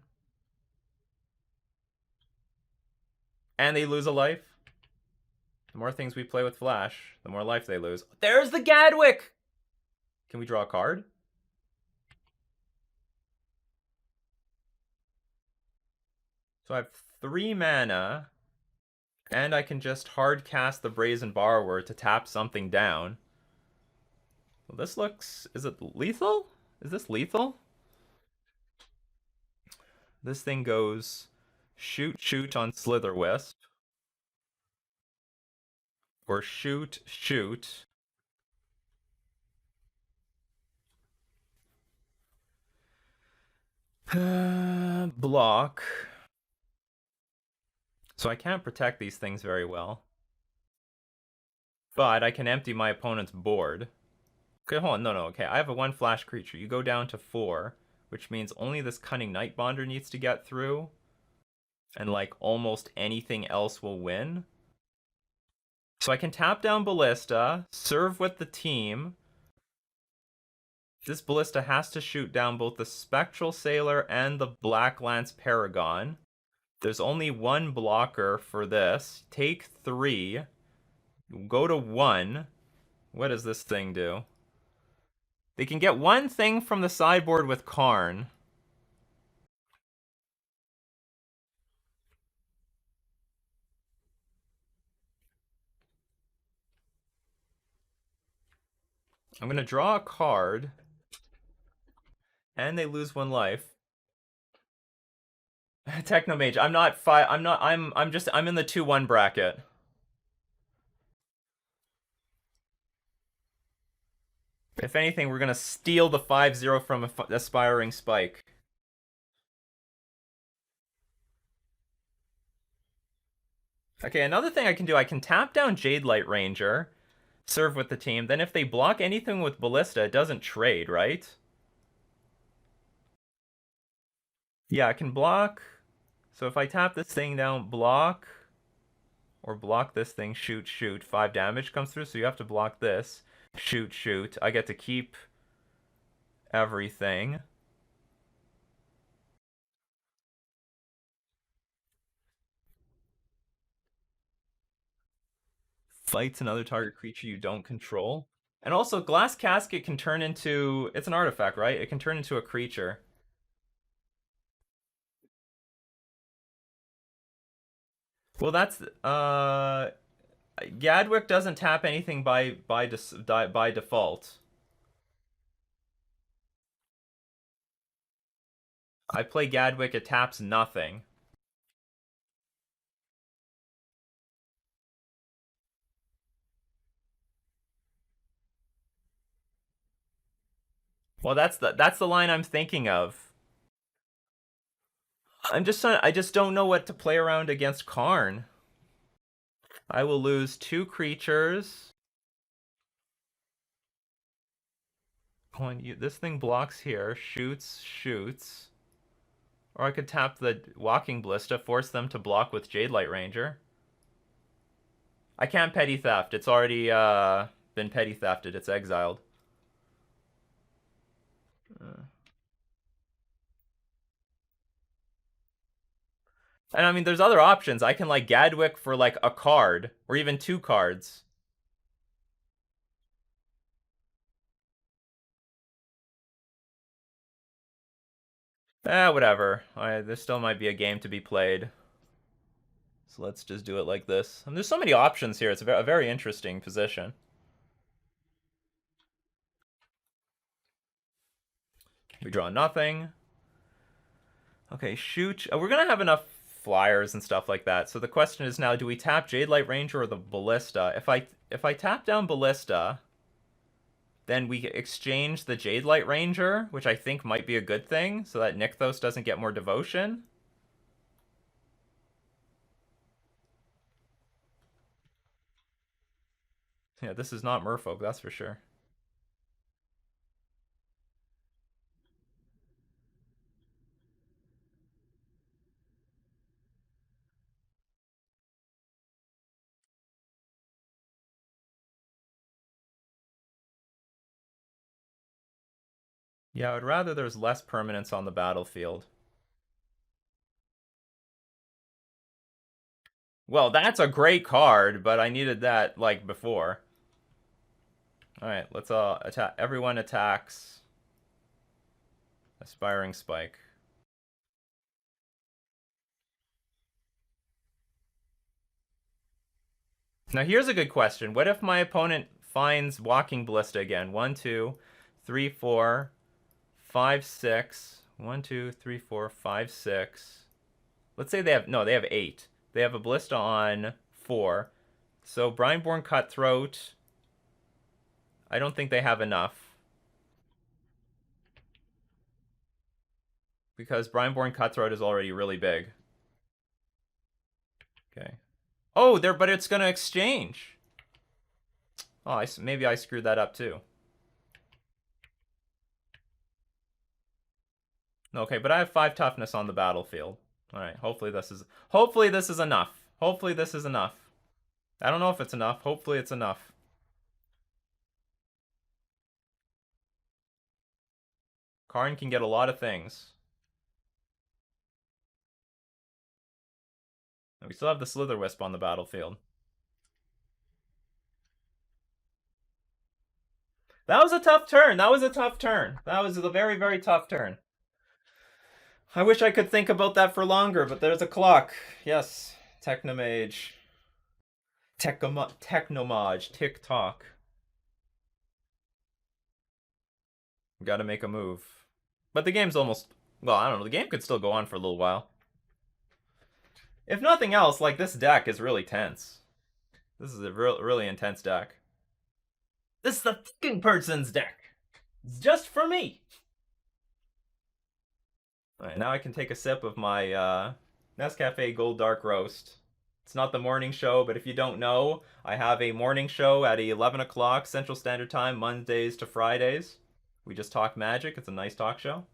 And they lose a life. The more things we play with Flash, the more life they lose. There's the Gadwick! Can we draw a card? So I have 3 mana, and I can just hard cast the Brazen Borrower to tap something down. Well, this looks... Is it lethal? Is this lethal? This thing goes shoot, shoot on Slither Wisp. Or shoot, shoot. Block. So I can't protect these things very well. But I can empty my opponent's board. Okay, hold on. No, okay. I have a 1 flash creature. You go down to 4, which means only this Cunning Nightbonder needs to get through. And, like, almost anything else will win. So I can tap down Ballista, serve with the team. This Ballista has to shoot down both the Spectral Sailor and the Black Lance Paragon. There's only one blocker for this. Take 3. Go to 1. What does this thing do? They can get one thing from the sideboard with Karn. I'm gonna draw a card, and they lose 1 life. Technomage. I'm not I'm in the 2-1 bracket. If anything, we're gonna steal the 5-0 from Aspiring Spike. Okay, another thing I can do, I can tap down Jade Light Ranger, serve with the team. Then if they block anything with Ballista, it doesn't trade, right? Yeah, I can block. So if I tap this thing down, block, or block this thing, shoot, shoot, 5 damage comes through, so you have to block this. Shoot, shoot. I get to keep everything. Fights another target creature you don't control. And also, Glass Casket can turn into... It's an artifact, right? It can turn into a creature. Well, that's... Gadwick doesn't tap anything by default. I play Gadwick, it taps nothing. Well, that's the line I'm thinking of. I just don't know what to play around against Karn. I will lose 2 creatures. This thing blocks here, shoots, shoots. Or I could tap the Walking Ballista, force them to block with Jade Light Ranger. I can't Petty Theft. It's already been Petty Thefted. It's exiled. And I mean, there's other options. I can like Gadwick for like a card, or even 2 cards. Whatever. There still might be a game to be played. So let's just do it like this. And there's so many options here. It's a very interesting position. We draw nothing. Okay, shoot. We're gonna have enough flyers and stuff like that. So the question is now, do we tap Jade Light Ranger or the Ballista? If I tap down Ballista, then we exchange the Jade Light Ranger, which I think might be a good thing, so that Nykthos doesn't get more devotion. Yeah, this is not Merfolk, that's for sure. Yeah, I would rather there's less permanence on the battlefield. Well, that's a great card, but I needed that, like, before. Alright, let's attack. Everyone attacks Aspiring Spike. Now here's a good question. What if my opponent finds Walking Ballista again? 1, 2, 3, 4, 5, 6. 1, 2, 3, 4, 5, 6. Let's say they have 8. They have a Ballista on 4. So Brineborn Cutthroat, I don't think they have enough. Because Brineborn Cutthroat is already really big. Okay. Oh, but it's gonna exchange. Oh, maybe I screwed that up too. Okay, but I have 5 toughness on the battlefield. All right, hopefully this is enough. Hopefully this is enough. I don't know if it's enough. Hopefully it's enough. Karn can get a lot of things. We still have the Slitherwisp on the battlefield. That was a tough turn. That was a tough turn. That was a very, very tough turn. I wish I could think about that for longer, but there's a clock. Yes. Technomage. Technomage. Tick tock. Gotta make a move. But the game's almost. Well, I don't know. The game could still go on for a little while. If nothing else, like, this deck is really tense. This is a really intense deck. This is the fucking person's deck. It's just for me. Alright, now I can take a sip of my Nescafe Gold Dark Roast. It's not the morning show, but if you don't know, I have a morning show at 11 o'clock Central Standard Time, Mondays to Fridays. We just talk Magic. It's a nice talk show.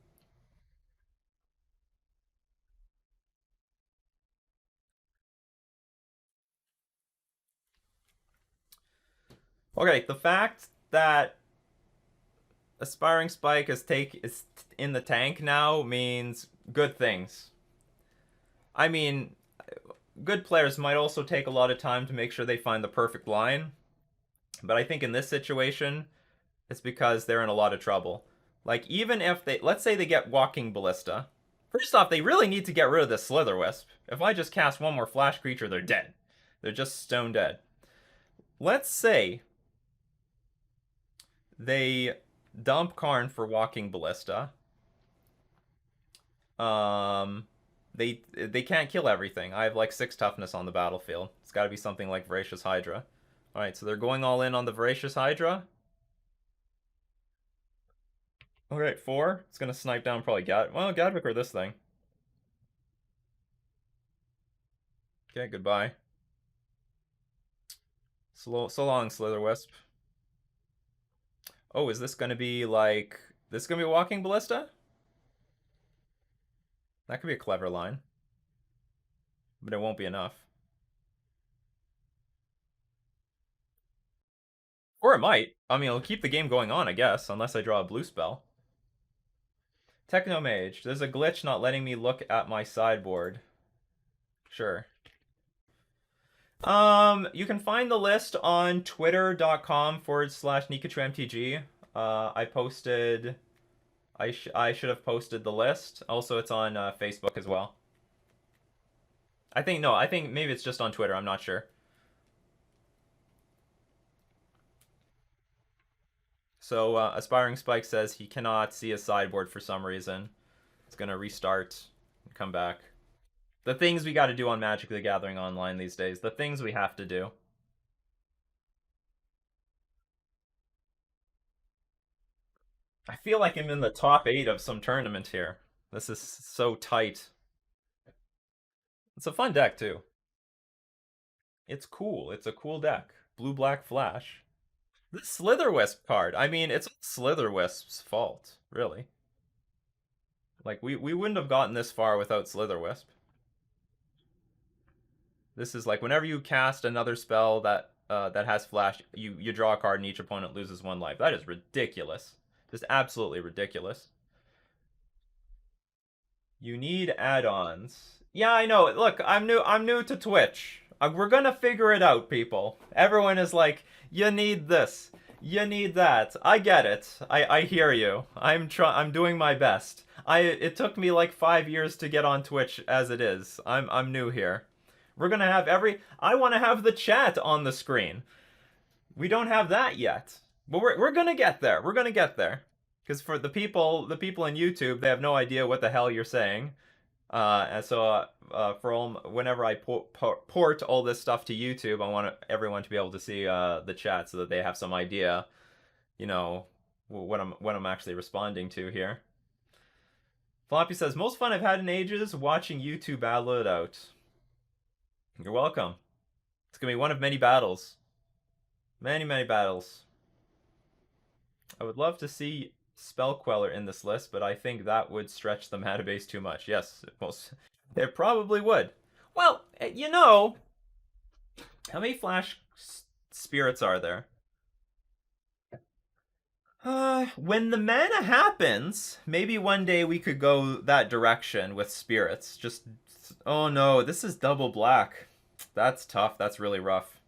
Okay, the fact that Aspiring Spike is in the tank now means good things. I mean, good players might also take a lot of time to make sure they find the perfect line, but I think in this situation, it's because they're in a lot of trouble. Like, even if let's say they get Walking Ballista. First off, they really need to get rid of this Slitherwisp. If I just cast one more flash creature, they're dead. They're just stone dead. Let's say they dump Karn for Walking Ballista. They can't kill everything. I have like 6 toughness on the battlefield. It's got to be something like Voracious Hydra. All right, so they're going all in on the Voracious Hydra. All right, 4. It's gonna snipe down probably Gadwick or this thing. Okay, goodbye. So long, Slitherwisp. Oh, is this gonna be like this gonna be Walking Ballista? That could be a clever line, but it won't be enough. Or it might. I mean, it'll keep the game going on, I guess, unless I draw a blue spell. Technomage. There's a glitch not letting me look at my sideboard. Sure. You can find the list on twitter.com/NikachuMTG. I posted. I should have posted the list. Also, it's on Facebook as well. I think maybe it's just on Twitter. I'm not sure. So Aspiring Spike says he cannot see his sideboard for some reason. It's gonna restart and come back. The things we got to do on Magic the Gathering Online these days. The things we have to do. I feel like I'm in the top 8 of some tournament here. This is so tight. It's a fun deck too. It's cool. It's a cool deck. Blue-black flash. This Slitherwisp card. I mean, it's Slitherwisp's fault, really. Like we wouldn't have gotten this far without Slitherwisp. This is like whenever you cast another spell that has flash, you draw a card and each opponent loses 1 life. That is ridiculous. Just absolutely ridiculous. You need add-ons. Yeah, I know. Look, I'm new to Twitch. We're gonna figure it out, people. Everyone is like, you need this. You need that. I get it. I hear you. I'm doing my best. It took me like 5 years to get on Twitch as it is. I'm new here. We're gonna have I want to have the chat on the screen. We don't have that yet. But we're gonna get there. We're gonna get there. Because for the people in YouTube, they have no idea what the hell you're saying. And so whenever I port all this stuff to YouTube, I want everyone to be able to see the chat so that they have some idea, you know, what I'm actually responding to here. Floppy says, most fun I've had in ages watching YouTube battle it out. You're welcome. It's gonna be one of many battles. Many, many battles. I would love to see Spell Queller in this list, but I think that would stretch the mana base too much. Yes, it probably would. Well, you know, How many flash spirits are there? When the mana happens, maybe one day we could go that direction with spirits. Just, oh no, this is double black. That's tough. That's really rough.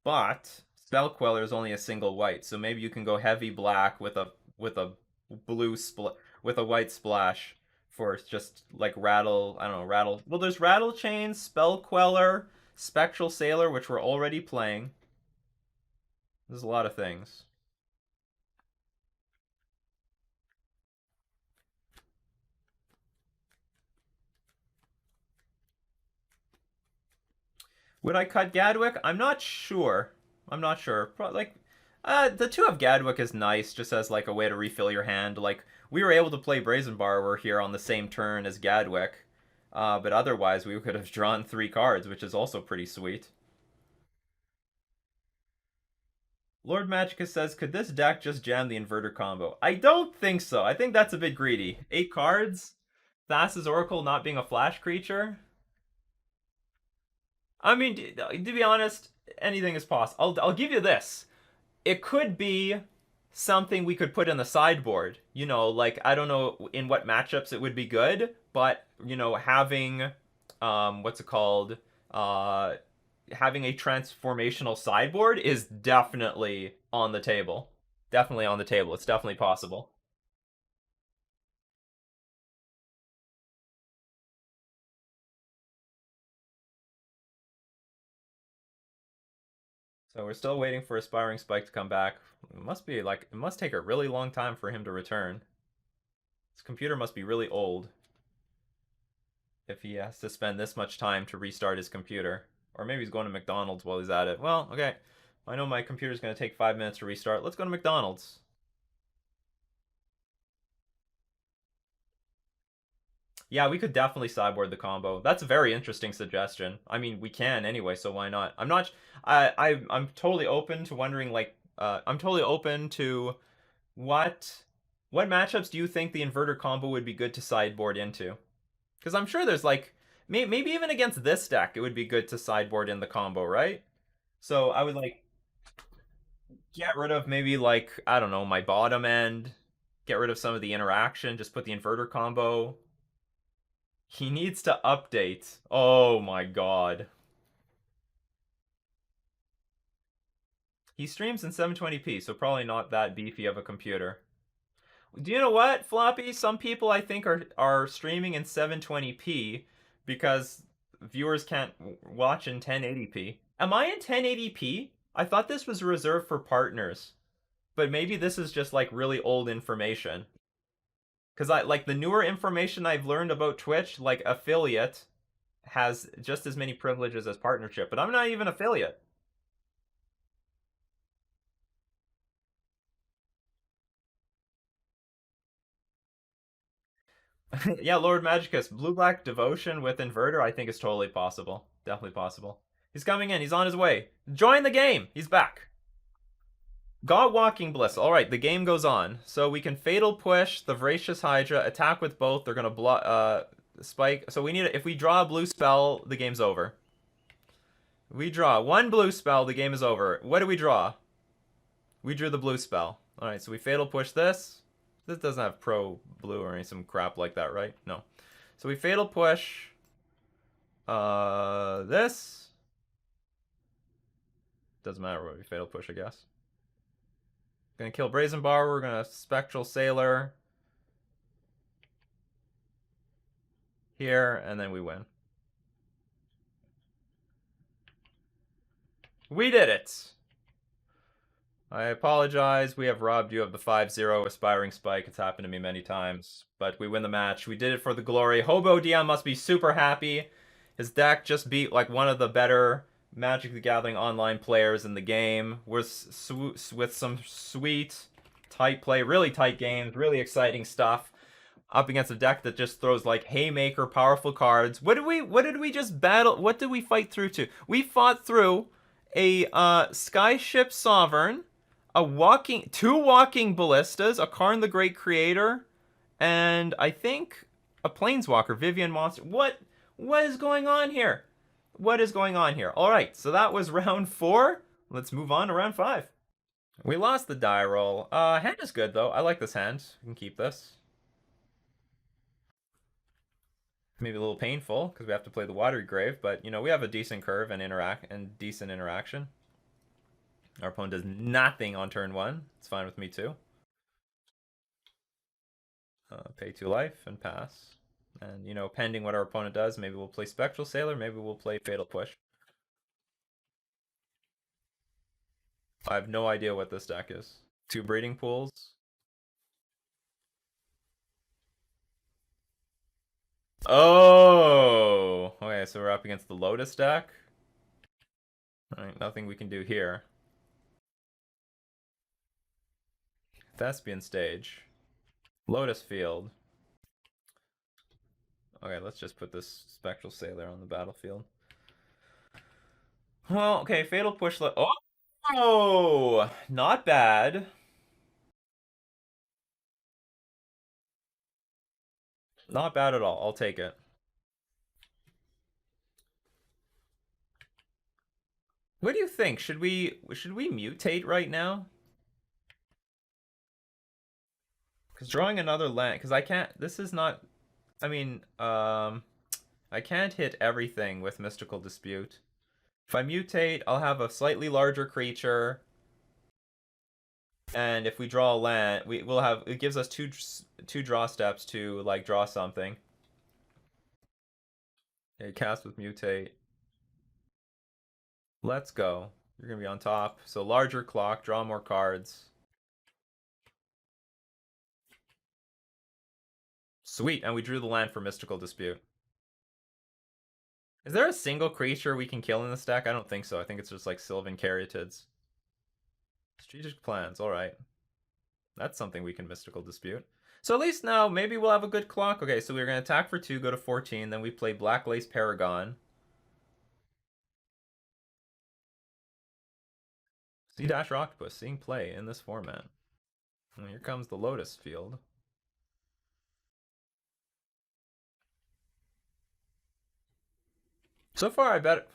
But Spell Queller is only a single white, so maybe you can go heavy black with a blue spl with a white splash for just like rattle. I don't know, rattle. Well, there's Rattle Chain, Spell Queller, Spectral Sailor, which we're already playing. There's a lot of things. Would I cut Gadwick? I'm not sure. I'm not sure. Like, the two of Gadwick is nice, just as like a way to refill your hand. Like we were able to play Brazen Borrower here on the same turn as Gadwick, but otherwise we could have drawn 3 cards, which is also pretty sweet. Lord Magicus says, could this deck just jam the inverter combo? I don't think so. I think that's a bit greedy. 8 cards? Thassa's Oracle not being a flash creature? I mean, to be honest, anything is possible. I'll give you this. It could be something we could put in the sideboard. You know, like I don't know in what matchups it would be good, but you know, having what's it called? Having a transformational sideboard is definitely on the table. Definitely on the table. It's definitely possible. So we're still waiting for Aspiring Spike to come back. It must be like it must take a really long time for him to return. His computer must be really old if he has to spend this much time to restart his computer. Or maybe he's going to McDonald's while he's at it. Well, okay. I know my computer's going to take 5 minutes to restart. Let's go to McDonald's. Yeah, we could definitely sideboard the combo. That's a very interesting suggestion. I mean, we can anyway, so why not? I'm not. I'm totally open to wondering. Like, I'm totally open to what what matchups do you think the inverter combo would be good to sideboard into? Because I'm sure there's like maybe even against this deck, it would be good to sideboard in the combo, right? So I would like get rid of maybe like I don't know my bottom end, get rid of some of the interaction, just put the inverter combo. He needs to update. Oh my god. He streams in 720p, so probably not that beefy of a computer. Do you know what, Floppy? Some people I think are streaming in 720p because viewers can't watch in 1080p. Am I in 1080p? I thought this was reserved for partners, but maybe this is just like really old information. Because I like the newer information I've learned about Twitch, like affiliate has just as many privileges as partnership, but I'm not even affiliate. Yeah, Lord Magicus, blue black devotion with inverter, I think is totally possible. Definitely possible. He's coming in. He's on his way. Join the game. He's back. God Walking Bliss. All right, the game goes on. So we can Fatal Push the Voracious Hydra, attack with both. They're gonna block. Spike. So we need. If we draw a blue spell, the game's over. We draw one blue spell, the game is over. What do we draw? We drew the blue spell. All right, so we Fatal Push this. This doesn't have pro blue or any some crap like that, right? No. So we Fatal Push. This doesn't matter what we Fatal Push, I guess. Gonna kill Brazen Bar. We're gonna Spectral Sailor here, and then we win. We did it! I apologize. We have robbed you of the 5-0 Aspiring Spike. It's happened to me many times. But we win the match. We did it for the glory. Hobo DM must be super happy. His deck just beat like one of the better Magic the Gathering online players in the game. With some sweet, tight play. Really tight games. Really exciting stuff. Up against a deck that just throws like haymaker powerful cards. What did we just battle? What did we fight through to? We fought through a Skyship Sovereign, two walking ballistas, a Karn the Great Creator, and I think a Planeswalker, Vivian Monster. What is going on here? What is going on here? All right, so that was round 4. Let's move on to round 5. We lost the die roll. Hand is good though. I like this hand. We can keep this. Maybe a little painful because we have to play the Watery Grave, but you know we have a decent curve and decent interaction. Our opponent does nothing on turn 1. It's fine with me too. Pay 2 life and pass. And you know, pending what our opponent does, maybe we'll play Spectral Sailor, maybe we'll play Fatal Push. I have no idea what this deck is. 2 breeding pools. Oh! Okay, so we're up against the Lotus deck. Alright, nothing we can do here. Thespian Stage. Lotus Field. Okay, let's just put this Spectral Sailor on the battlefield. Well, okay, Fatal Push. Oh! Not bad. Not bad at all. I'll take it. What do you think? Should we mutate right now? Because drawing another land, because I can't. This is not. I mean, I can't hit everything with Mystical Dispute. If I mutate, I'll have a slightly larger creature, and if we draw a land, we'll have. It gives us two draw steps to like draw something. Okay, cast with mutate. Let's go. You're gonna be on top. So larger clock, draw more cards. Sweet, and we drew the land for Mystical Dispute. Is there a single creature we can kill in this deck? I don't think so. I think it's just like Sylvan Caryatids. Strategic plans, alright. That's something we can Mystical Dispute. So at least now, maybe we'll have a good clock. Okay, so we're going to attack for 2, go to 14, then we play Black Lace Paragon. C-Octopus, seeing play in this format. And here comes the Lotus Field. So far, I bet...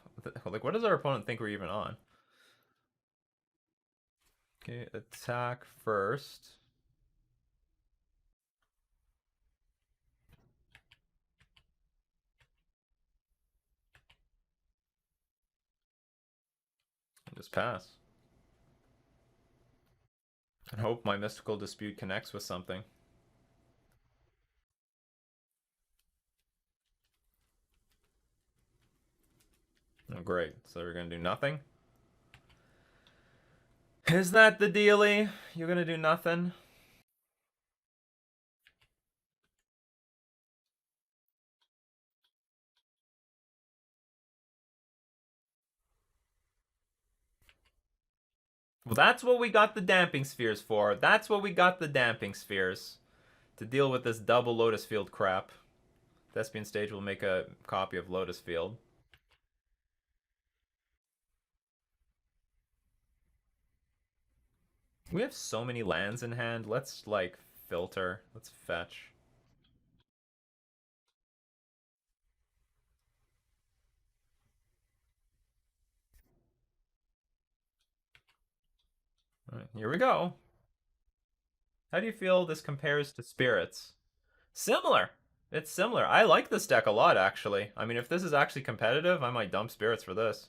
Like, what does our opponent think we're even on? Okay, attack first. Just pass. And hope my Mystical Dispute connects with something. Oh, great. So we're going to do nothing? Is that the dealie? You're going to do nothing? Well, that's what we got the Damping Spheres for. That's what we got the Damping Spheres. To deal with this double Lotus Field crap. Thespian Stage will make a copy of Lotus Field. We have so many lands in hand. Let's, like, filter. Let's fetch. All right, here we go. How do you feel this compares to Spirits? Similar. It's similar. I like this deck a lot, actually. I mean, if this is actually competitive, I might dump Spirits for this.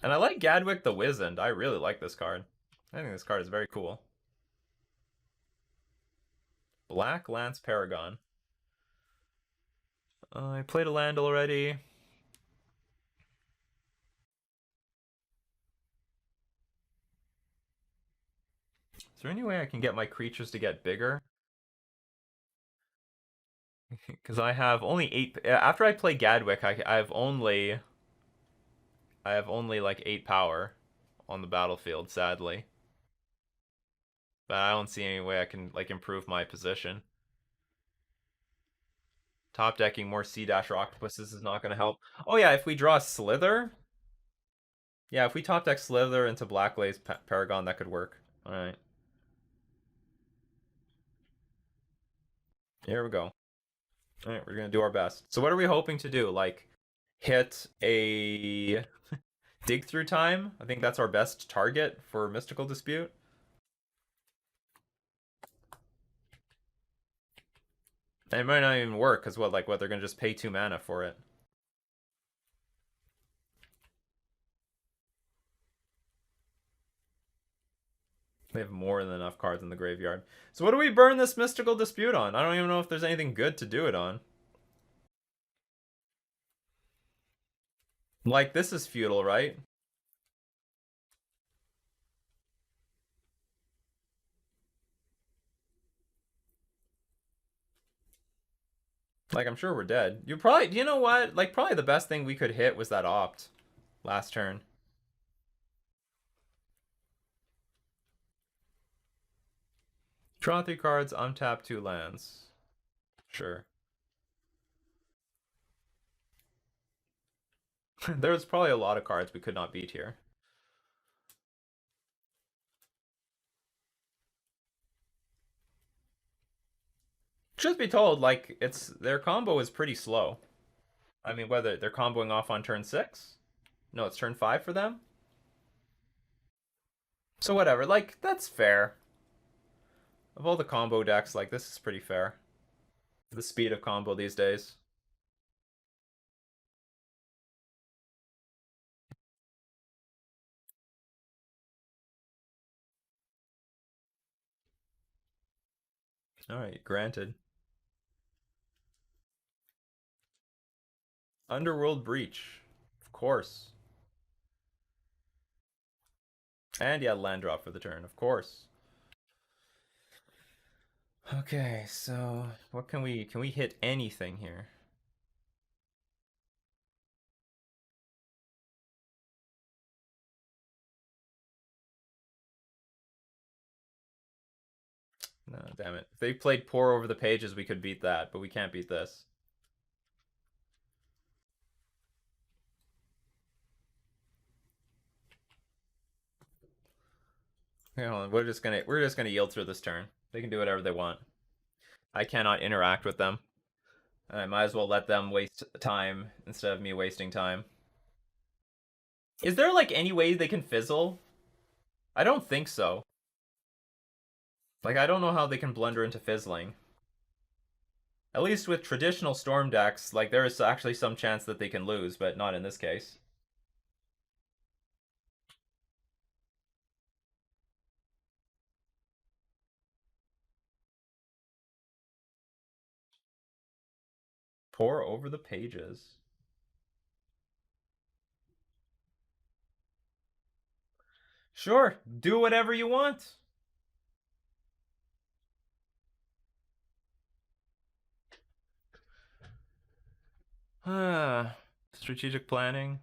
And I like Gadwick the Wizened. I really like this card. I think this card is very cool. Black Lance Paragon. I played a land already. Is there any way I can get my creatures to get bigger? Because I have only 8... After I play Gadwick, I have only like 8 power on the battlefield, sadly. But I don't see any way I can like improve my position. Top decking more C-Octopuses is not going to help. Oh yeah, if we draw Slither... Yeah, if we top deck Slither into Black Lace Paragon, that could work. Alright. Here we go. All right, we're gonna do our best. So what are we hoping to do? Like, hit a dig through time? I think that's our best target for Mystical Dispute. And it might not even work, because what, they're gonna just pay 2 mana for it. They have more than enough cards in the graveyard. So what do we burn this Mystical Dispute on? I don't even know if there's anything good to do it on. Like, this is futile, right? Like, I'm sure we're dead. You know what? Like, probably the best thing we could hit was that Opt last turn. Draw 3 cards, untap 2 lands. Sure. There's probably a lot of cards we could not beat here. Truth be told, like, their combo is pretty slow. I mean, whether they're comboing off on turn 6? No, it's turn 5 for them? So whatever, like, that's fair. Of all the combo decks, like, this is pretty fair. The speed of combo these days. Alright, granted. Underworld Breach. Of course. And yeah, land drop for the turn, of course. Okay, so what can we hit anything here? No, damn it. If they played Pour Over the Pages, we could beat that, but we can't beat this. Okay, hold on. We're just gonna yield through this turn. They can do whatever they want. I cannot interact with them. I might as well let them waste time instead of me wasting time. Is there like any way they can fizzle? I don't think so. Like, I don't know how they can blunder into fizzling. At least with traditional Storm decks, like, there is actually some chance that they can lose, but not in this case. Pour over the pages. Sure, do whatever you want. Strategic planning.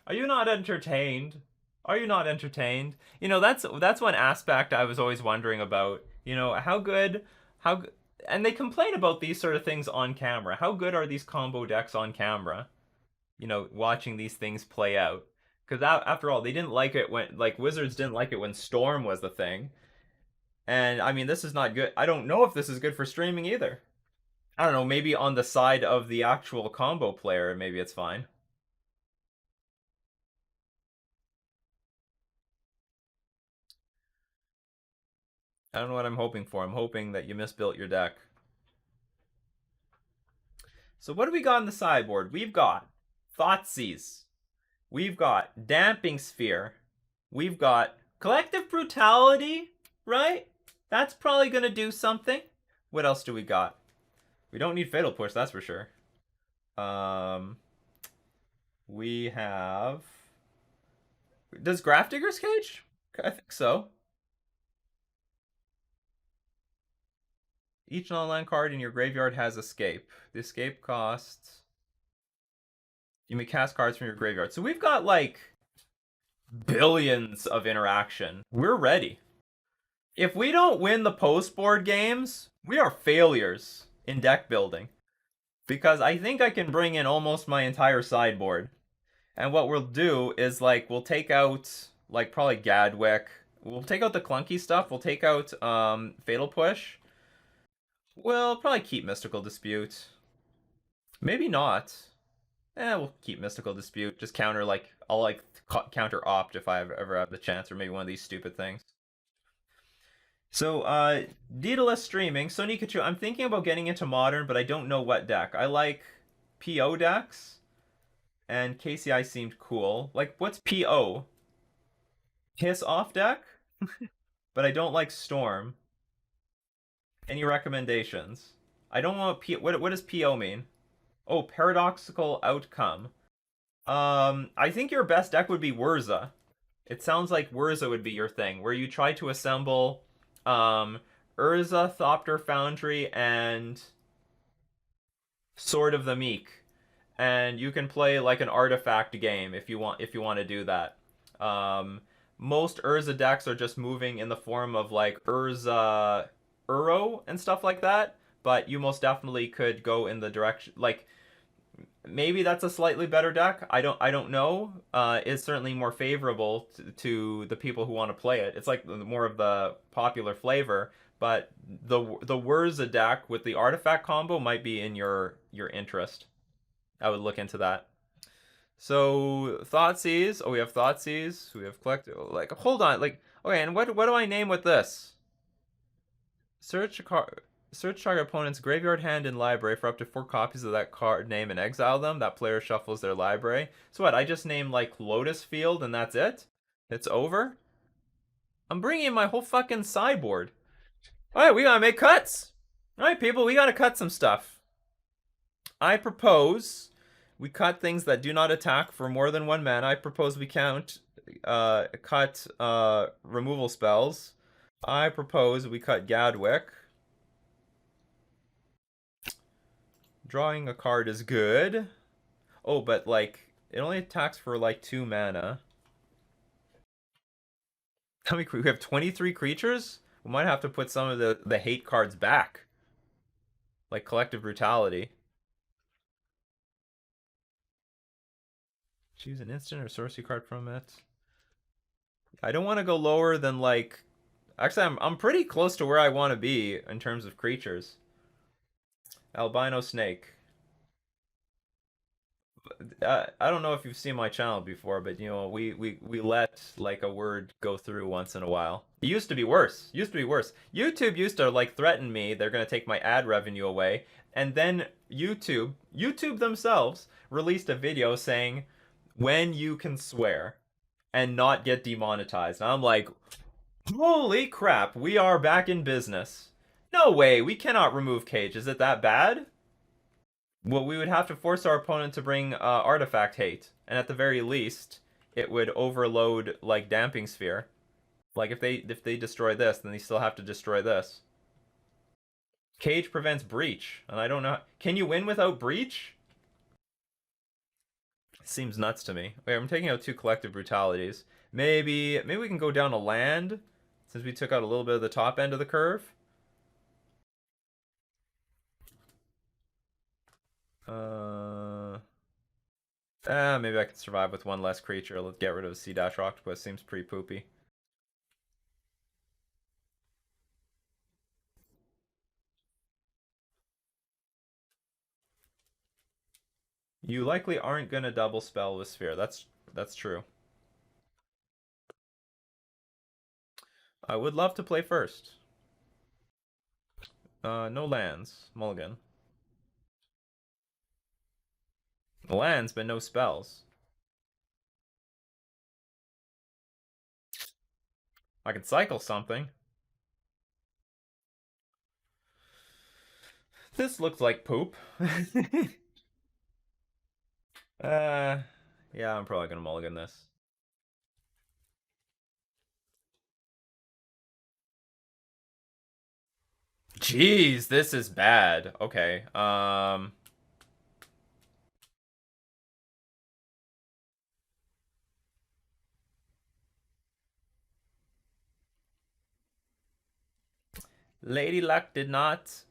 Are you not entertained? Are you not entertained? You know, that's one aspect I was always wondering about. You know, how and they complain about these sort of things on camera. How good are these combo decks on camera? You know, watching these things play out. Because after all, they didn't like it when, like, Wizards didn't like it when Storm was the thing. And I mean, this is not good. I don't know if this is good for streaming either. I don't know, maybe on the side of the actual combo player, maybe it's fine. I don't know what I'm hoping for. I'm hoping that you misbuilt your deck. So what do we got on the sideboard? We've got Thoughtseize. We've got Damping Sphere. We've got Collective Brutality, right? That's probably going to do something. What else do we got? We don't need Fatal Push, that's for sure. We have... Does Grafdigger's Cage? I think so. Each non-land card in your graveyard has escape. The escape costs... You may cast cards from your graveyard. So we've got, like, billions of interaction. We're ready. If we don't win the post-board games, we are failures in deck building. Because I think I can bring in almost my entire sideboard. And what we'll do is, like, we'll take out, like, probably Gadwick. We'll take out the clunky stuff. We'll take out Fatal Push. We'll probably keep Mystical Dispute. Maybe not. We'll keep Mystical Dispute. Just counter, like, I'll, like, counter Opt if I ever have the chance, or maybe one of these stupid things. So, Daedalus streaming. So, Nikachu, I'm thinking about getting into Modern, but I don't know what deck. I like PO decks, and KCI seemed cool. Like, what's PO? Piss off deck? But I don't like Storm. Any recommendations? I don't want P. What does PO mean? Oh, paradoxical outcome. I think your best deck would be Wurza. It sounds like Wurza would be your thing, where you try to assemble um Urza, Thopter Foundry, and Sword of the Meek. And you can play like an artifact game if you want to do that. Most Urza decks are just moving in the form of like Urza Uro and stuff like that, but you most definitely could go in the direction like maybe that's a slightly better deck. I don't know. It's certainly more favorable to the people who want to play it. It's like more of the popular flavor, but the Wurza deck with the artifact combo might be in your interest. I would look into that. So Thoughtseize. Oh, we have Thoughtseize. We have collect. Like, hold on. Like, okay, and what do I name with this? Search a card. Search target opponent's graveyard, hand, and library for up to 4 copies of that card name and exile them. That player shuffles their library. So what? I just named like Lotus Field and that's it? It's over? I'm bringing in my whole fucking sideboard. All right, we gotta make cuts. All right, people, we gotta cut some stuff. I propose we cut things that do not attack for more than 1 mana. I propose we cut removal spells. I propose we cut Gadwick. Drawing a card is good. Oh, but like it only attacks for like 2 mana. How many? We have 23 creatures. We might have to put some of the hate cards back, like Collective Brutality. Choose an instant or sorcery card from it. I don't want to go lower than like. Actually, I'm pretty close to where I want to be in terms of creatures. Albino Snake. I don't know if you've seen my channel before, but you know we let like a word go through once in a while. It used to be worse. Used to be worse. YouTube used to like threaten me they're gonna take my ad revenue away, and then YouTube themselves released a video saying when you can swear and not get demonetized. And I'm like, holy crap, we are back in business. No way, we cannot remove Cage. Is it that bad? Well, we would have to force our opponent to bring artifact hate, and at the very least, it would overload like damping sphere. Like if they destroy this, then they still have to destroy this. Cage prevents breach, and I don't know. Can you win without breach? Seems nuts to me. Okay, I'm taking out 2 collective brutalities. Maybe we can go down a land since we took out a little bit of the top end of the curve. Maybe I could survive with 1 less creature. Let's get rid of Sea Dash Octopus. Seems pretty poopy. You likely aren't gonna double spell with Sphere. That's true. I would love to play first. No lands. Mulligan. Lands, but no spells. I can cycle something. This looks like poop. Yeah, I'm probably gonna mulligan this. Jeez, this is bad. Okay. Lady Luck did not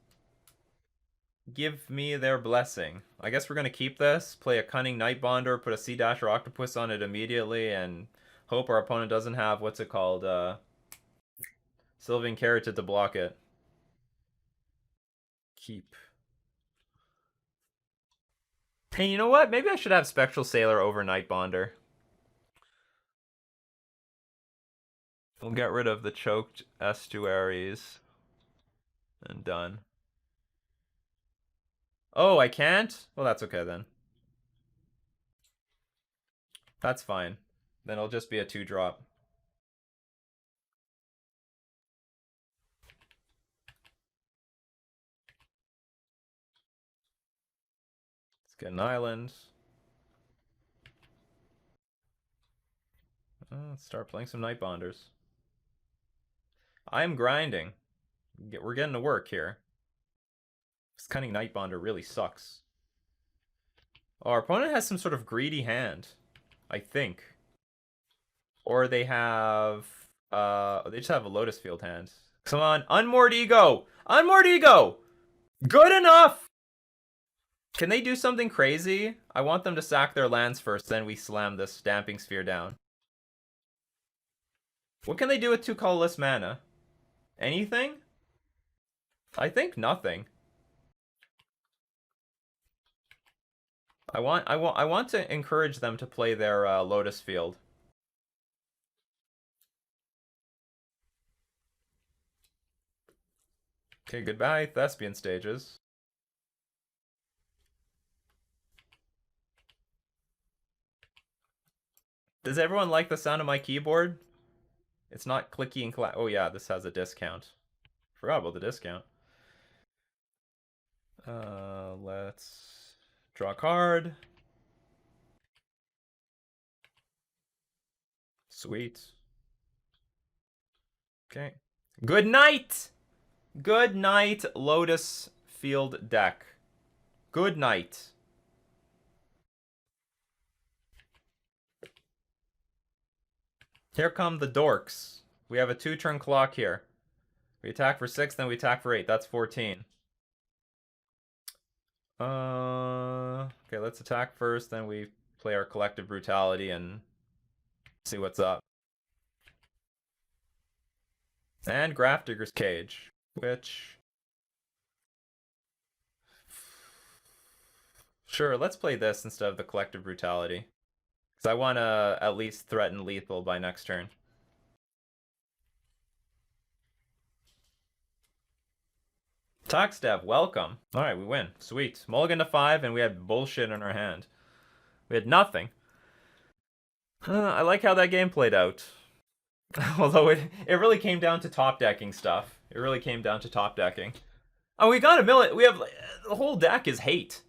give me their blessing. I guess we're gonna keep this, play a Cunning Nightbonder, put a Sea Dasher Octopus on it immediately, and hope our opponent doesn't have what's it called, Sylvan Carrot to block it. Keep. Hey, you know what? Maybe I should have Spectral Sailor over Night Bonder. We'll get rid of the choked estuaries. And done. Oh, I can't? Well, that's okay then. That's fine. Then it'll just be a 2-drop. Let's get an island. Let's start playing some Night Bonders. I'm grinding. We're getting to work here. This cunning Night Bonder really sucks. Oh, our opponent has some sort of greedy hand, I think. Or they have they just have a Lotus Field hand. Come on, Unmoored Ego! Unmoored Ego! Good enough! Can they do something crazy? I want them to sack their lands first, then we slam this Stamping Sphere down. What can they do with 2 colorless mana? Anything? I think nothing. I want to encourage them to play their Lotus Field. Okay, goodbye, Thespian Stages. Does everyone like the sound of my keyboard? It's not clicky and clack. Oh yeah, this has a discount. Forgot about the discount. Let's draw a card. Sweet. Okay. Good night! Good night, Lotus Field deck. Good night. Here come the dorks. We have a 2-turn clock here. We attack for 6, then we attack for 8. That's 14. Okay, let's attack first, then we play our Collective Brutality and see what's up. And Grafdigger's Cage, which... Sure, let's play this instead of the Collective Brutality. Because I want to at least threaten lethal by next turn. Taxdev, welcome. Alright, we win. Sweet. Mulligan to 5, and we had bullshit in our hand. We had nothing. I like how that game played out. Although it really came down to top decking stuff. It really came down to top decking. Oh, we got a million. We have... The whole deck is hate.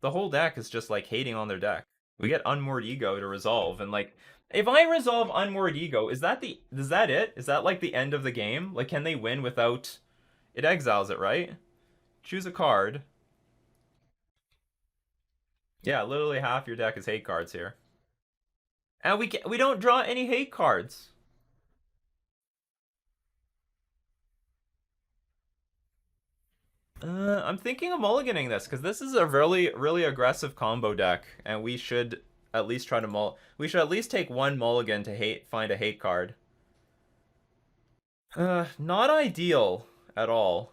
The whole deck is just, like, hating on their deck. We get Unmoored Ego to resolve, and, like... If I resolve Unmoored Ego, is that it? Is that, like, the end of the game? Like, can they win without... It exiles it, right? Choose a card. Yeah, literally half your deck is hate cards here. And we don't draw any hate cards. I'm thinking of mulliganing this, because this is a really, really aggressive combo deck, and we should at least try to we should at least take 1 mulligan to find a hate card. Not ideal at all.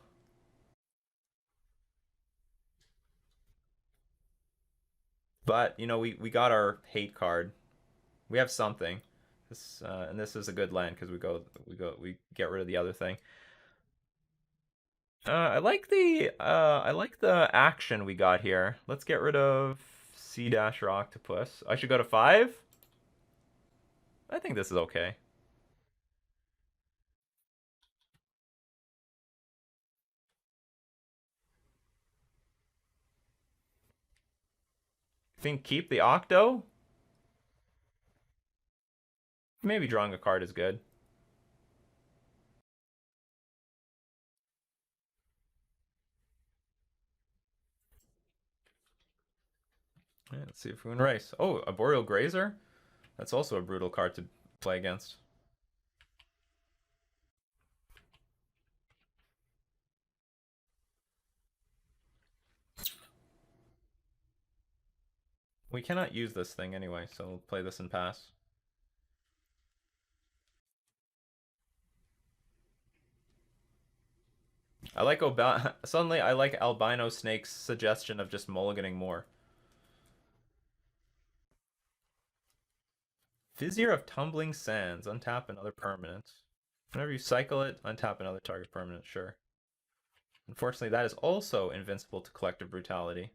But, you know, we got our hate card. We have something. This and this is a good land because we get rid of the other thing. I like the action we got here. Let's get rid of C- or Octopus. I should go to 5? I think this is okay. Think keep the Octo? Maybe drawing a card is good. Yeah, let's see if we win race. Oh, a Boreal Grazer? That's also a brutal card to play against. We cannot use this thing anyway, so we'll play this and pass. I like Suddenly, I like Albino Snake's suggestion of just mulliganing more. Vizier of Tumbling Sands. Untap another permanent. Whenever you cycle it, untap another target permanent. Sure. Unfortunately, that is also invincible to Collective Brutality.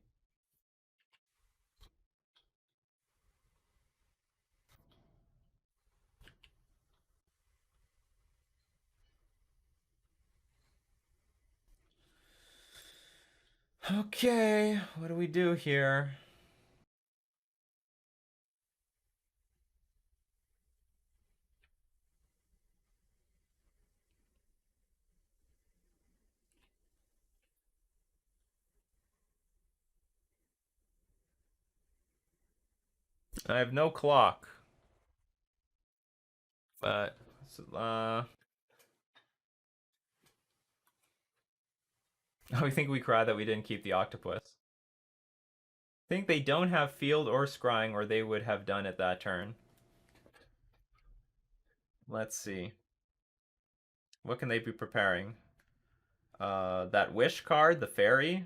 Okay, what do we do here? I have no clock. But, I think we cried that we didn't keep the octopus. I think they don't have field or scrying, or they would have done it that turn. Let's see. What can they be preparing? That wish card, the fairy.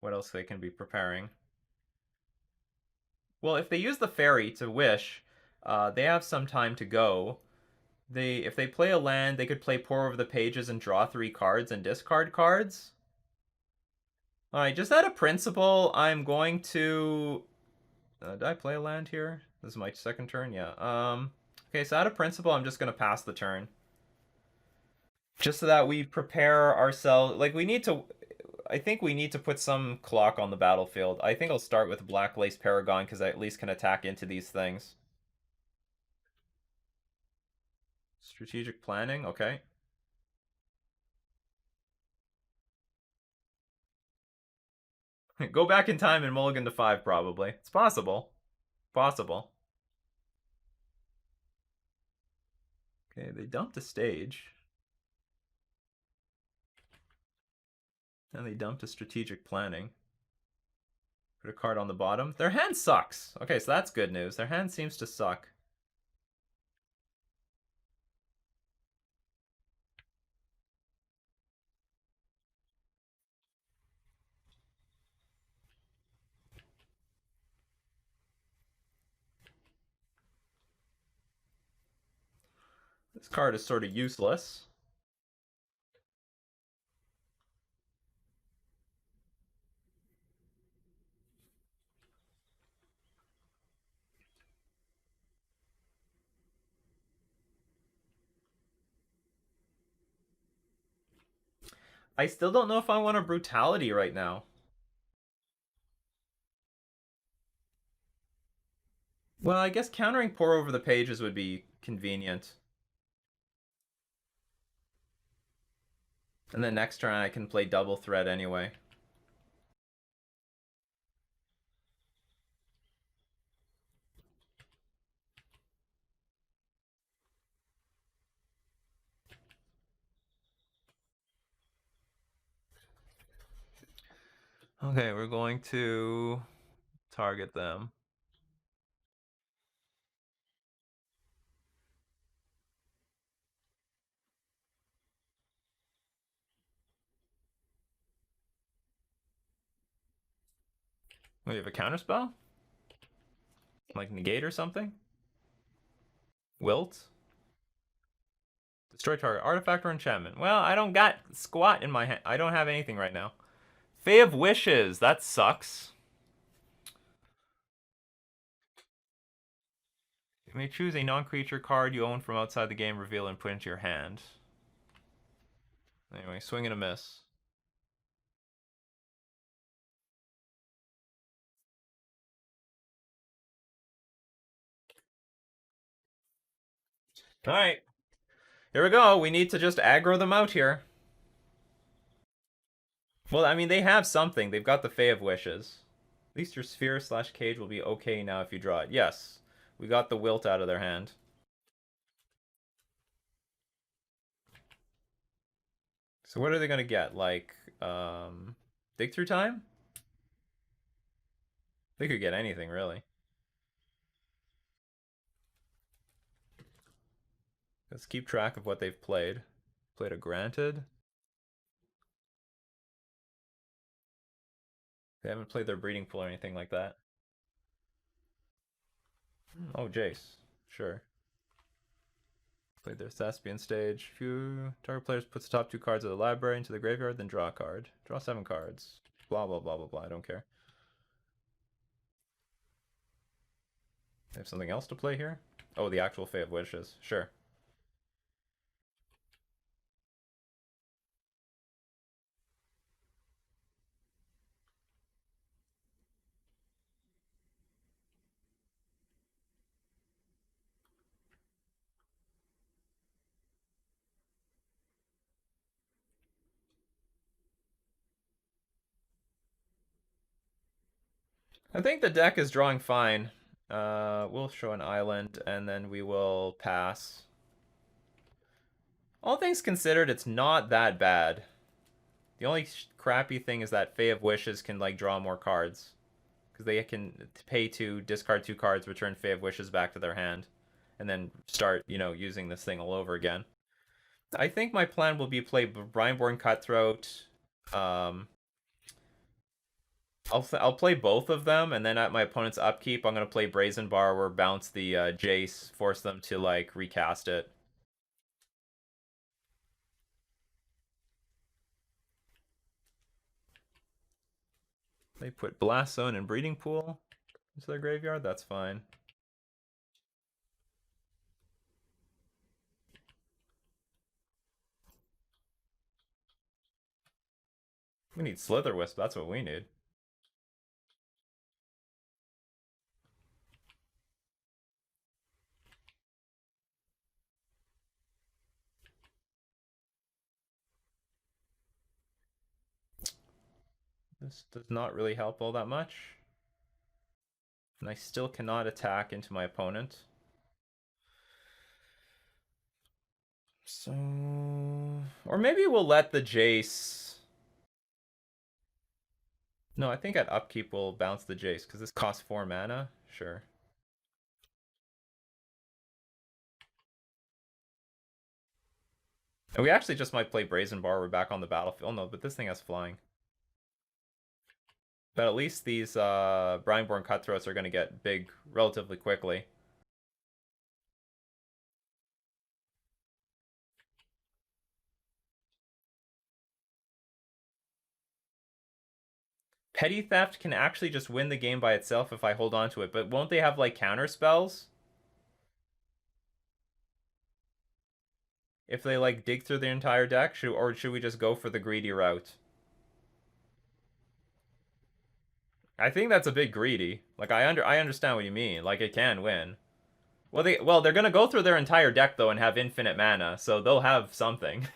What else they can be preparing? Well, if they use the fairy to wish, they have some time to go. If they play a land, they could play pour over the pages and draw 3 cards and discard cards. All right, just out of principle, I'm going to. Did I play a land here? This is my second turn. Yeah. Okay, so out of principle, I'm just gonna pass the turn, just so that we prepare ourselves. Like we need to. I think we need to put some clock on the battlefield. I think I'll start with Black Lace Paragon because I at least can attack into these things. Strategic planning, okay. Go back in time and mulligan to 5, probably. It's possible. Possible. Okay, they dumped a stage. And they dumped a strategic planning. Put a card on the bottom. Their hand sucks. Okay, so that's good news. Their hand seems to suck. This card is sort of useless. I still don't know if I want a brutality right now. Well, I guess countering pour over the pages would be convenient. And then next turn I can play double threat anyway. Okay, we're going to target them. We have a counterspell? Like negate or something? Wilt? Destroy target artifact or enchantment. Well, I don't got squat in my hand. I don't have anything right now. Fae of Wishes. That sucks. You may choose a non-creature card you own from outside the game, reveal it, and put it into your hand. Anyway, swing and a miss. Alright. Here we go. We need to just aggro them out here. Well, I mean, they have something. They've got the Fae of Wishes. At least your sphere / cage will be okay now if you draw it. Yes. We got the Wilt out of their hand. So what are they going to get? Like, dig through time? They could get anything, really. Let's keep track of what they've played. Played a Granted. They haven't played their breeding pool or anything like that. Oh, Jace. Sure. Played their Thespian stage. Few target players puts the top two cards of the library into the graveyard, then draw a card. Draw 7 cards. Blah, blah, blah, blah, blah. I don't care. They have something else to play here? Oh, the actual Fae of Wishes. Sure. I think the deck is drawing fine. We'll show an island, and then we will pass. All things considered, it's not that bad. The only crappy thing is that Fae of Wishes can, like, draw more cards. Because they can pay to discard 2 cards, return Fae of Wishes back to their hand, and then start, using this thing all over again. I think my plan will be play Brineborn Cutthroat. I'll play both of them, and then at my opponent's upkeep, I'm gonna play Brazen Borrower, bounce the Jace, force them to like recast it. They put Blast Zone and Breeding Pool into their graveyard. That's fine. We need Slither Wisp. That's what we need. This does not really help all that much. And I still cannot attack into my opponent. So... Or maybe we'll let the Jace... No, I think at upkeep we'll bounce the Jace, because this costs 4 mana. Sure. And we actually just might play Brazen Bar. We're back on the battlefield. No, but this thing has flying. But at least these Brineborn Cutthroats are going to get big relatively quickly. Petty Theft can actually just win the game by itself if I hold on to it, but won't they have, like, counter spells? If they, like, dig through the entire deck? Or should we just go for the greedy route? I think that's a bit greedy. Like, I understand what you mean. Like, it can win. Well, they're gonna go through their entire deck, though, and have infinite mana, so they'll have something.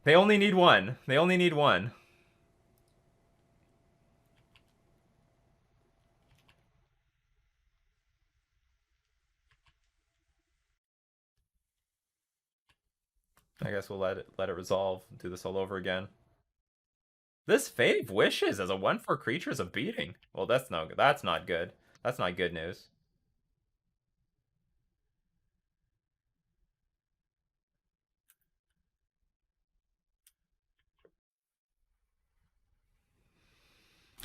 They only need one. They only need one. I guess we'll let it resolve. Do this all over again. This Fate of Wishes as a 1/4 creature is a beating. Well, that's not good. That's not good. That's not good news.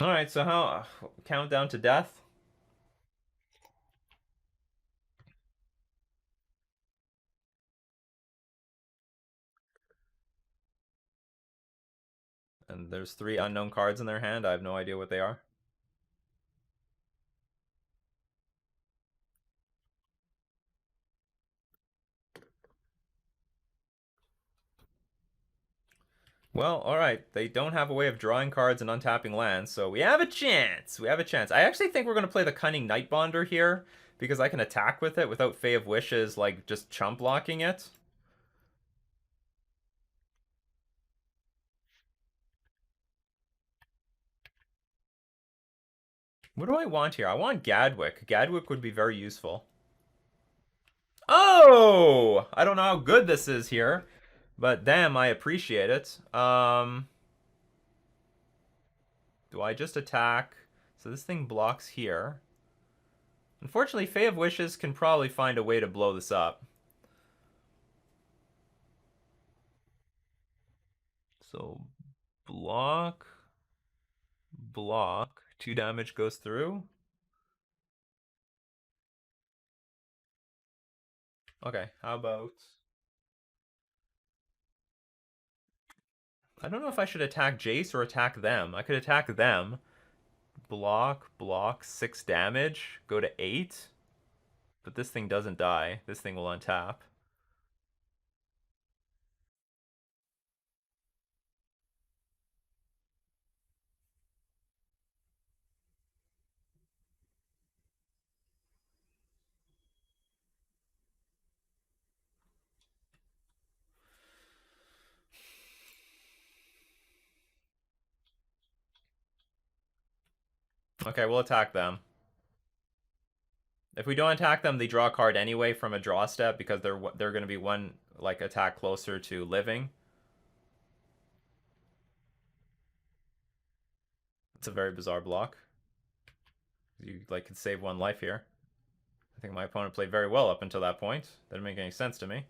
All right, so how countdown to death? And there's 3 unknown cards in their hand. I have no idea what they are. Well, all right. They don't have a way of drawing cards and untapping lands, so we have a chance. We have a chance. I actually think we're going to play the Cunning Nightbonder here because I can attack with it without Fae of Wishes, like, just chump blocking it. What do I want here? I want Gadwick. Gadwick would be very useful. Oh! I don't know how good this is here, but damn, I appreciate it. Do I just attack? So this thing blocks here. Unfortunately, Fae of Wishes can probably find a way to blow this up. So block. block. 2 damage goes through. Okay, how about... I don't know if I should attack Jace or attack them. I could attack them. Block, 6 damage, go to 8. But this thing doesn't die. This thing will untap. Okay, we'll attack them. If we don't attack them, they draw a card anyway from a draw step because they're going to be one like attack closer to living. It's a very bizarre block. You like could save 1 life here. I think my opponent played very well up until that point. That didn't make any sense to me.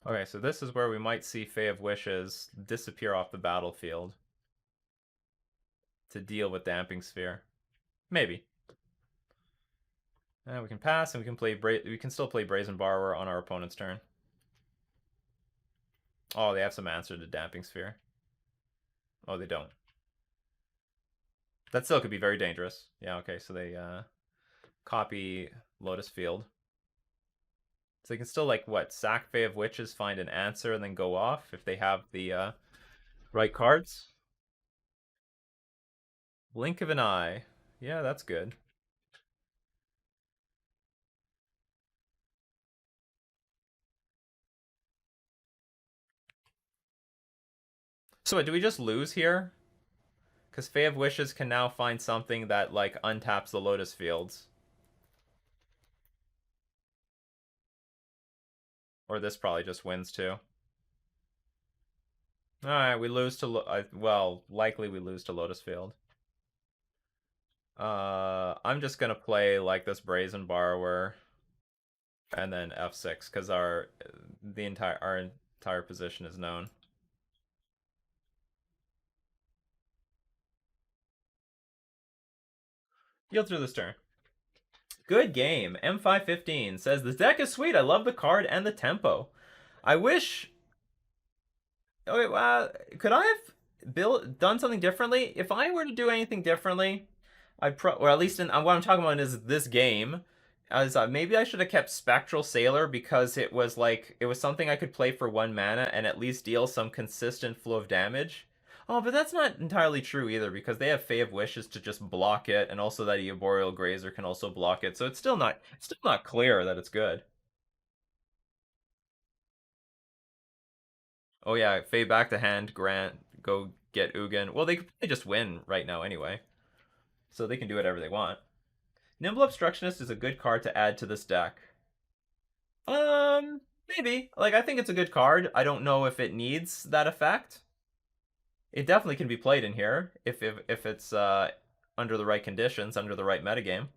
Okay, so this is where we might see Fae of Wishes disappear off the battlefield to deal with Damping Sphere. Maybe. We can pass, and we can still play Brazen Borrower on our opponent's turn. Oh, they have some answer to Damping Sphere. Oh, they don't. That still could be very dangerous. Yeah, okay, so they copy Lotus Field. So they can still, like, what, sack Fae of Witches, find an answer, and then go off if they have the right cards. Blink of an Eye. Yeah, that's good. So what, do we just lose here? Because Fae of Wishes can now find something that, like, untaps the Lotus Fields. Or this probably just wins, too. Alright, we lose to... well, likely we lose to Lotus Field. I'm just gonna play, like, this Brazen Borrower. And then F6, because our entire position is known. Yield through this turn. Good game. M515 says, this deck is sweet. I love the card and the tempo. I wish... could I have done something differently? If I were to do anything differently, or at least what I'm talking about is this game. As maybe I should have kept Spectral Sailor because it was something I could play for 1 mana and at least deal some consistent flow of damage. Oh, but that's not entirely true either because they have Fae of Wishes to just block it, and also that Eoboreal Grazer can also block it. So it's still not clear that it's good. Oh yeah, Fae back to hand, Grant, go get Ugin. Well, they just win right now anyway, so they can do whatever they want. Nimble Obstructionist is a good card to add to this deck. Maybe. Like, I think it's a good card. I don't know if it needs that effect. It definitely can be played in here if it's under the right conditions, under the right metagame.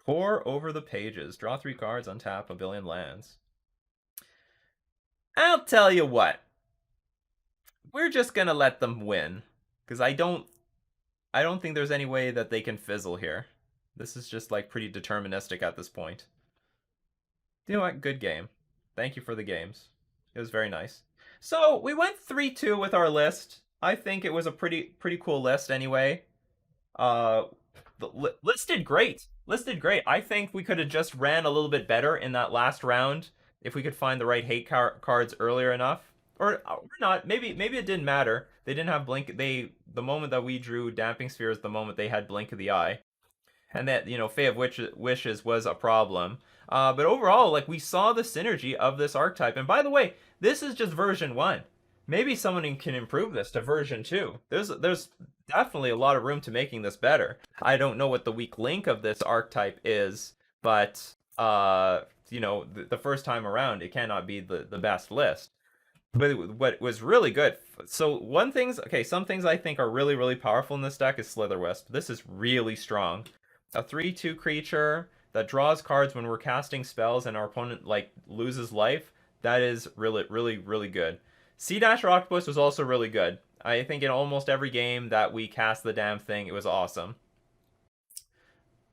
Pour over the pages. Draw 3 cards, untap a billion lands. I'll tell you what. We're just gonna let them win. Because I don't think there's any way that they can fizzle here. This is just, like, pretty deterministic at this point. You know what? Good game. Thank you for the games. It was very nice. So, we went 3-2 with our list. I think it was a pretty cool list anyway. The list did great. List did great. I think we could have just ran a little bit better in that last round if we could find the right hate cards earlier enough. Or not. Maybe it didn't matter. They didn't have blink. The moment that we drew Damping Sphere is the moment they had Blink of the Eye, and that, you know, Fae of Wishes was a problem. But overall, like, we saw the synergy of this archetype. And by the way, this is just version 1. Maybe someone can improve this to version 2. There's definitely a lot of room to making this better. I don't know what the weak link of this archetype is, but you know, the first time around, it cannot be the best list. But what was really good. So some things I think are really, really powerful in this deck is Slitherwisp. This is really strong. A 3/2 creature that draws cards when we're casting spells and our opponent like loses life. That is really, really, really good. Sea Dasher Octopus was also really good. I think in almost every game that we cast the damn thing, it was awesome.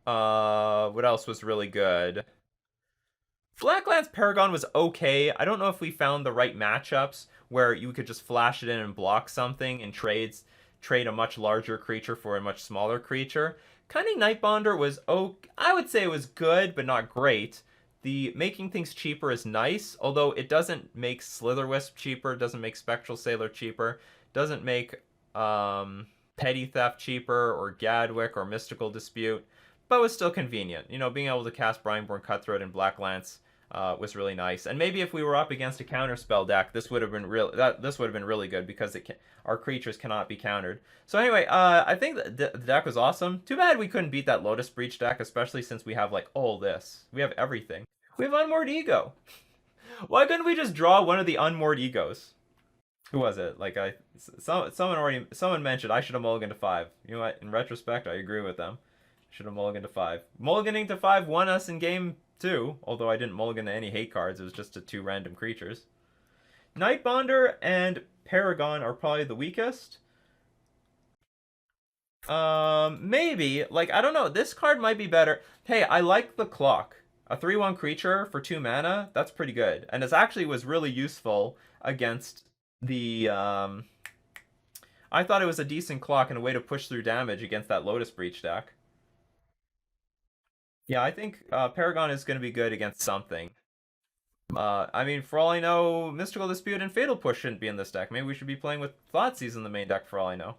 What else was really good? Blacklands Paragon was okay. I don't know if we found the right matchups where you could just flash it in and block something and trade a much larger creature for a much smaller creature. Cunning Nightbonder was okay. I would say it was good, but not great. The making things cheaper is nice, although it doesn't make Slitherwisp cheaper, doesn't make Spectral Sailor cheaper, doesn't make Petty Theft cheaper, or Gadwick, or Mystical Dispute, but was still convenient. You know, being able to cast Brineborn Cutthroat and Black Lance was really nice. And maybe if we were up against a counterspell deck, this would have been really good because our creatures cannot be countered. So anyway, I think the deck was awesome. Too bad we couldn't beat that Lotus Breach deck, especially since we have like all this. We have everything. We have Unmoored Ego. Why couldn't we just draw one of the Unmoored Egos? Who was it? Like someone mentioned I should have mulliganed to 5. You know what? In retrospect, I agree with them. Should have mulliganed to 5. Mulliganing to 5 won us in game 2, although I didn't mulligan to any hate cards. It was just to 2 random creatures. Nightbonder and Paragon are probably the weakest. Maybe. Like, I don't know. This card might be better. Hey, I like the Clock. A 3/1 creature for 2 mana, that's pretty good. And it actually was really useful against the... I thought it was a decent clock and a way to push through damage against that Lotus Breach deck. Yeah, I think Paragon is going to be good against something. I mean, for all I know, Mystical Dispute and Fatal Push shouldn't be in this deck. Maybe we should be playing with Thoughtseize in the main deck for all I know.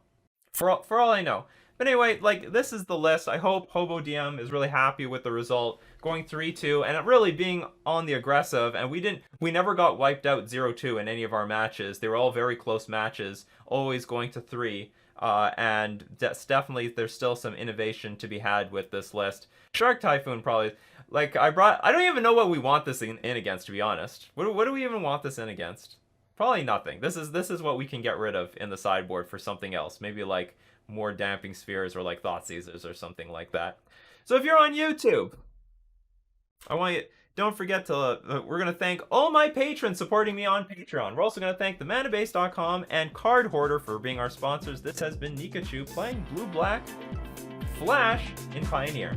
For all I know. But anyway, like, this is the list. I hope Hobo DM is really happy with the result. Going 3-2 and really being on the aggressive. And we never got wiped out 0-2 in any of our matches. They were all very close matches, always going to 3. And definitely there's still some innovation to be had with this list. Shark Typhoon probably, like, I don't even know what we want this in against, to be honest. What do we even want this in against? Probably nothing. This is what we can get rid of in the sideboard for something else. Maybe like more Damping Spheres or like Thoughtseizers or something like that. So if you're on YouTube, don't forget to, we're going to thank all my patrons supporting me on Patreon. We're also going to thank themanabase.com and Card Hoarder for being our sponsors. This has been Nikachu playing Blue-Black Flash in Pioneer.